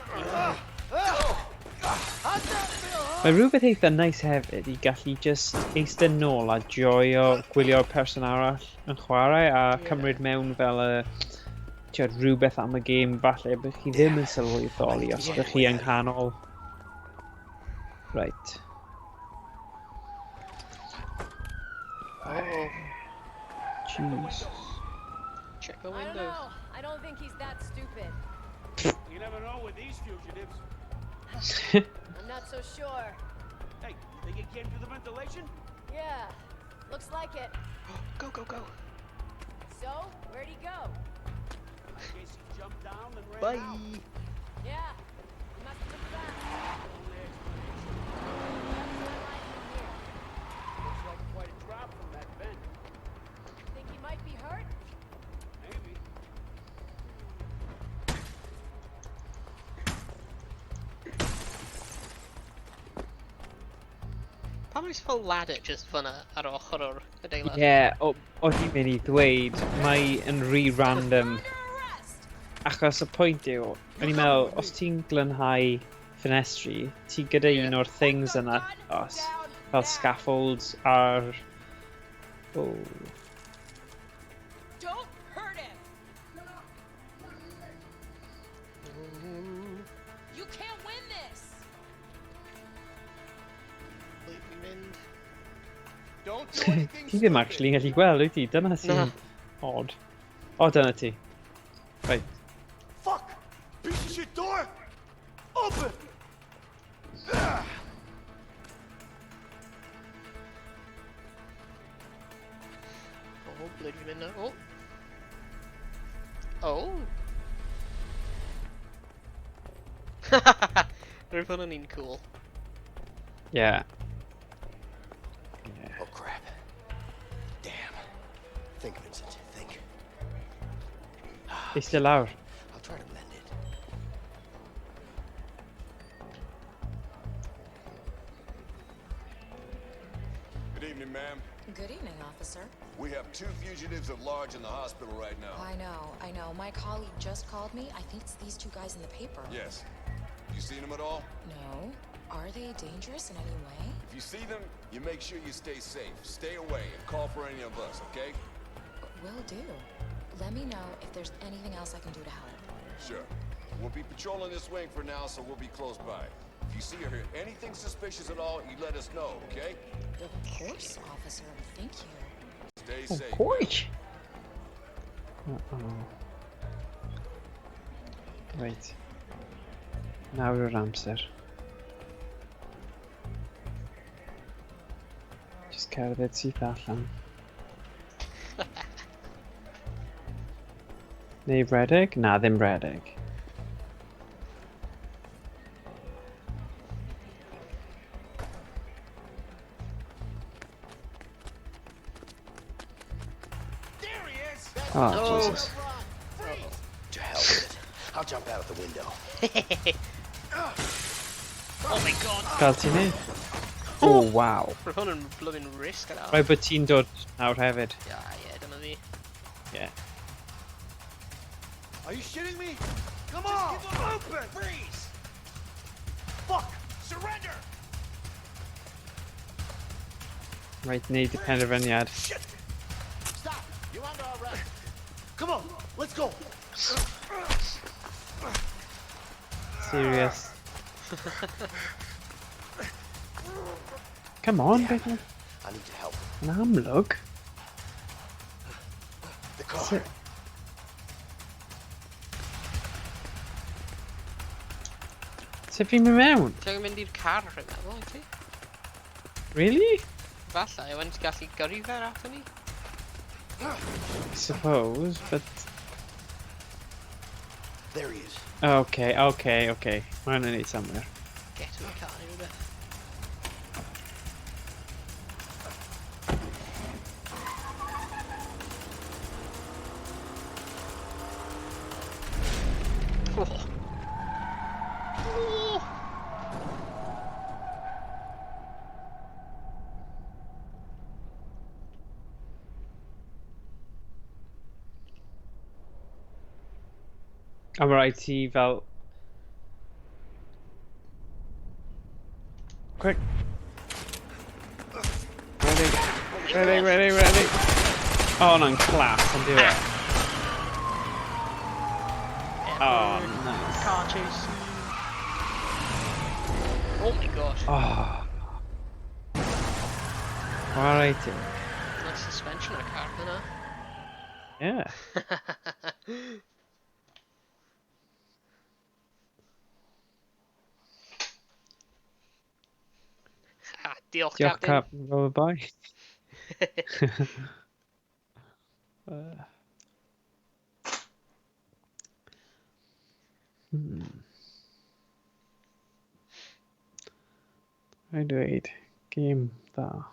Mae rhywbeth eitha nice hefyd I gallu just eistedd nôl a joio gwylio'r person arall yn chwarae a cymryd mewn fel rhywbeth am y gêm falle bych chi ddim yn sylweddoli os ydych chi yng nghanol. Right. Uh-oh. Jeez. Check the I don't windows. know. I don't think he's that stupid. You never know with these fugitives. I'm not so sure. Hey, you think it came through the ventilation? Yeah, looks like it. Go, go, go. So, where'd he go? Bye. Yeah, you must have looked back. Looks like quite a drop from that vent. Think he might be hurt? Maybe. Pam oes fel ladder just fyna ar ochr o'r adeilad? Ie, o hi'n mynd i ddweud, mae yn random. Achos y pwynt yw, o'n i'n meddwl, os ti'n glynhau ffenestri, ti gyda un o'r things yna, fel scaffolds ar... Oh. Don't hurt him. You can't win this. Don't do anything Ti ddim actually yn gallu gweld, wyt ti? Dyna sy'n odd. O, dyna ti. Right. Fuck! Piece of shit door! Open! Oh, ble dwi'n mynd nawr? Oh! Rwy'n hwn yn un cool. Yeah. Oh crap. Damn. Think, Vincent, think. Eistedd lawr. I'll try to mend it. Good evening, ma'am. Good evening, officer. We have 2 fugitives at large in the hospital right now. I know. My colleague just called me. I think it's these 2 guys in the paper. Yes. You seen them at all? No. Are they dangerous in any way? If you see them, you make sure you stay safe. Stay away and call for any of us, okay? Will do. Let me know if there's anything else I can do to help. Sure. We'll be patrolling this wing for now, so we'll be close by. If you see or hear anything suspicious at all, you let us know, okay? Of course, officer. Thank you. Stay Of safe. course. Right. Nawr yw'r amser. Just cerdded syth allan. Neu bredig? Na, ddim bredig. Oh, Jesus. To hell with it. I'll jump out of the window. Oh my god! Gael ti'n neud? Oh, wow. Rwy'n hwn yn blywyn risg ar Rai bod ti'n dod nawr hefyd. Ie, dyma fi. Yeah. Are you shitting me? Come on! Open! Freeze! Fuck! Surrender! Right, neud y penderfyniad. Shit! Stop! You're under arrest. Come on, let's go. Serious. Come on, big man. I need to help. Yn amlwg. The car. Sut fi'n mynd mewn? Ti'n mynd i'r car rwy'n meddwl, i ti? Really? Falle, yw yn gallu gyrru fer ato ni? I suppose, but... There he is. Okay. Mae'n yn neud somewhere. Get to the car neu rhywbeth. Oh. Oh. A mae rhaid ti fel... Quick! Ready! Oh, hwnna'n class, yn diwy. Oh, nice. Car chase. Oh my gosh. Oh. Chwarae ti. Nice suspension ar y car dyna. Yeah. Diolch, Diolch, Captain. Cap. Roll by. Rhaid dweud, gêm dda.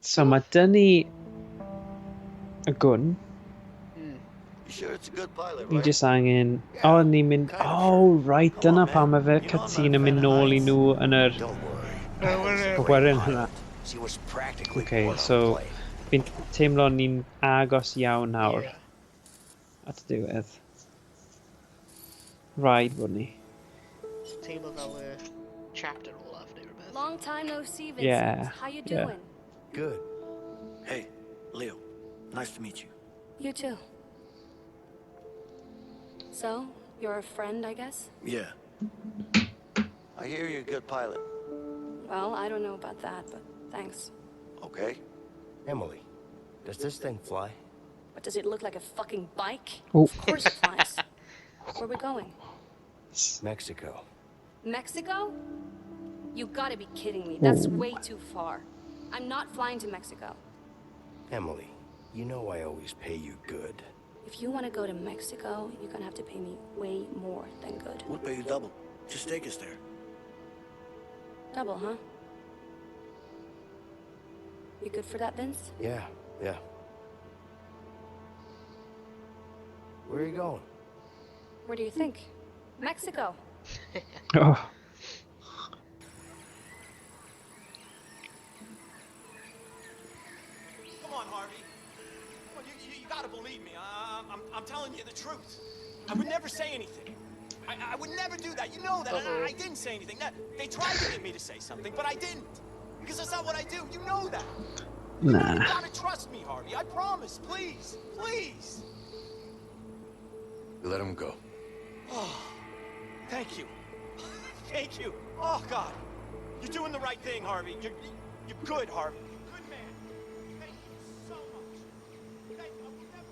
So mae dyn ni y gwn. You sure it's a good pilot, Ni right? jyst angen... O, ni'n mynd... Oh, right, dyna pam mae fe'r cutscene yn mynd nôl I nhw yn yr... Awyren hynna. Okay, so... Fi'n teimlo ni'n agos iawn nawr. At y diwedd. Rhaid bod ni. Teimlo fel y chapter olaf neu rhywbeth. Long time no see, Vincent. Yeah, How you yeah. doing? Good. Hey, Leo. Nice to meet you. You too. So, you're a friend, I guess? Yeah. I hear you're a good pilot. Well, I don't know about that, but thanks. Okay. Emily, does this thing fly? What, does it look like a fucking bike? Oh. Of course it flies. Where are we going? Mexico. Mexico? You gotta be kidding me. That's way too far. I'm not flying to Mexico. Emily, you know I always pay you good. If you want to go to Mexico, you're gonna have to pay me way more than good. We'll pay you double. Just take us there. Double, huh? You good for that, Vince? Yeah. Where are you going? Where do you think? Mexico. Oh. Come on, Harvey. Come on, you gotta believe me. I'm telling you the truth. I would never say anything. I would never do that. You know that. I didn't say anything. They tried to get me to say something, but I didn't. Because that's not what I do. You know that. Nah. You gotta trust me, Harvey. I promise. Please. Please. Let him go. Oh, thank you. Thank you. Oh, God. You're doing the right thing, Harvey. You're good, Harvey. Good man. Thank you so much. Thank you. I will never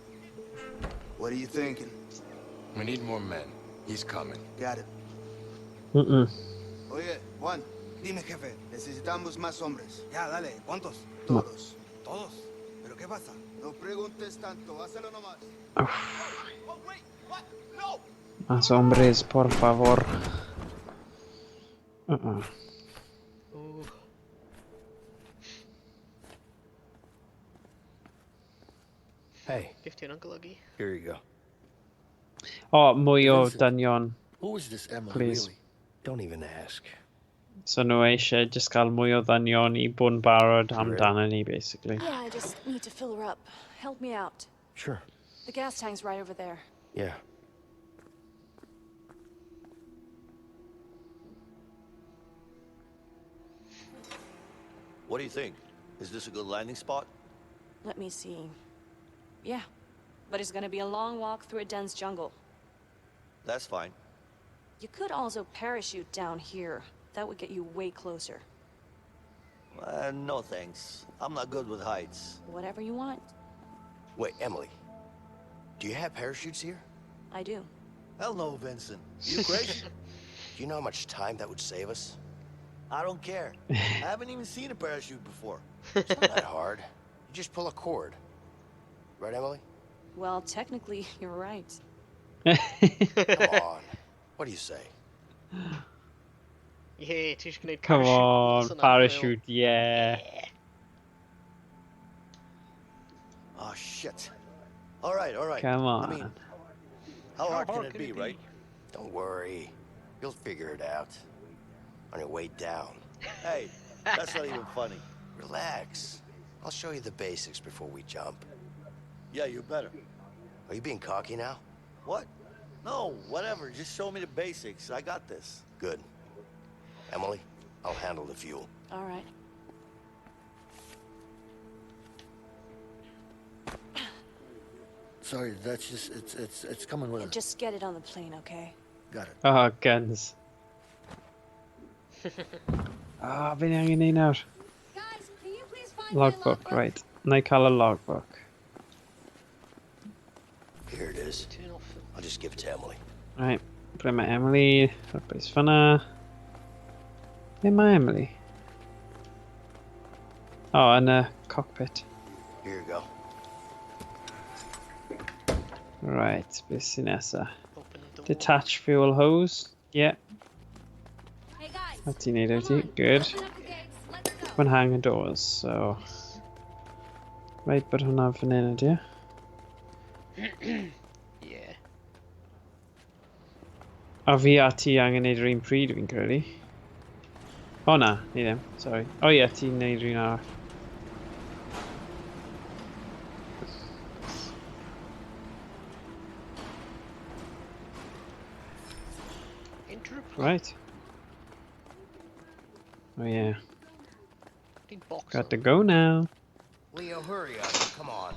forget. What are you thinking? We need more men. He's coming. Got it. Oye, Juan, dime, jefe, necesitamos más hombres. Ya, dale, ¿cuántos? Todos. ¿Todos? ¿Pero qué pasa? No preguntes tanto, hazlo nomás. Oh, wait, what? No! Más hombres, por favor. Hey. 15 Uncle Uggy. Here you go. O, mwy o dynion. Who is this Emily, Please. really? Don't even ask. So nhw eisiau just cael mwy o ddynion I bod yn barod amdano ni, basically. Yeah, I just need to fill her up. Help me out. Sure. The gas tank's right over there. Yeah. What do you think? Is this a good landing spot? Let me see. Yeah, but it's gonna be a long walk through a dense jungle. That's fine. You could also parachute down here. That would get you way closer. No thanks. I'm not good with heights. Whatever you want. Wait, Emily. Do you have parachutes here? I do. Hell no, Vincent. You crazy? Do you know how much time that would save us? I don't care. I haven't even seen a parachute before. It's not that hard. You just pull a cord. Right, Emily? Well, technically, you're right. Come on. What do you say? Yeah, ti eisiau gwneud Come parachute. on, parachute, yeah. Oh, shit. All right. Come on. I mean, how hard can it be, right? Don't worry. You'll figure it out. On your way down. Hey, that's not even funny. Relax. I'll show you the basics before we jump. Yeah, you better. Are you being cocky now? What? No, whatever. Just show me the basics. I got this. Good. Emily, I'll handle the fuel. All right. Sorry, that's just, it's coming with us. Just get it on the plane, okay? Got it. Oh, guns. Fi'n angen ei nawr. Guys, can you please find Logbook, right. Na I cael y logbook. Here it is. I'll just give it to Emily. Right, ble mae Emily? Rhywbeth fyna. Ble mae Emily? Oh, yn y cockpit. Here you go. Right, beth sy'n nesa? Open the Detach fuel hose. Yeah. Hey guys. That's neat, good. One hanger doors, so. Right, but hwnna fan hyn ydy. Yeah. A fi a ti angen neud yr un pryd fi'n credu. O na, ni ddim, sorry. O ie, ti'n neud yr un arall. Right. Oh yeah. Got to go now. Leo, hurry up. Come on.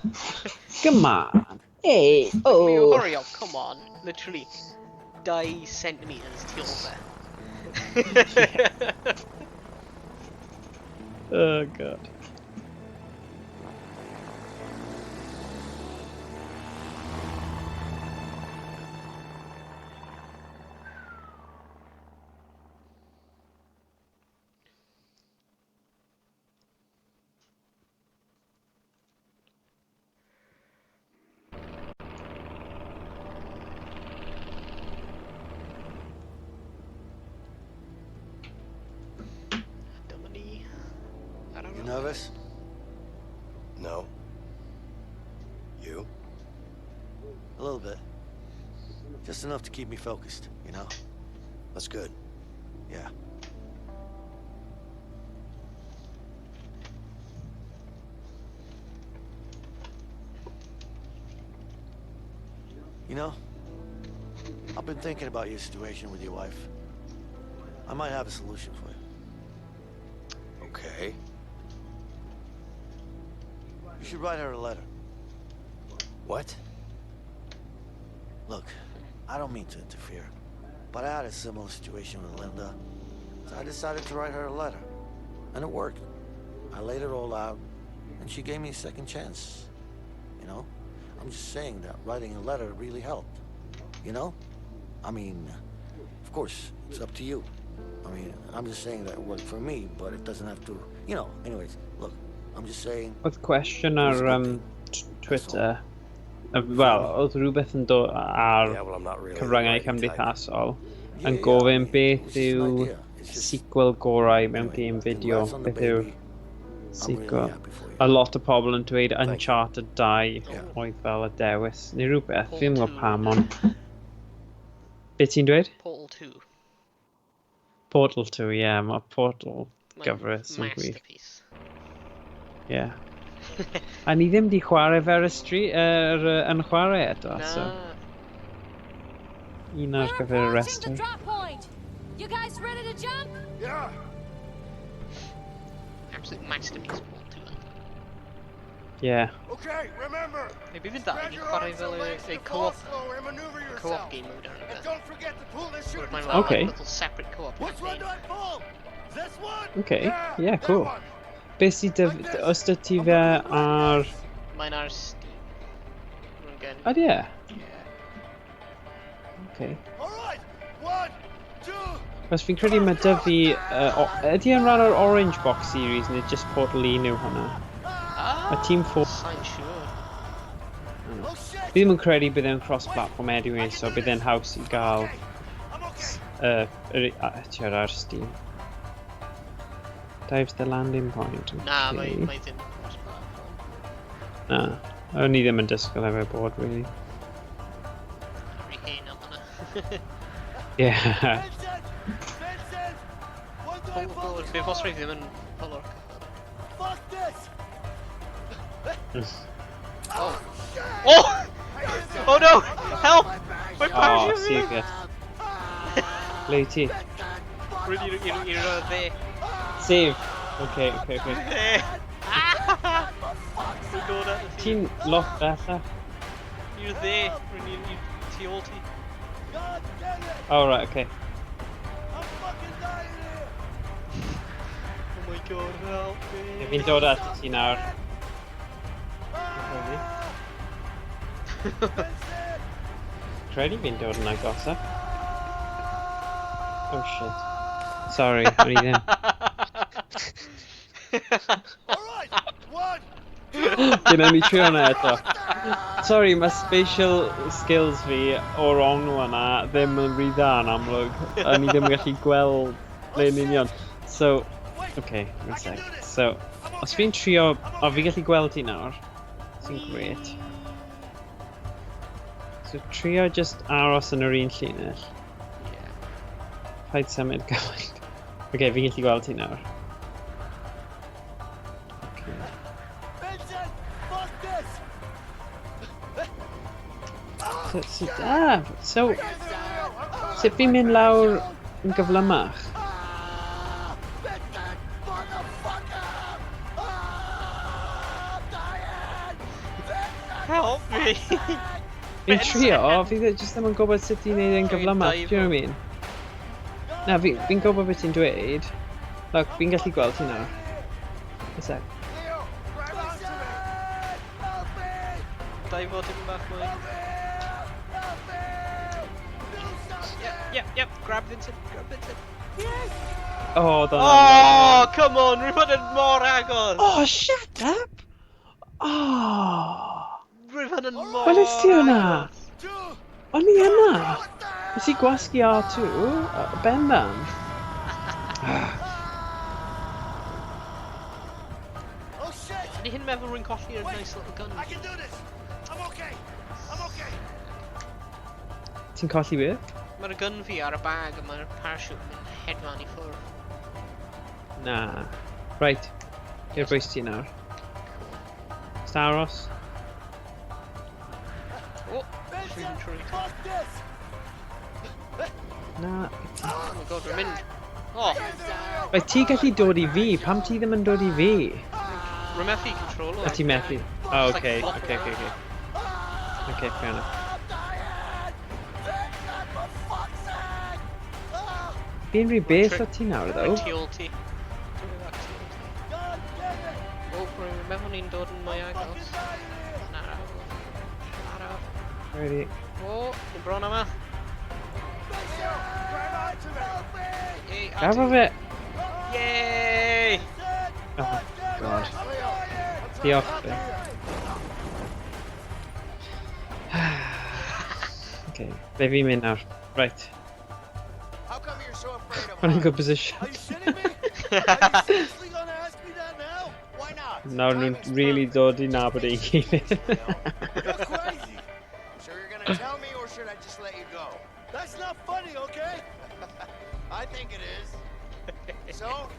Come on. Hey. Oh. Leo, hurry up. Come on. Literally 2 centimeters tu ôl there. Oh god. You nervous? No. You? A little bit. Just enough to keep me focused, you know? That's good. Yeah. You know, I've been thinking about your situation with your wife. I might have a solution for you. Okay. You should write her a letter. What? Look, I don't mean to interfere, but I had a similar situation with Linda, so I decided to write her a letter, and it worked. I laid it all out, and she gave me a second chance. You know? I'm just saying that writing a letter really helped. You know? I mean, of course, it's up to you. I mean, I'm just saying that it worked for me, but it doesn't have to, you know. Anyways, look, I'm just saying... Oedd cwestiwn ar Twitter, wel, oedd rhywbeth yn dod ar cyfryngau cymdeithasol yn gofyn beth yw sequel gorau mewn game fideo, beth yw'r sequel. A lot o pobl yn dweud Uncharted 2 oedd fel y dewis, neu rhywbeth, fi'n gwybod pam, ond... Be ti'n dweud? Portal 2. Portal 2, ie, mae Portal gyfres yn gwych. Masterpiece. Ie. A ni ddim di chwarae fer YnChwarae eto, so... Un ar gyfer y rester. You guys ready to jump? Yeah. Absolute masterpiece, Portal 2. Yeah. Okay, remember. Maybe fydd da i chwarae fel y co-op game mode ar and don't forget to pull this shooting. Okay. Little separate co-op. Which one do I pull? This one? Okay, yeah, cool. Beth sydd os dy ti fe ar... Mae'n ar Steam. Oh, yeah. Okay. Alright, 1, 2. Os fi'n credu mae dy fi... Ydy yn rhan o'r Orange Box series neu just Portal 1 yw hwnna? A Team 4... Sa'n siŵr. Fi ddim yn credu bydd e'n cross-platform anyway, so bydd e'n haws i gael... ar Steam. Dives the landing point. Na, mae ddim cross-platform. Na, o'n i ddim yn disgwyl efo bod, really. Rhi hyn am hwnna. Yeah. Be fos rhaid ddim yn olor. Fuck this! Oh! Oh! Oh no! Help! My parachute! Oh, see it. Ble ti? I'r dde. Save! Okay. Dde! Ti'n lot bella? I'r dde. I'r tu ôl ti. Oh, right, okay. I'm fucking dying here! Oh my god, help me! Fi'n dod at ti nawr. Credu fi'n dod yn agosaf. Oh shit. Sorry, o'n i ddim. Alright, 1, 2. Dyna ni trio hwnna eto. Sorry, mae spatial skills fi o'r ongl yna ddim yn rhy dda yn amlwg. A ni ddim yn gallu gweld le'n union. So, okay, one sec. So, os fi'n trio... O, fi gallu gweld ti nawr. Sy'n great. So, trio just aros yn yr un llinell. Rhaid symud gymaint. Okay, fi'n gallu gweld ti nawr. So, sut fi'n mynd lawr yn gyflymach? Help me! Fi'n trio, fi jyst ddim yn gwybod sut i'n neud yn gyflymach, do you know what I mean? Na, fi'n gwybod beth ti'n dweud. Look, fi'n gallu gweld ti nawr. A sec. Dau fod yn bach mwy. Yep, grab Vincent. Oh, come on, rwy'n fod yn mor agos! Oh, shut up! Oh! Rwy'n fod yn mor Weles ti hwnna? O'n i yna! Nes i gwasgu R2, bendan. Ydy hyn meddwl rwy'n colli'r nice little gun? Ti'n colli beth? Mae'r gun fi ar y bag a mae'r parachute yn hedfan I ffwrdd. Na. Right. I'r bwys ti nawr. Staros. Oh, shooting tree. Na. Oh my god, rwy'n mynd. Oh! Right, ti gallu dod I fi, pam ti ddim yn dod I fi? Rwy'n methu control o. A ti methu? Oh, okay. Okay, fair enough. Fi'n rhy beth o ti nawr, ddo? Rwy'n tu ôl ti. O, rwy'n meddwl ni'n dod yn mwy agos. Nara. Ready. O, ni'n bron yma. Gafo fe! Yay! Oh, god. Diolch fe. Okay, be fi'n mynd nawr. Right. We're in a good position. Nawr nhw'n really dod I nabod ei gilydd. So you're gonna tell me, or should I just let you go? That's not funny, okay? I think it is. So,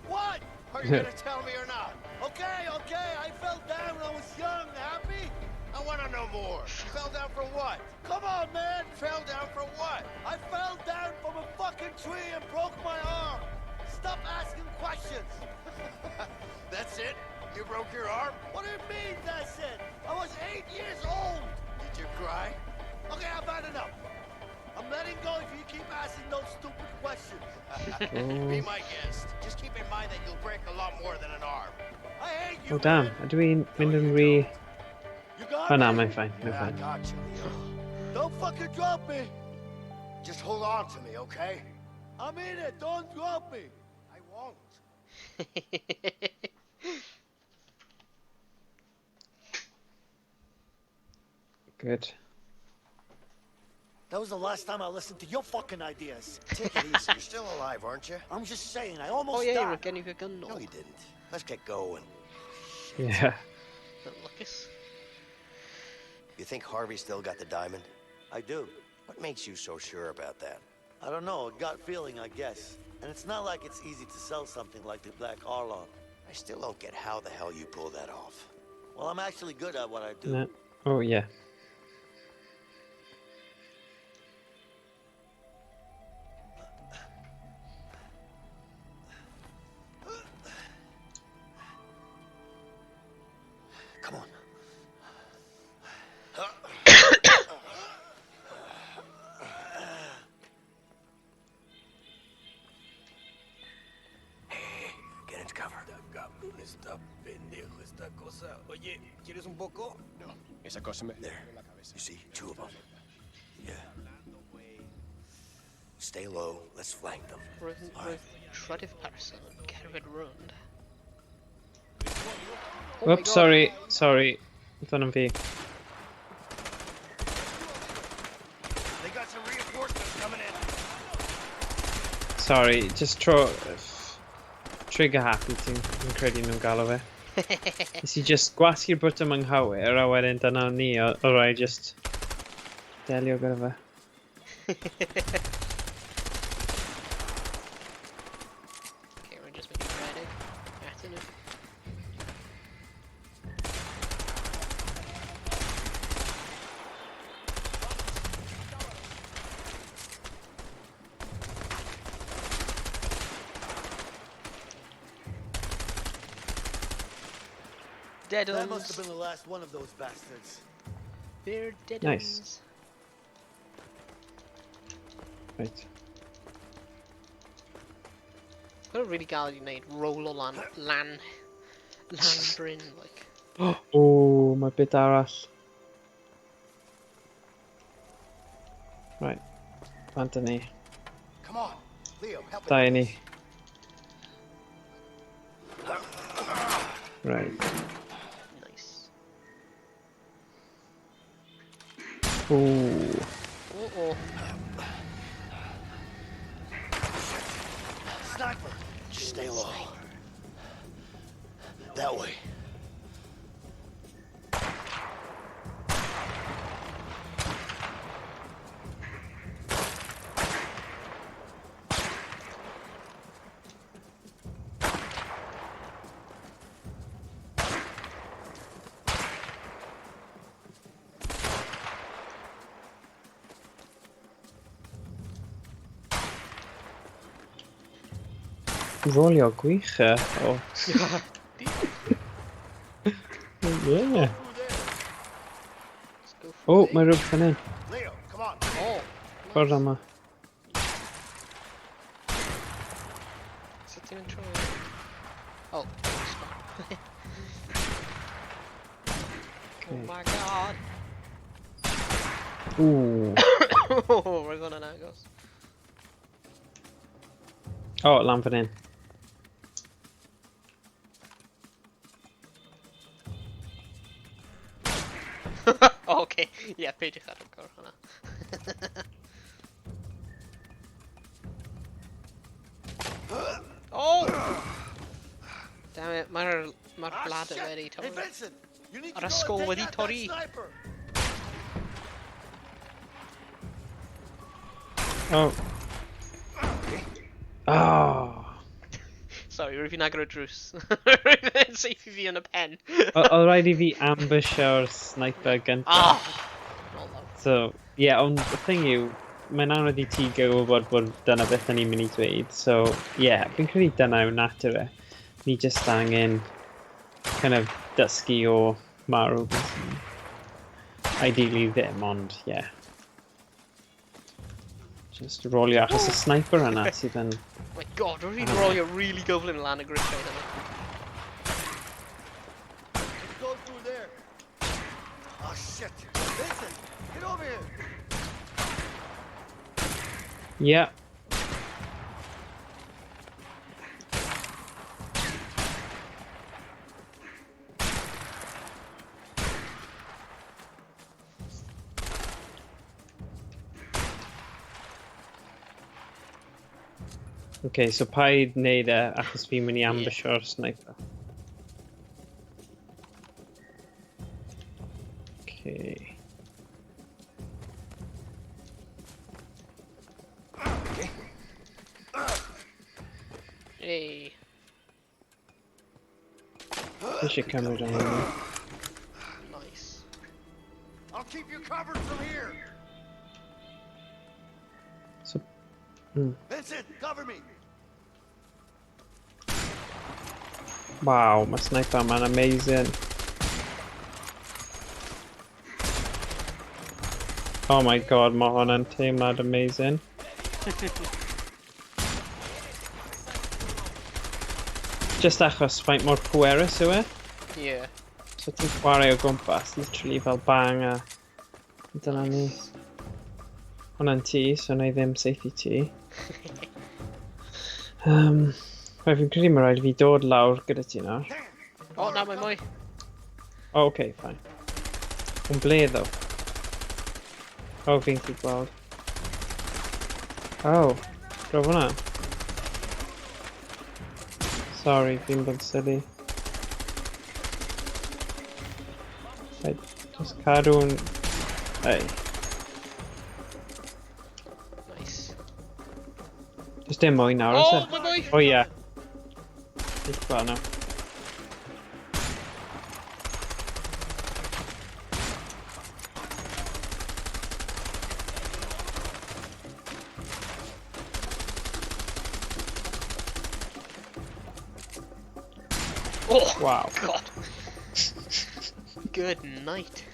what? Are you gonna tell me or not? Okay, I fell down when I was young. Happy? I want to know more. You fell down for what? Come on, man. Fell down for what? I fell down from a fucking tree and broke my arm. Stop asking questions. That's it? You broke your arm? What do you mean, that's it? I was 8 years old. Did you cry? Okay, I've had enough. I'm letting go if you keep asking those stupid questions. Be my guest. Just keep in mind that you'll break a lot more than an arm. I hate you. Oh damn, ydw i'n mynd yn rhy... Oh no, mae'n fine, I got you, Leo. Don't fucking drop me. Just hold on to me, okay? I mean it, don't drop me. I won't. Good. That was the last time I listened to your fucking ideas. Take it easy. You're still alive, aren't you? I'm just saying, I almost Oh yeah, died. you're getting a gun. No, you didn't. Let's get going. Yeah. Lucas. You think Harvey still got the diamond? I do. What makes you so sure about that? I don't know, a gut feeling, I guess. And it's not like it's easy to sell something like the Black Arlong. I still don't get how the hell you pull that off. Well, I'm actually good at what I do. No. Oh yeah. Come on. Hey, get into cover. Está pendejo esta cosa. Oye, ¿quieres un poco? No. Esa cosa me... There. You see, two of them. Yeah. Stay low. Let's flank them. Shredded person. Get rid ruined. Oops, sorry. Sorry. Ito ng V. Sorry, just trigger happy ti'n credu nhw'n galw fe. Nes I just gwasgu'r bwtwm anghywir a wedyn dyna ni o rai just delio gyda fe. Okay, we're just making ready. Atyn nhw. Dead That must have been the last one of those bastards. They're dead. Nice. Right. What a really gael I wneud roll o lan bryn, like. O, mae bit arall. Right. Bant ni. Come on, Leo, help Dau me. ni. Right. Nice. Ooh. Uh-oh. Sniper, just stay low. That way. Rolio gwych e. O. Yeah. O, mae rhywbeth fan hyn. Leo, come on. Oh. Ffordd yma. Sut ti'n mynd trwy? Oh. Oh my god. Ooh. Oh, we're gonna agos. O, lan fan hyn. Okay, yeah, peidiwch ar y cor hwnna. Oh! Damn it, mae'r bladder wedi Hey, torri. Vincent, you need to Ar y go sgol and wedi take out that torri. sniper. O. Oh. Sorry, rwy'n fi'n agor y drws. Rwy'n safe I fi yn y pen. Oedd rhaid I fi ambushio'r sniper gyntaf. Ah! So, yeah, ond y thing yw, mae'n anodd I ti gwybod bod dyna beth o'n i'n mynd I dweud. So, yeah, fi'n credu dyna yw natur e. Ni just angen kind of dysgu o marw. Ideally ddim, ond, yeah. Just rolio achos y sniper yna sydd yn... Oh my god, rwy'n rolio really gyflym lan y grisiau hynny. Go through there. Oh shit. Vincent, get over here. Yeah. Okay, so paid neud e achos fi'n mynd I ambushio'r sniper. Okay. Hey. Eisiau cymryd o'n hynny. Nice. I'll keep you covered from here. So... Vincent, cover me. Wow, mae sniper ma'n amazing. Oh my god, mae hwnna'n teimlad amazing. Just achos faint mor pwerus yw e. Yeah. So ti'n chwarae o gwmpas, literally fel bang a... Dyna ni. Hwnna'n ti, so na I ddim seithi ti. Rhaid fi'n credu mae rhaid fi dod lawr gyda ti nawr. Oh, na, mae mwy. Oh, okay, fine. Yn ble ddo? Oh, fi'n gallu gweld. Oh, roedd hwnna. Sorry, fi'n bod silly. Right, just cadw'n... Hey. Nice. Just dim mwy nawr, Oh, is it? my boy! Oh, yeah. Just well now. Oh, wow. God. Good night.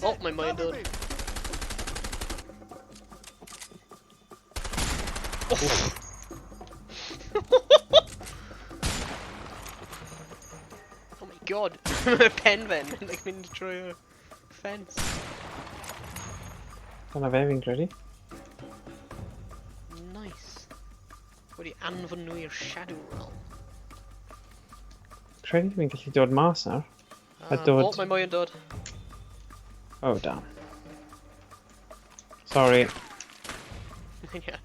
Oh, my mind done. Oh. Oh my God. A pen then, like I'm through a fence. Don't have anything ready. Nice. What do you anfon nhw i'r Shadow Realm? Credu fi'n gallu dod mas nawr. A Oh, dod... my boy yn dod. Oh, damn. Sorry. Yeah.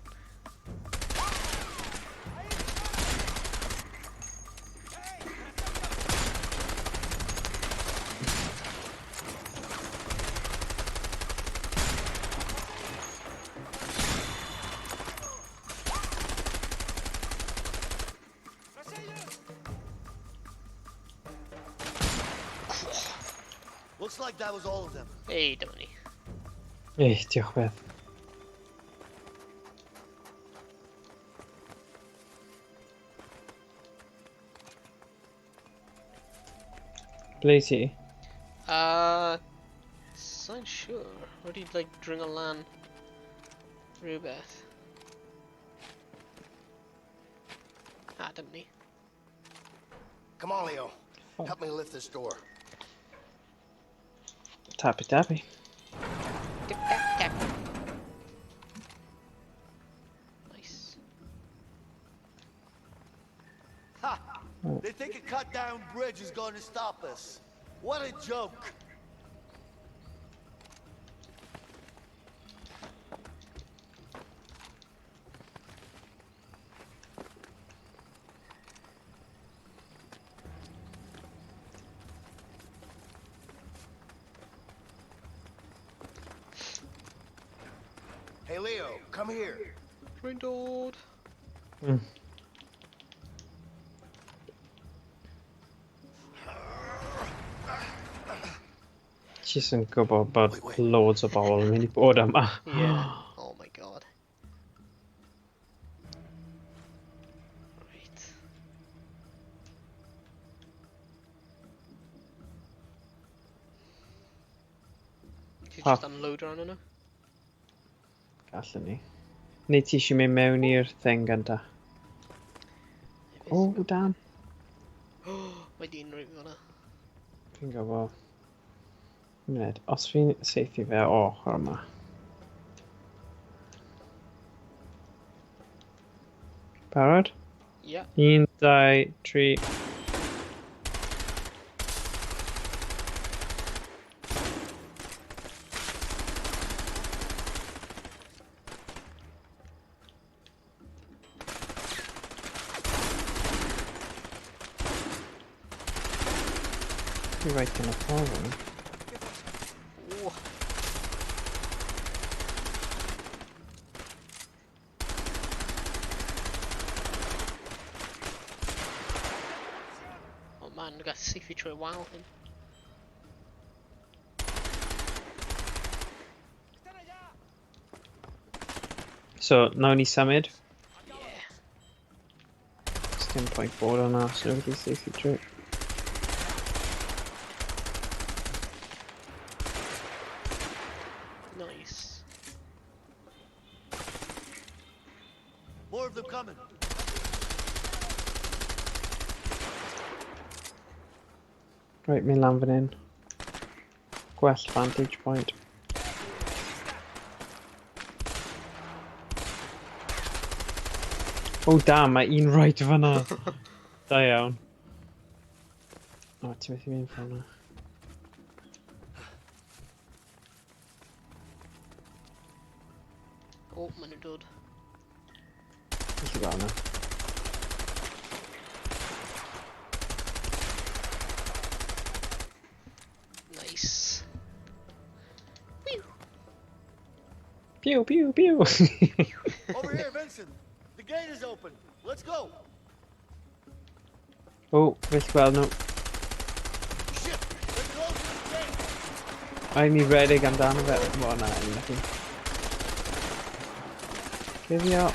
Looks like that was all of them. Hey, Donny. Ei, diolch beth. Ble i ti? Sa'n siŵr. Wedi like dringo lan rhywbeth. Ah, dim ni. Come on, Leo. Help me lift this door. Tappy tappy. Tip tap tap. Nice. Ha! They think a cut down bridge is going to stop us. What a joke! Hey Leo, come here. Rwy'n dod. Jyst yn gwybod bod loads o bobl yn mynd i bod yma. Yeah. Oh my God. Right. Ti just unload rhan yna? Gallwn ni. Neu ti eisiau mynd mewn i'r thing gynta? Oh, damn. Mae di'n rhaid o'na. Fi'n gwybod. Muned, os fi'n seithi fe o ochr yma. Barod? Yeah. 1, 2, 3. You're right in the problem. Ooh. Oh man, I got safety tree wild him. So, nawn ni symud. Yeah. Stim pwynt bod o'na, so wedi seithi trwy. Nice. More of them coming. Right, mynd lan fan hyn. Gwell vantage point. Oh damn, mae un right fan'na. Da iawn. O, ti methu mynd fan'na. Oh, maen nhw'n dod. Felly fan'na. Pew, pew, pew. Over here, Vincent. The gate is open. Let's go. Oh, well gweld nhw. Shit, they're closing the gate. Rhaid mi redeg amdano fe. O na, ni'n methu. Cuddio.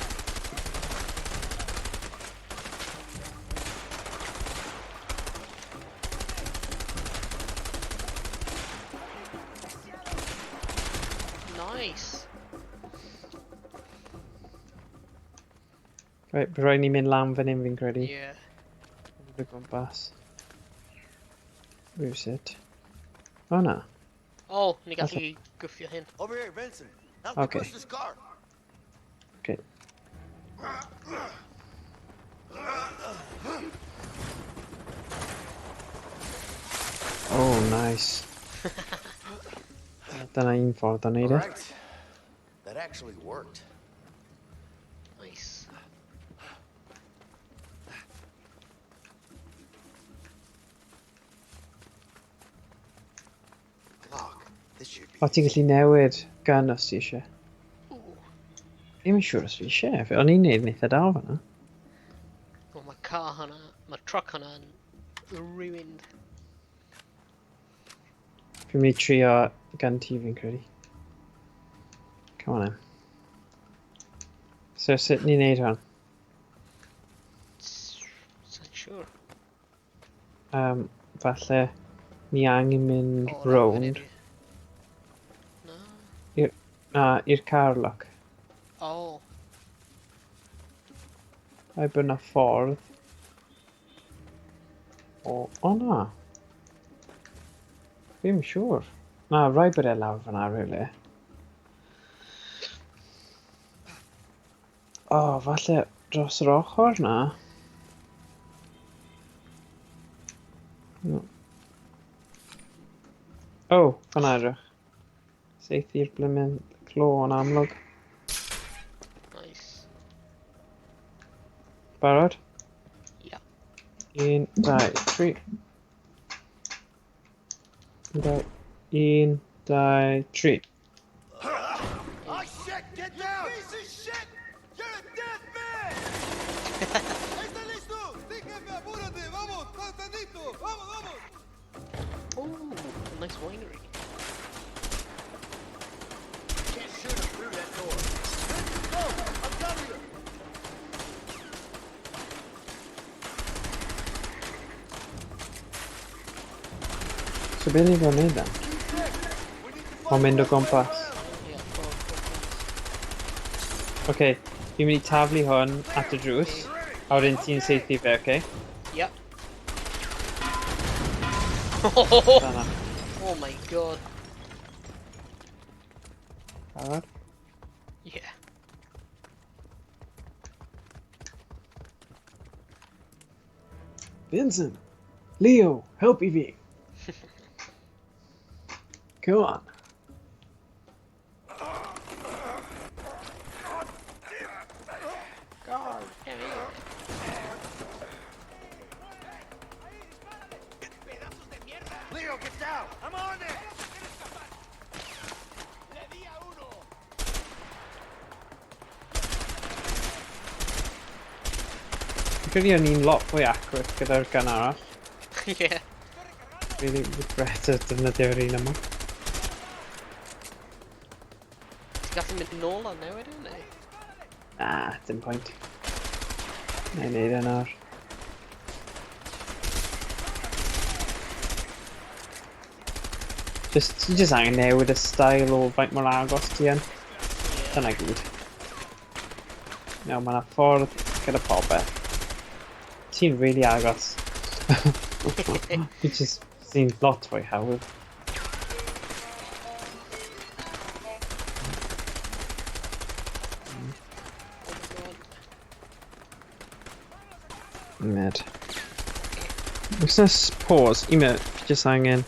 Nice. Right, bydd rhaid ni mynd lan fan hyn fi'n credu. Yeah. Bydd gwmpas. Rywsut. O na. Oh, ni gallu gwffio hyn. Over here, Vincent. Help me Okay. push this car. Okay. Oh, nice. Dyna un ffordd o wneud e. Alright. That actually worked. Nice. Look, this should be O, ti'n gallu newid gun os ti eisiau. Ddim yn siŵr os fi eisiau. O'n i'n neud yn eitha dal fan'na. Wel, mae car hwnna, mae truck hwnna'n ruined. Fi'n mynd i trio gun ti fi'n credu. Come on then. So sut ni'n neud hwn? Sa'n siŵr. Falle ni angen mynd round. Na, i'r car look. Oh. Rhaid bod yna ffordd. O na. Fi'n siŵr. Na, rhaid bod e lawr fan'na rili. O, falle dros yr ochr na. O, fan'na edrych. Seithi'r blymyn clo yn amlwg. Nice. Barod? Ia. 1, 2, 3. 1, 2, 3. Oh shit, get down! You piece of shit! You're a dead man! ¿Está listo? Sí, jefe, apúrate, vamos, está listo, vamos, vamos! Oh, nice winery. Can't shoot him through that door. Go, I'm telling you! So be ni'n gwneud wneud dan? O mynd o gwmpas. Oce, fi'n mynd i taflu hwn at y drws. A wedyn ti'n seithi fe, oce? Yep. Fan'na. Oh my god. Barod? Yeah. Vincent! Leo! Help me! Come on. God, damn it. Leo, get down! I'm on it! Fi'n credu o'n i'n lot fwy accurate gyda'r gun arall. Yeah. Really regret y defnyddio'r un yma. Ti'n gallu mynd nôl ar newid yw, neu? Na, dim pwynt. Na i neud e nawr. Ti just angen newid y style o faint mor agos ti yn. Dyna gyd. Iawn, mae yna ffordd gyda popeth. Ti'n really agos. Fi just sy'n lot fwy hawdd. Med. Oes na pause? Un minute, fi just angen.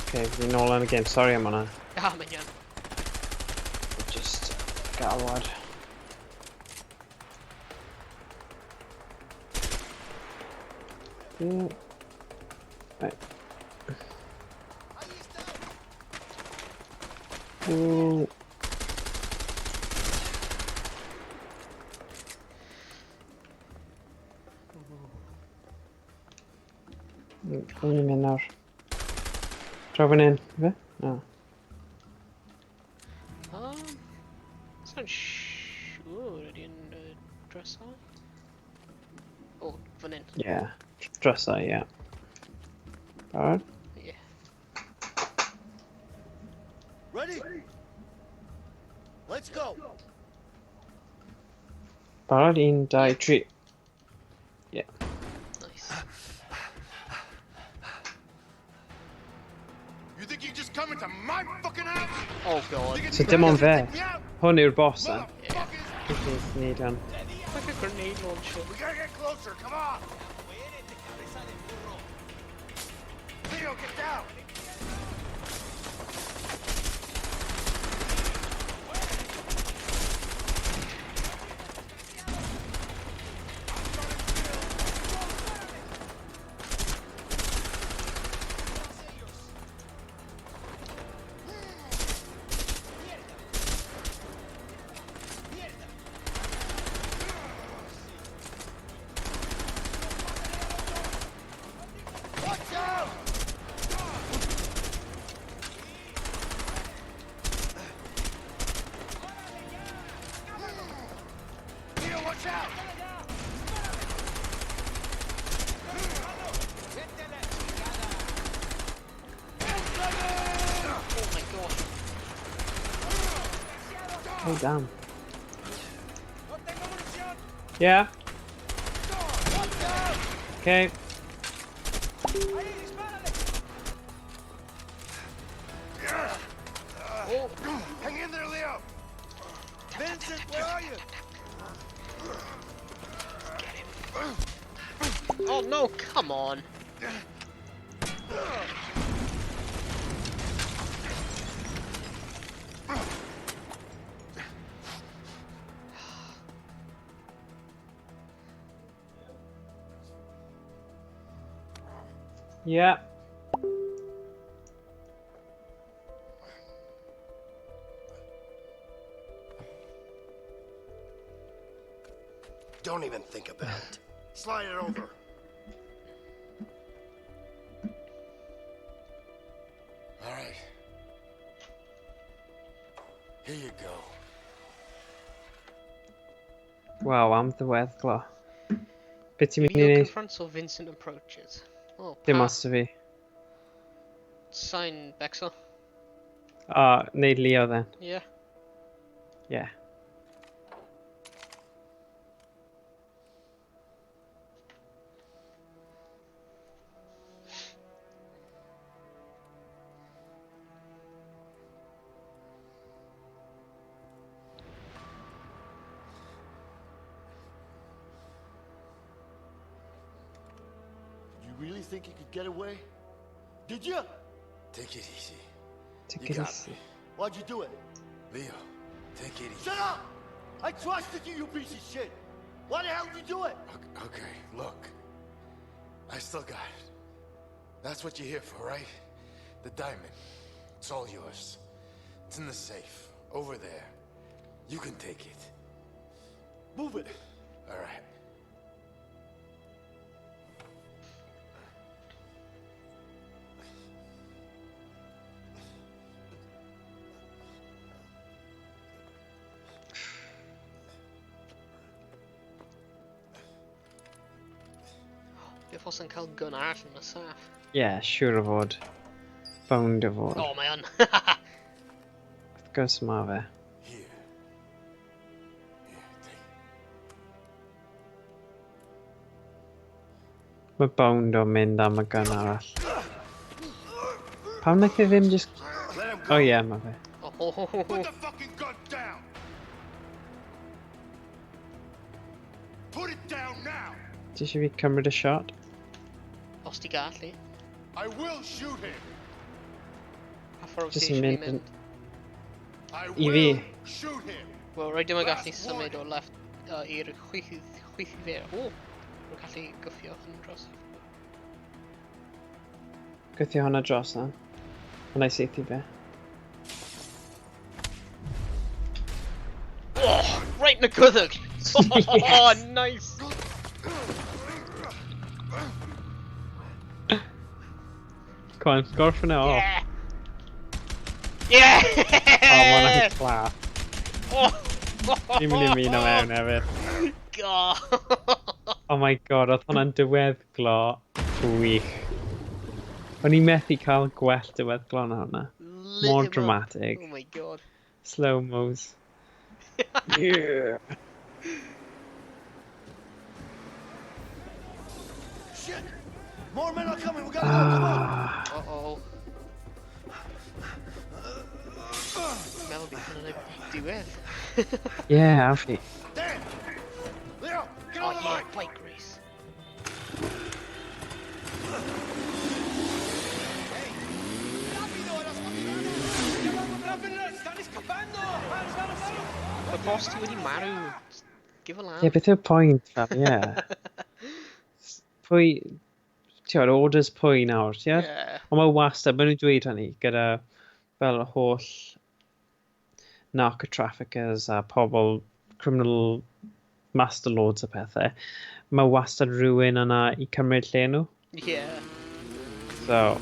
Okay, fi'n nôl yn y game. Sorry am hwnna. Ah, mae'n iawn. Just Galwad. Yeah. Right. Ooh. Going in nawr. Draw fan hyn, fe? No. It's not sure ydy yn dressau. O, fan hyn. Yeah, drysa, yeah. Barod? Yeah. Ready? Let's go. Barod, 1, 2, 3. Yeah. Nice. You think you can just come into my fucking house? Oh god. So dim ond fe. Hwn yw'r boss then. Yeah. Beth ni dan? Like a grenade launcher. We gotta get closer, come on! Leo, get down! Oh damn. Yeah. Okay. Oh, hang in there, Leo! Vincent, where are you? Oh no, come on. Yeah. Don't even think about it. Slide it over. All right. Here you go. Wow, am ddiweddglo. Be ti'n mynd i Leo wneud? confronts or Vincent approaches. Oh, Dim os fi. Sign Bexel. Neud Leo then. Yeah. Yeah. You really think you could get away? Did you? Take it easy. Take You it got easy. Why'd you do it? Leo, take it easy. Shut up! I trusted you, you piece of shit. Why the hell did you do it? Okay, look. I still got it. That's what you're here for, right? The diamond. It's all yours. It's in the safe. Over there. You can take it. Move it. All right. Beth os yn cael gun arall yn y saff? Yeah, siŵr o fod. Bound o fod. Oh, mae yn. Wrth gwrs ma fe. Mae bound o mynd am y gun arall. Pam naeth e ddim just... Oh yeah, ma fe. Put the fucking gun down! Put it down now! Ti eisiau fi cymryd y shot? Os ti gallu. I will shoot him! A ffordd Jyst ti yn eisiau mynd fi yn... mynd. I I will fi. shoot him! Wel, rhaid dim yn gallu symud o left i'r chwythu fer. O! Mae'n gallu gyffio hyn dros. Gwythio hwnna dros na. Hwnna i seithi fe. Oh! Right in the gwyddog! Oh, nice! Come on, gorffen it off. Yeah! Oh, mae'n hwnna'n class. Oh! Dwi'n mynd i min o mewn hefyd. God! Oh my god, oedd hwnna'n diweddglo gwych. O'n i methu cael gwell diweddglo na hwnna. More dramatic. Oh my god. Slow-mos. Yeah. Shit! More men are coming, we gotta go, come on! Uh-oh. Mel be kind of diwedd. Yeah, actually. Damn! Leo, get on the bike! Bike race. The boss ti wedi marw. Give a laugh. Yeah, beth yw'r pwynt fel, yeah. Pwy... Ti'n orders pwy nawr, ie? Yeah. Ond mae wastad, maen nhw'n dweud hynny, gyda fel y holl narco-traffickers a pobl criminal masterlords a pethau. Mae wastad rhywun yna i cymryd lle nhw. Yeah. So...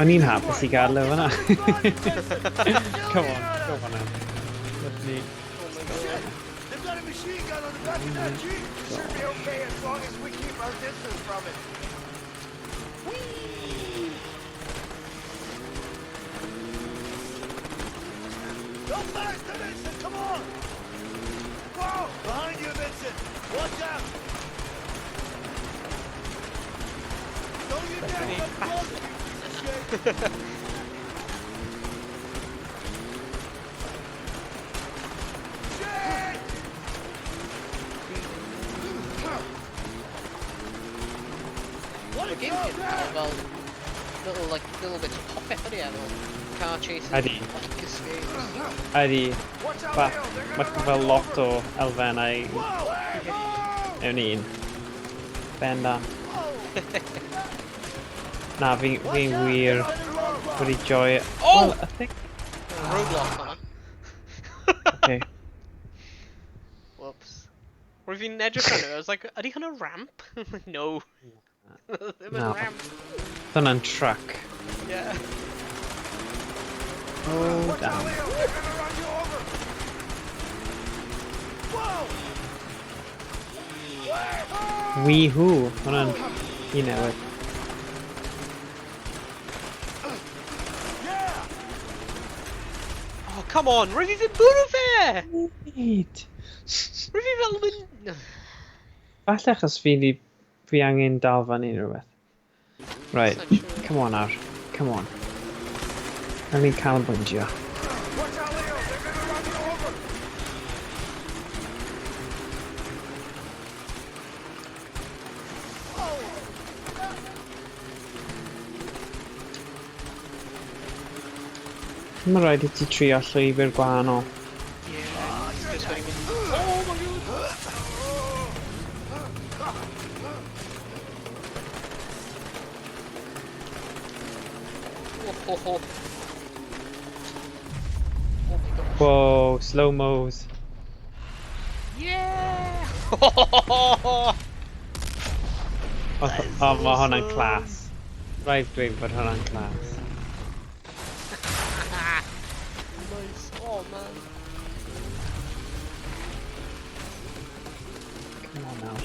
O'n i'n hapus i gadael efo hwnna. Come on then. Let me... They've got a machine gun on the back of that Jeep! Should be okay as long as we keep our distance from it. Whee! Go faster, Vincent! Come on! Whoa! Behind you, Vincent! Watch out! Don't you dare come close! Shit! The game did well, little bits of pop it, yeah, car chases, Ydi. bike escapes. Ydi. Mae fel lot o elfennau mewn un. Benda. Na, fi'n wir wedi joio... Oh! Well, I think... Roadblock hwnna. Okay. Whoops. Rwy'n fi'n edrych arno, I was like, ydy hwnna ramp? No. Ddim yn No. ramp. Hwnna'n truck. Yeah. Oh, damn. Wee-hoo. Hwnna'n un newydd. Oh, come on, rwy'n fi ddim bwrw fe! Wait. Rwy'n fi fel mynd... Falle achos fi angen dal fan un rhywbeth. Right, come on nawr. Come on. Rhaid ni'n canolbwyntio. Mae'n rhaid i ti trio llwybr gwahanol. Oh my god. Whoa, slow-mos. Yeah! Oh, mae hwnna'n class. Rhaid dweud bod hwnna'n class. Nice. Oh man. Come on now.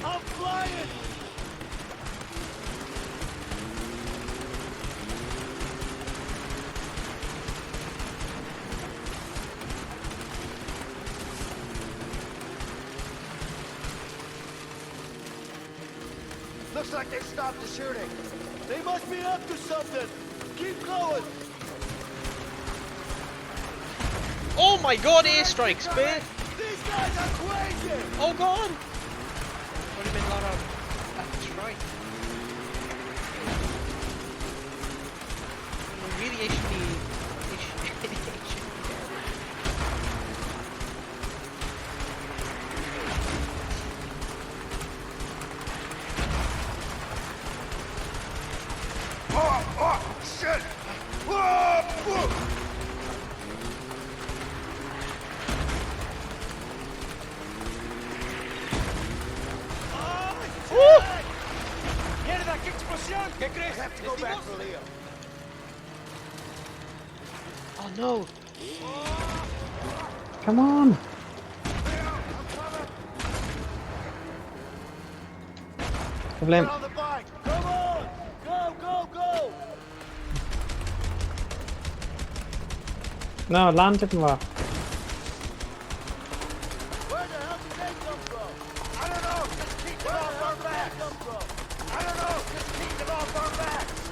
I'm flying! Looks like they stopped the shooting. They must be up to something. Keep going. Oh my god, airstrikes, man! These guys are crazy! Oh god! Would have been a lot of... That's right. Maybe I should be... Oh, shit! Whoa! I have to go back for Leo. Oh no! Come on! Flint. Get on the bike! Come on! Go! No, landed more. Where the hell did they come from? I don't know! Just keep them off our backs! I don't know! Just keep them off our backs!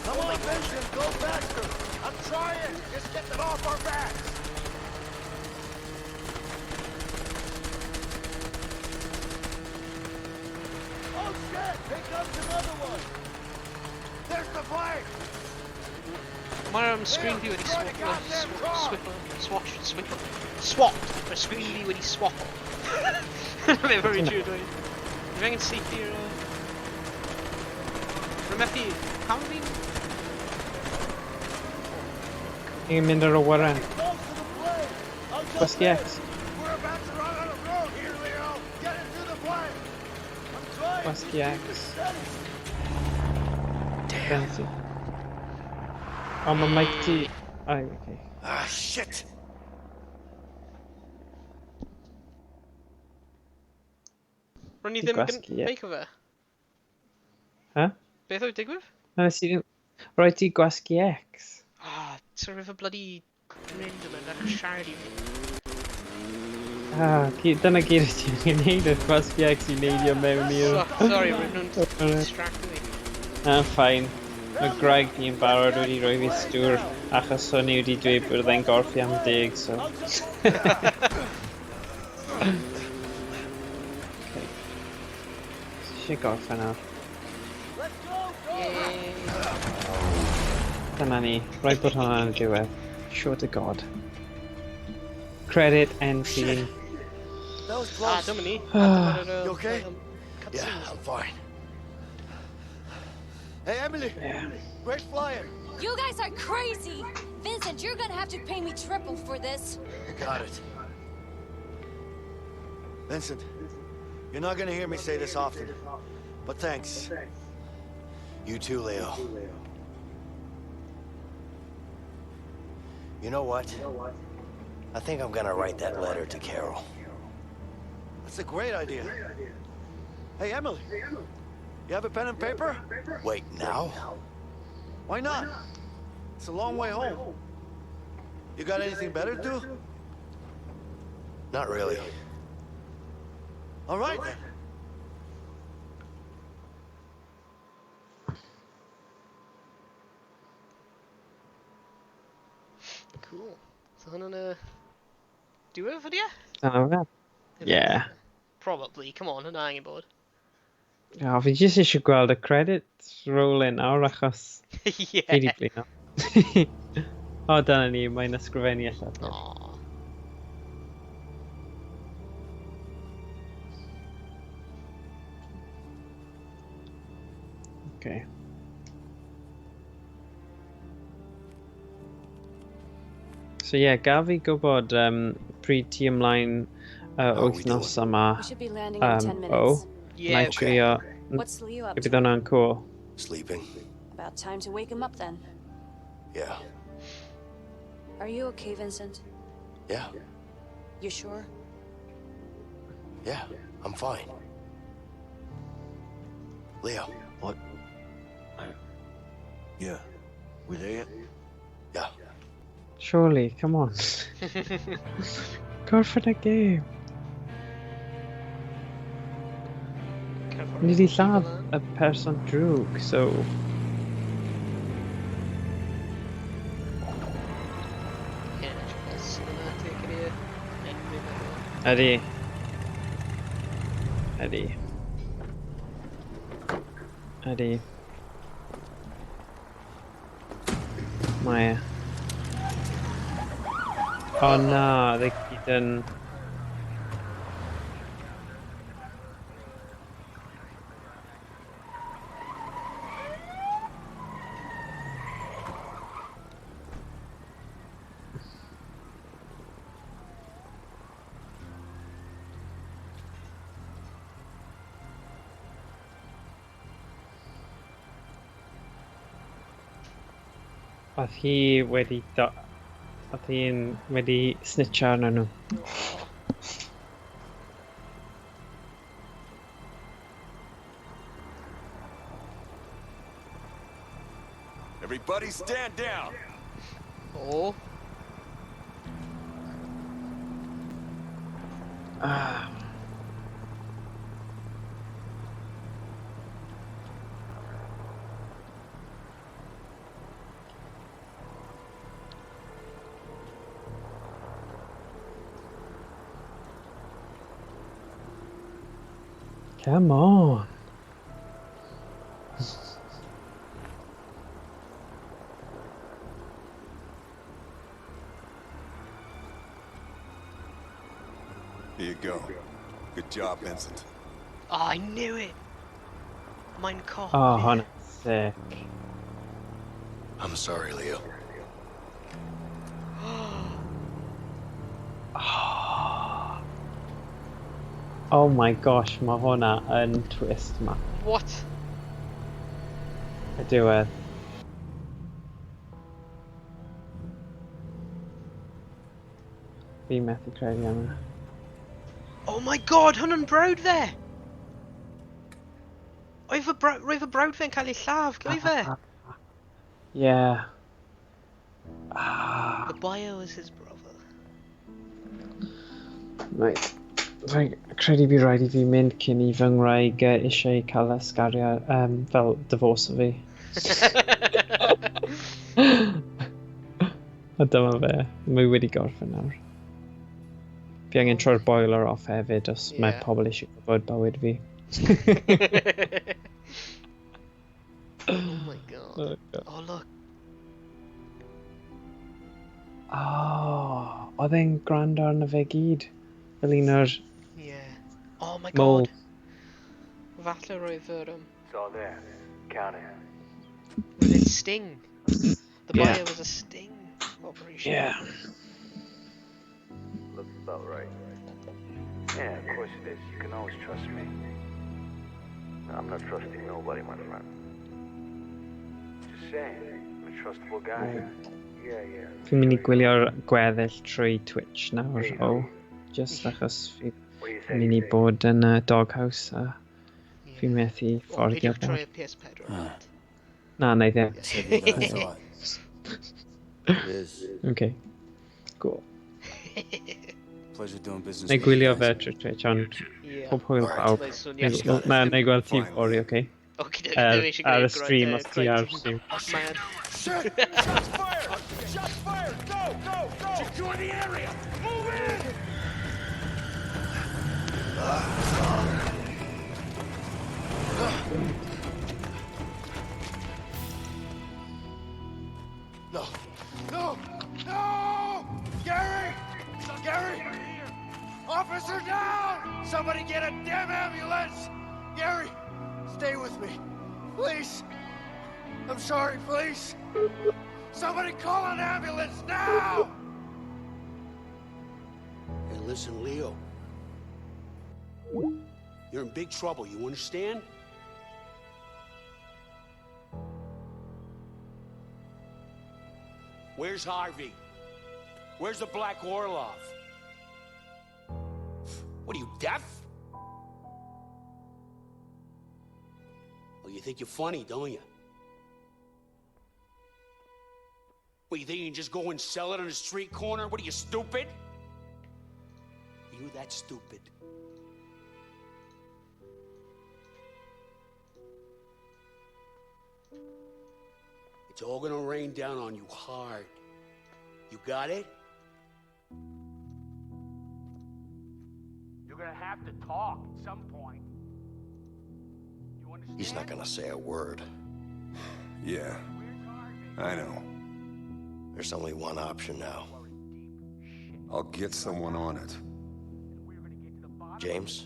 Come on, Vincent, go faster! I'm trying! Just get them off our backs! Oh shit! Here comes another one! There's the flag! My screen view when he swapped. My screen view when he swapped. They're very true, don't you? If I can see here, Matthew, how have we... Yung minder o waran. Bas yes. We're about to run out of road here, Leo! Get into the flag! I'm trying! Bas yes. Fancy. Oh, my mic T. Oh, okay. Ah, shit! Run you ddim yn make of it? Huh? Beth oedd digwydd? No, see, right, ti gwasgu X. Ah, sort of a bloody random and a shiny. Ah, dyna gyd ti'n neud y gwasgu X i neidio mewn i'r... Sorry, we're not distracting me. Ah, fine. Mae Greg ni'n barod wedi rhoi fi stwr achos o'n i wedi dweud bod e'n gorffi am 10, so... Okay. Eisiau gorffen nawr. Dyna ni, rhaid bod hwnna'n diwedd. Sure to God. Credit end scene. That was close. Dominique. You okay? Yeah, I'm fine. Hey, Emily! Yeah. Great flying! You guys are crazy! Vincent, you're gonna have to pay me triple for this. Got it. Vincent, you're not gonna hear me say this often, but thanks. You too, Leo. You know what? I think I'm gonna write that letter to Carol. That's a great idea. Hey, Emily. You have a pen and paper? Wait, now? Why not? It's a long way home. You got anything better to do? Not really. All right, then. Cool. So hwnna'n do it for you? Oh, yeah. Probably. Come on, hwnna angen bod. Oh, fi jyst eisiau gweld y credits rolling nawr achos... Yeah. Fi di blino. O, dyna ni, mae'n ysgrifennu allan. Aww. Okay. So yeah, gaf fi gwybod pryd ti ymlaen wythnos yma. We should be landing in 10 minutes. Yeah, okay. Trio, What's Leo up bydd to? hwnna'n cool. Sleeping? About time to wake him up then. Yeah. Are you okay, Vincent? Yeah. You sure? Yeah, I'm fine. Leo. What? Yeah. We there yet? Yeah. Surely, come on. Go for the game. Ni di lladd y person drwg, so... Ydy. Ydy. Ydy. Mae. O na, they gyd yn... Oedd hi wedi... Oedd hi'n wedi snitcho arno nhw. Everybody stand down. Oh. Ah. Come on. Here you go. Good job, Vincent. Oh, I knew it. Mae'n cop. Oh, hwnna'n sick. I'm sorry, Leo. Oh my gosh, mae hwnna yn twist ma. What? Y diwedd. Fi methu credu am hwnna. Oh my god, hwnna'n brawd fe! Roedd fy brawd fe'n cael ei lladd, oedd fe? Yeah. The bio is his brother. Right. Rhaid credu fi rhaid I fi mynd cyn I fy ngwraig eisiau cael ysgariad fel divorce fi. A dyma fe. Mae wedi gorffen nawr. Fi angen troi'r boiler off hefyd os mae pobl eisiau gwybod bywyd fi. Oh my god. Oh look. Oh, oedd e'n gwrando arno fe gyd. Fel un o'r... Yeah. Oh my god. Falle roedd yr... It's all there. Count it. Was it sting? The Yeah. bio was a sting operation. Yeah. Looks about right. Yeah, of course it is. You can always trust me. I'm not trusting nobody, my friend. Just saying, I'm a trustable guy. Yeah, yeah. Fi'n mynd I gwylio'r gweddill trwy Twitch nawr o just achos fi'n mynd I bod yn doghouse a fi'n methu fforddio Peidiwch troi y PS4. Na, na I ddim. Okay. Cool. Pleasure doing business Na I with you gwylio guys. fe trwy Twitch ond pob hwyl Alright, pawb. mae'n swnio- Na i gweld ti fory, okay? Okay, Ar y stream os ti ar stream. Man. Shit! Shots fired! Shots fired! Go! Go! Go! Secure the area! Move in! No! No! No! Gary! Gary! Officer down! Somebody get a damn ambulance! Gary! Stay with me. Please! I'm sorry, please! Somebody call an ambulance now! Hey, listen, Leo. You're in big trouble, you understand? Where's Harvey? Where's the Black Orlov? What are you, deaf? Well, you think you're funny, don't you? What, you think you can just go and sell it on a street corner? What are you, stupid? Are you that stupid? It's all gonna rain down on you hard. You got it? You're gonna have to talk at some point. You understand? He's not gonna say a word. Yeah, I know. There's only one option now. I'll get someone on it. James,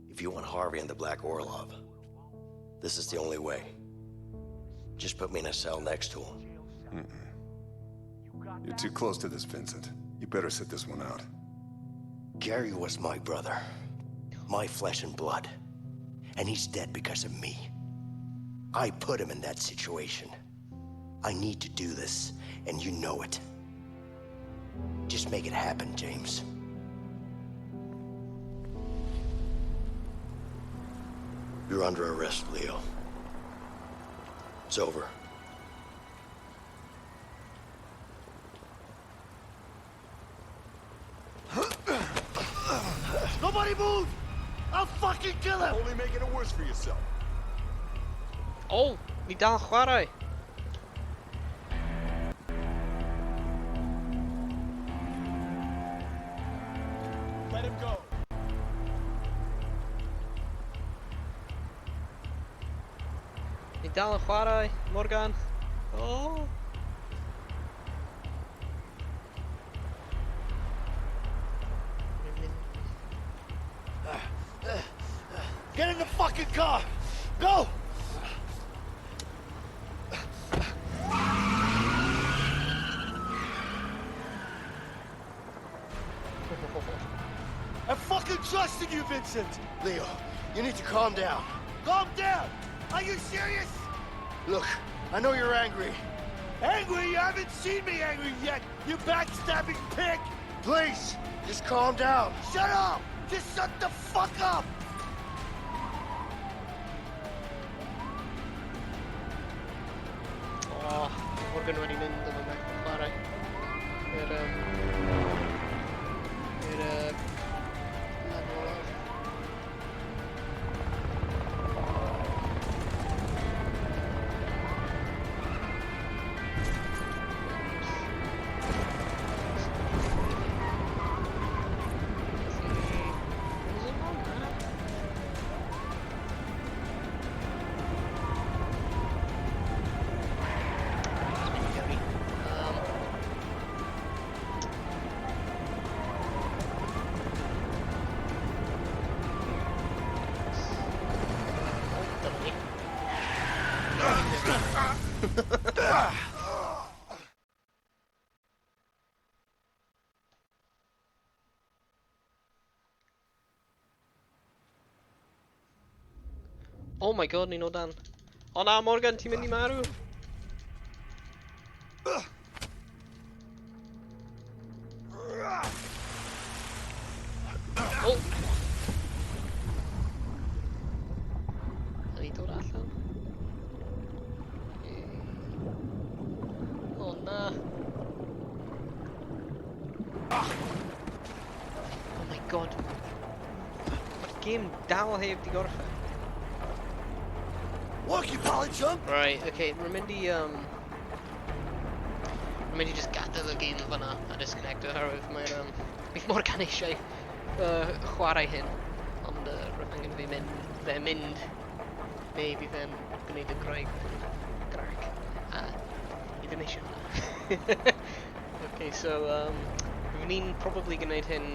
if you want Harvey and the Black Orlov, this is the only way. Just put me in a cell next to him. You're too close to this, Vincent. You better sit this one out. Gary was my brother. My flesh and blood. And he's dead because of me. I put him in that situation. I need to do this, and you know it. Just make it happen, James. You're under arrest, Leo. It's over. Nobody move! I'll fucking kill him! Only making it worse for yourself. Oh, ni dal chwarae. Let him go. Ni dal chwarae, Morgan. Oh. Get in the fucking car! Go! I fucking trusted you, Vincent! Leo, you need to calm down. Calm down! Are you serious? Look, I know you're angry. Angry? You haven't seen me angry yet, you backstabbing pig! Please, just calm down. Shut up! Just shut the fuck up! Oh, Morgan wedi mynd yn y mech o chwarae. I'r Oh my god, ni'n o dan. O na, Morgan, ti'n mynd I marw? Oh! Yn I dod allan? O na. Oh my god. Mae'r gêm dal heb di gorffen. Work, you polychump! Right, okay, rwy'n mynd I just gadael y gyn fan'na a disconnecto oherwydd bydd Morgan eisiau chwarae hyn, ond rwy'n angen fe mynd, neu bydd fe'n gwneud y graig, a i ddim eisiau hwnna. Okay, so, bydd ni'n probably gwneud hyn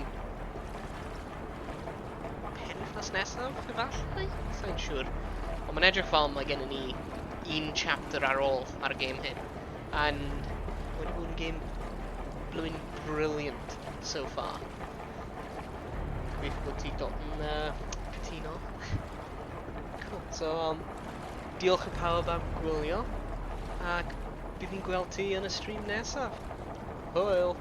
penwythnos nesaf, efallai? Sa'n siŵr. Ond mae'n edrych fel mae gen i ni un chapter ar ôl ar y game hyn. And wedi bod yn game blwy'n brilliant so far. Gobeithio bod ti dod yn cytuno. Cool. So, diolch I pawb am gwylio. Ac bydd ni'n gweld ti yn y stream nesaf. Hwyl!